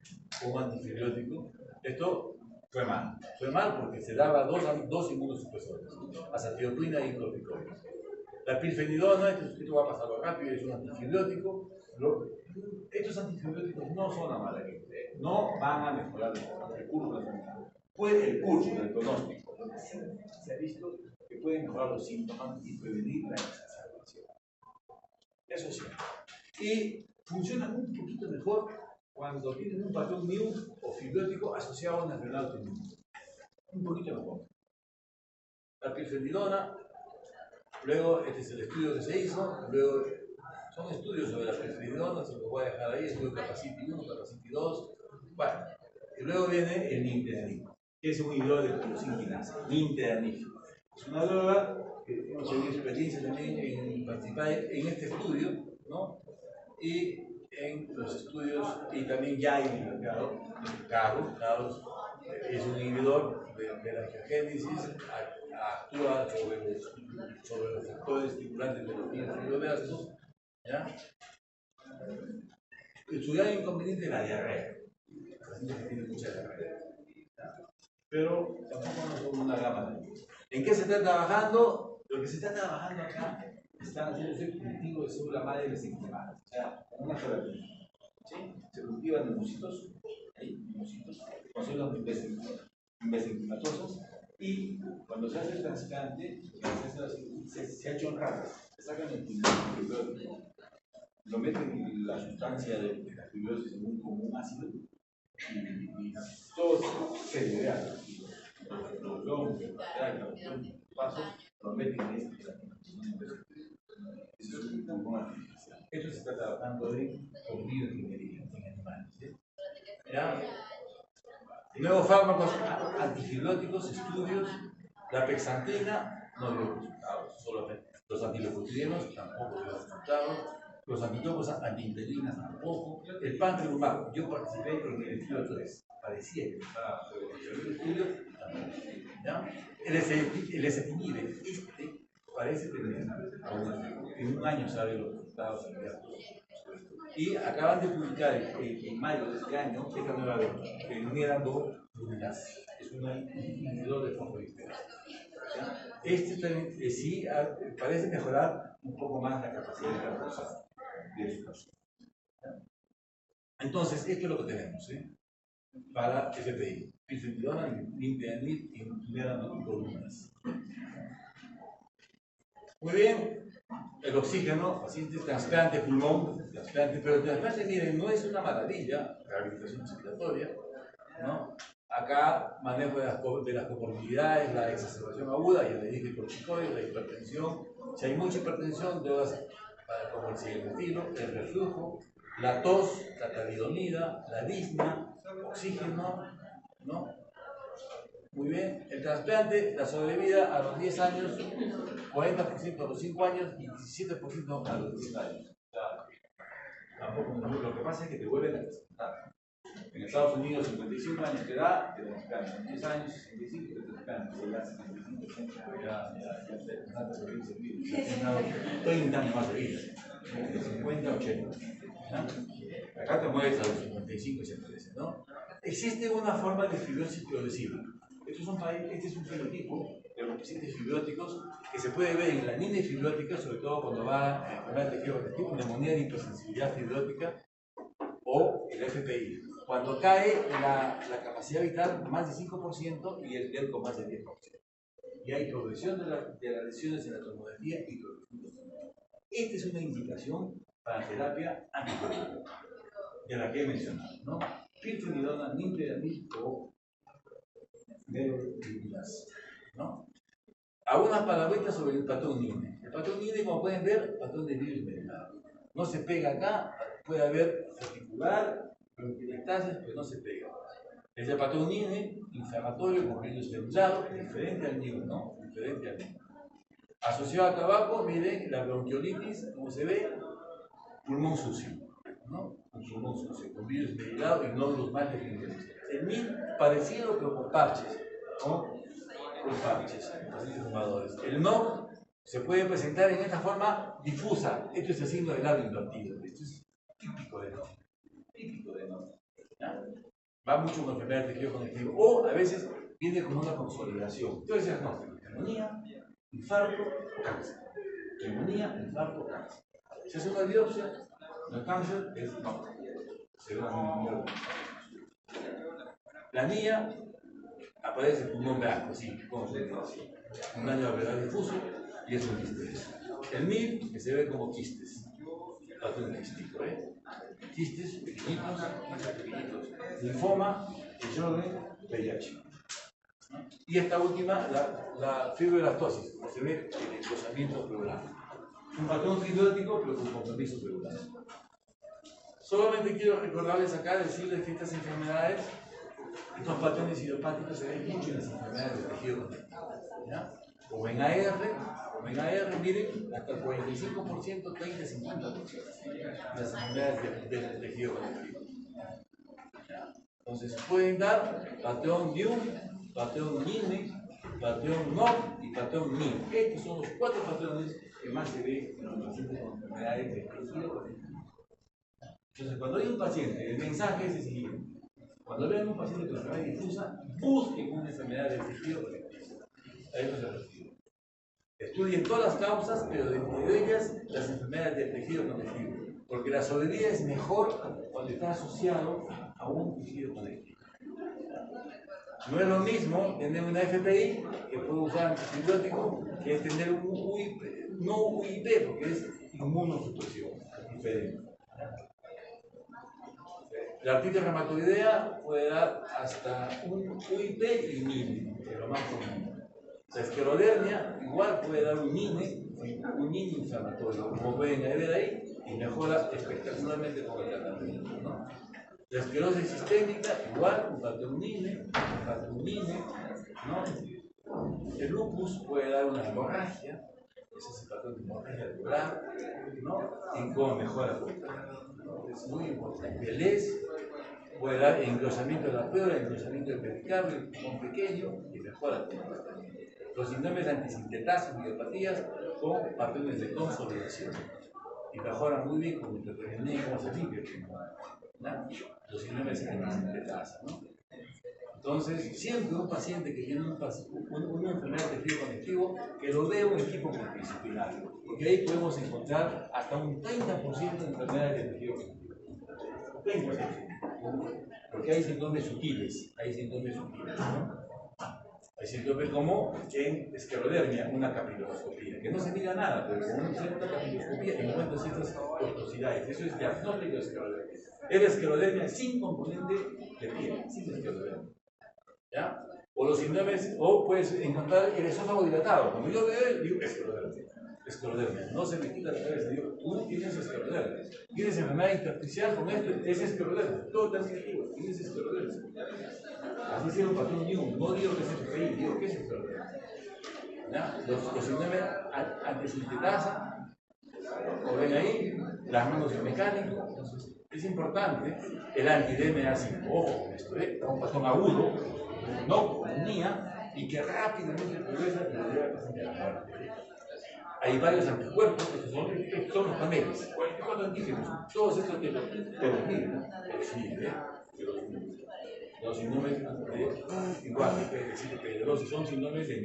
S1: como antifibriótico. Esto fue mal porque se daba dos inmunosupresores, acetilopina y corticoides. La pirfenidona, esto va a pasar rápido, es un antifibriótico. Estos antifibrióticos no son a mala gente, no van a mejorar el curso de la enfermedad. Puede el curso del pronóstico, se ha visto que pueden mejorar los síntomas y prevenir la exacerbación. Eso sí. Y funciona un poquito mejor cuando tienen un patrón mu o fibriótico asociado a una enfermedad autoinmune. Un poquito mejor. La pirfenidona, luego este es el estudio que se hizo, luego son estudios sobre la pirfenidona, se los voy a dejar ahí, estudio Capacity 1, Capacity 2, bueno, y luego viene el nintedanib, que es un inhibidor de tirosina quinasa, nintedanib. Es una droga que hemos tenido experiencia también en participar en este estudio, ¿no? Y en los estudios, y también ya en el mercado, CAROS, es un inhibidor de la angiogénesis, actúa sobre los factores estimulantes de los niños fibroblastos, ¿ya? Su gran inconveniente es la diarrea. La gente que tiene mucha diarrea. Pero tampoco no son una gama de cosas. ¿En qué se está trabajando? Lo que se está trabajando acá, están haciendo el cultivo de célula madre mesenquimada, o sea, una gelatina. ¿Sí? Se cultivan neumocitos, con células mesenquimatosas, y cuando se hace el trasplante, se ha hecho en ratas, se sacan el fibriótico, lo meten en la sustancia de la fibrosis como un ácido, y todo se libera. Los globos, los pasos, los meten en esta gelatina. Eso es un poco artificial. Esto se está trabajando con bioingeniería en animales. ¿Ya? Nuevos fármacos antifibrióticos, estudios. La pexantina no dio resultados, solamente. Los antilocutrinos tampoco dio resultados. Los anticuerpos antiinterinas tampoco. El panreumato, yo participé en el estudio 3. Parecía que estaba en el estudio, ¿ya? El ezetimibe, parece tener, en un año sabe los resultados inmediatos. Y acaban de publicar en mayo de este año esta nueva Nierando Luminas, es un inhibidor de fosfodiesterasa. Este también, sí parece mejorar un poco más la capacidad de carboxar de su caso. Entonces, esto es lo que tenemos para FPI. Pifenidona, limpianid y Nierando. Muy bien. El oxígeno, pacientes trasplante pulmón, trasplante, pero el trasplante, miren, no es una maravilla, rehabilitación respiratoria, ¿no? Acá manejo de las comorbilidades, la exacerbación aguda, ya le dije corticoides, la hipertensión. Si hay mucha hipertensión, drogas como el sildenafilo, el reflujo, la tos, la talidomida, la disnea, oxígeno, ¿no? Muy bien, el trasplante, la sobrevida a los 10 años, 40% a los 5 años y 17% a los 10 años. O sea, tampoco, lo que pasa es que te vuelven a trasplantar. En Estados Unidos, 55 años te da, te trasplantan. 10 años, 65 te trasplantan. Si ya 65, 80, ya te trasplantan, ya 30 años más de vida. De 50 a 80. ¿No? Acá te mueves a los 55 y se parece, ¿no? Existe una forma de fibrosis progresiva. Este es un fenotipo de los pacientes fibróticos que se puede ver en la anemia fibrótica, sobre todo cuando va a enfermedad de tejido conectivo, neumonía de hipersensibilidad fibrótica o el FPI. Cuando cae la capacidad vital más de 5% y el DEL con más de 10%. Y hay progresión de las lesiones en la tomografía y progresión. Esta es una indicación para terapia anticoagulante, de la que he mencionado, ¿no? Pirfenidona, nintedanib o ¿no? Algunas palabritas sobre el patrón NINE. El patrón NINE, como pueden ver, patrón de virus mediado. No se pega acá, puede haber articular, bronquiectasis, pero no se pega. Es el patrón NINE, inflamatorio con virus feruzado, diferente al NINE, ¿no? Diferente al NINE. Asociado a tabaco, miren, la bronquiolitis, como se ve, pulmón sucio, ¿no? Un pulmón sucio, con virus mediado y nódulos mal definidos. El NIN parecido pero con parches, ¿no? Con parches, fumadores. El NOC se puede presentar en esta forma difusa. Esto es el signo del labio invertido. Esto es típico de NOC. Típico de NOC. Va mucho con enfermedad de tejido conectivo. O a veces viene con una consolidación. Entonces es diagnóstico: neumonía, infarto o cáncer. Neumonía, infarto o cáncer. Se hace una biopsia, el cáncer es no. Se ve una la niña aparece el pulmón blanco, así, con un daño alveolar difuso y es un quiste. El NIL, que se ve como quistes, patrón quístico, quistes pequeñitos, linfoma, Sjögren, VIH. Y esta última, la fibroblastosis, como se ve en el engrosamiento pleural. Un patrón fibrótico, pero con compromiso pleural. Solamente quiero recordarles acá, decirles que estas enfermedades, estos patrones idiopáticos se ven mucho en las enfermedades del tejido conectivo. O en AR, miren, hasta el 45%, 30-50% de las enfermedades del tejido conectivo. Entonces pueden dar patrón NIUM, patrón NINE, patrón NOC y patrón NIN. Estos son los 4 patrones que más se ven en los pacientes con enfermedades del tejido conectivo. Entonces, cuando hay un paciente, el mensaje es el siguiente: cuando vean un paciente con enfermedad difusa, busquen una enfermedad del tejido conectivo. A eso se refiere. Estudien todas las causas, pero dentro de ellas las enfermedades del tejido conectivo, porque la sobrevida es mejor cuando está asociado a un tejido conectivo. No es lo mismo tener una FPI que puede usar antibiótico que es tener un UIP, no UIP, porque es inmunosupresión, es diferente. La artritis reumatoidea puede dar hasta un UIP y NINE, que es lo más común. La esclerodermia igual puede dar un NINE inflamatorio, como pueden ver ahí, y mejora espectacularmente con el tratamiento, ¿no? La esclerosis sistémica igual, un patrón NINE, ¿no? El lupus puede dar una hemorragia, ese es el patrón de hemorragia alveolar, ¿no? Y cómo mejora la puntura, ¿no? Es muy importante. El ES puede dar engrosamiento de la pleura, engrosamiento del pericardio, el pulmón pequeño y mejora la puntura. Los síndromes de antisintetasa, miopatías con patrones de consolidación. Y mejoran muy bien con intervención y cómo se limpia, ¿no? Los síndromes de antisintetasa, ¿no? Entonces, siempre un paciente que tiene una enfermedad de tejido conectivo, que lo dé un equipo multidisciplinario, porque ahí podemos encontrar hasta un 30% de enfermedades de tejido conectivo. 30%. Porque hay síndromes sutiles, ¿no? Hay síndromes como en esclerodermia, una capiloscopía, que no se mira nada, pero con una cierta capiloscopía encuentras estas tortuosidades. Eso es diagnóstico de esclerodermia. Es esclerodermia sin componente de piel, sin esclerodermia. ¿Ya? O los síndromes, o puedes encontrar el esófago dilatado. Cuando yo veo, digo esclerodermia. No se me quita la cabeza, digo, tú tienes esclerodermia. Tienes enfermedad intersticial con esto, es esclerodermia. Todo está negativo, tienes esclerodermia. Así sea un patrón Newman, no digo que es FPI, digo que es esclerodermia. Los síndromes antisintetasa, como ven ahí, las manos en mecánico. Es importante el anti-DMA5. Ojo con esto, un patrón agudo, no unía y que rápidamente progresa y lo lleva a paciente a la muerte. Hay varios anticuerpos que son los paneles, 44 antígenos, todos estos que los miden, los síndromes igual, son síndromes de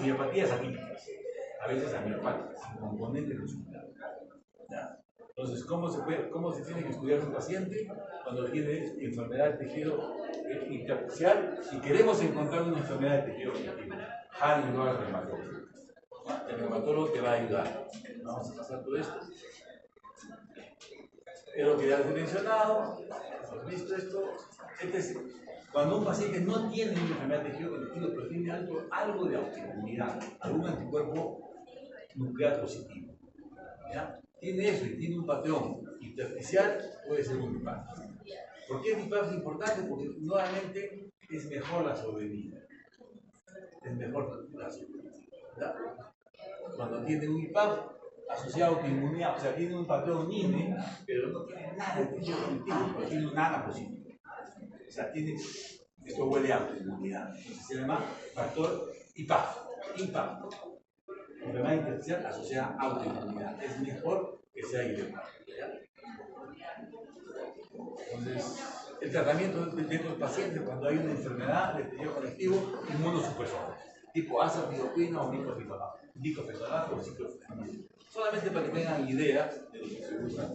S1: miopatías atípicas, a veces amiopáticas, sin componente muscular. Entonces, ¿cómo se tiene que estudiar un paciente cuando tiene enfermedad de tejido intersticial y queremos encontrar una enfermedad de tejido conectivo? Hanning al reumatólogo. El reumatólogo te va a ayudar. Vamos a pasar todo esto. Es lo que ya les he mencionado. ¿Hemos visto esto? Cuando un paciente no tiene una enfermedad de tejido conectivo, pero tiene algo de autoinmunidad, algún anticuerpo nuclear positivo. ¿Ya? Tiene eso y tiene un patrón intersticial, puede ser un IPAF. ¿Por qué el IPAF es importante? Porque nuevamente es mejor la sobrevida. Es mejor la sobrevida. ¿Verdad? Cuando tiene un IPAF asociado a autoinmunidad, o sea, tiene un patrón INE, pero no tiene nada de tejido conectivo, pero tiene un ANA positivo. O sea, esto huele a autoinmunidad. Entonces se llama factor IPAF. Enfermedad intersticial asociada a autoinmunidad. Es mejor que sea idiopática. Entonces, el tratamiento de estos pacientes cuando hay una enfermedad de tejido conectivo, inmunosupresor, tipo azathioprina o diclofenac o ciclofenac. Solamente para que tengan idea de lo que se usa.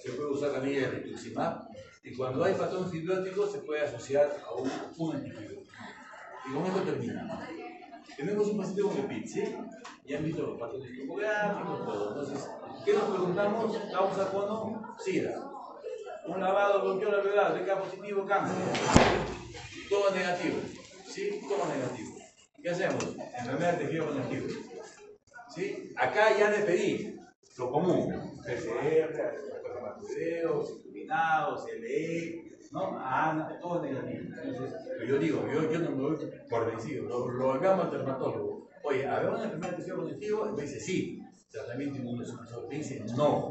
S1: Se puede usar también el rituximab y cuando hay patrón fibrótico se puede asociar a un antifibrótico. Y con esto terminamos. Tenemos un paciente con EPIC, ¿sí? Ya han visto los patrones tomográficos, todo. Entonces, ¿qué nos preguntamos? Causa cono, SIDA. Un lavado bloqueó la alveolar, BK positivo, cáncer. Todo negativo, ¿sí? Todo negativo. ¿Qué hacemos? Enfermedad de tejido conectivo. ¿Sí? Acá ya le pedí lo común: PCR, espermatozoides, citrullinados, LE, ¿no? Todo negativo. Entonces, pero yo digo, yo no me voy por vencido, lo llamo al dermatólogo. Oye, ¿habrá una enfermedad de tejido conectivo? Y me dice sí. Tratamiento inmunosupresor. Me dice no.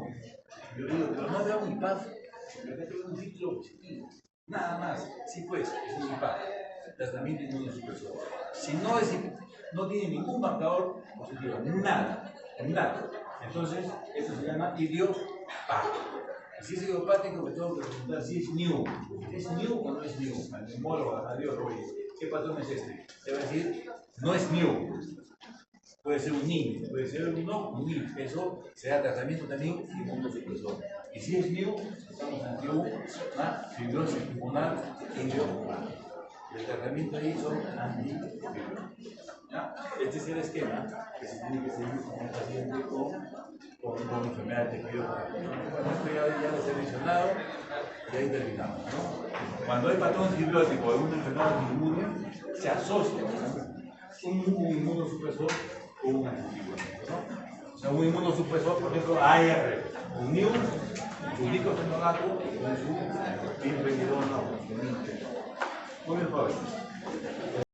S1: Yo digo, pero no habrá un IPAF. Acá tengo un ciclo positivo. Nada más. Sí, pues, es un IPAF. Tratamiento inmunosupresor. Si no tiene ningún marcador positivo, nada. Entonces, esto se llama idiopático. Si es idiopático, me tengo que preguntar si es new. ¿Es new o no es new? Al neumólogo, adiós, oye, ¿qué patrón es este? Te va a decir, no es new. Puede ser un NIM, puede ser un NIM. Eso será tratamiento también inmunosupresor. Y si es new, estamos ante una fibrosis pulmonar idiopática. El tratamiento ahí son antifibróticos. Este es el esquema que se tiene que seguir con un paciente con enfermedad de tejido conectivo. Esto ya les he mencionado y ahí terminamos, ¿no? Cuando hay patrón fibrótico o alguna enfermedad inmune, se asocia un inmunosupresor con un antifibrótico, ¿no? O sea, un inmunosupresor, por ejemplo, AR, un NIU, un diclofenac con su pirfenidona. Muy bien, joven.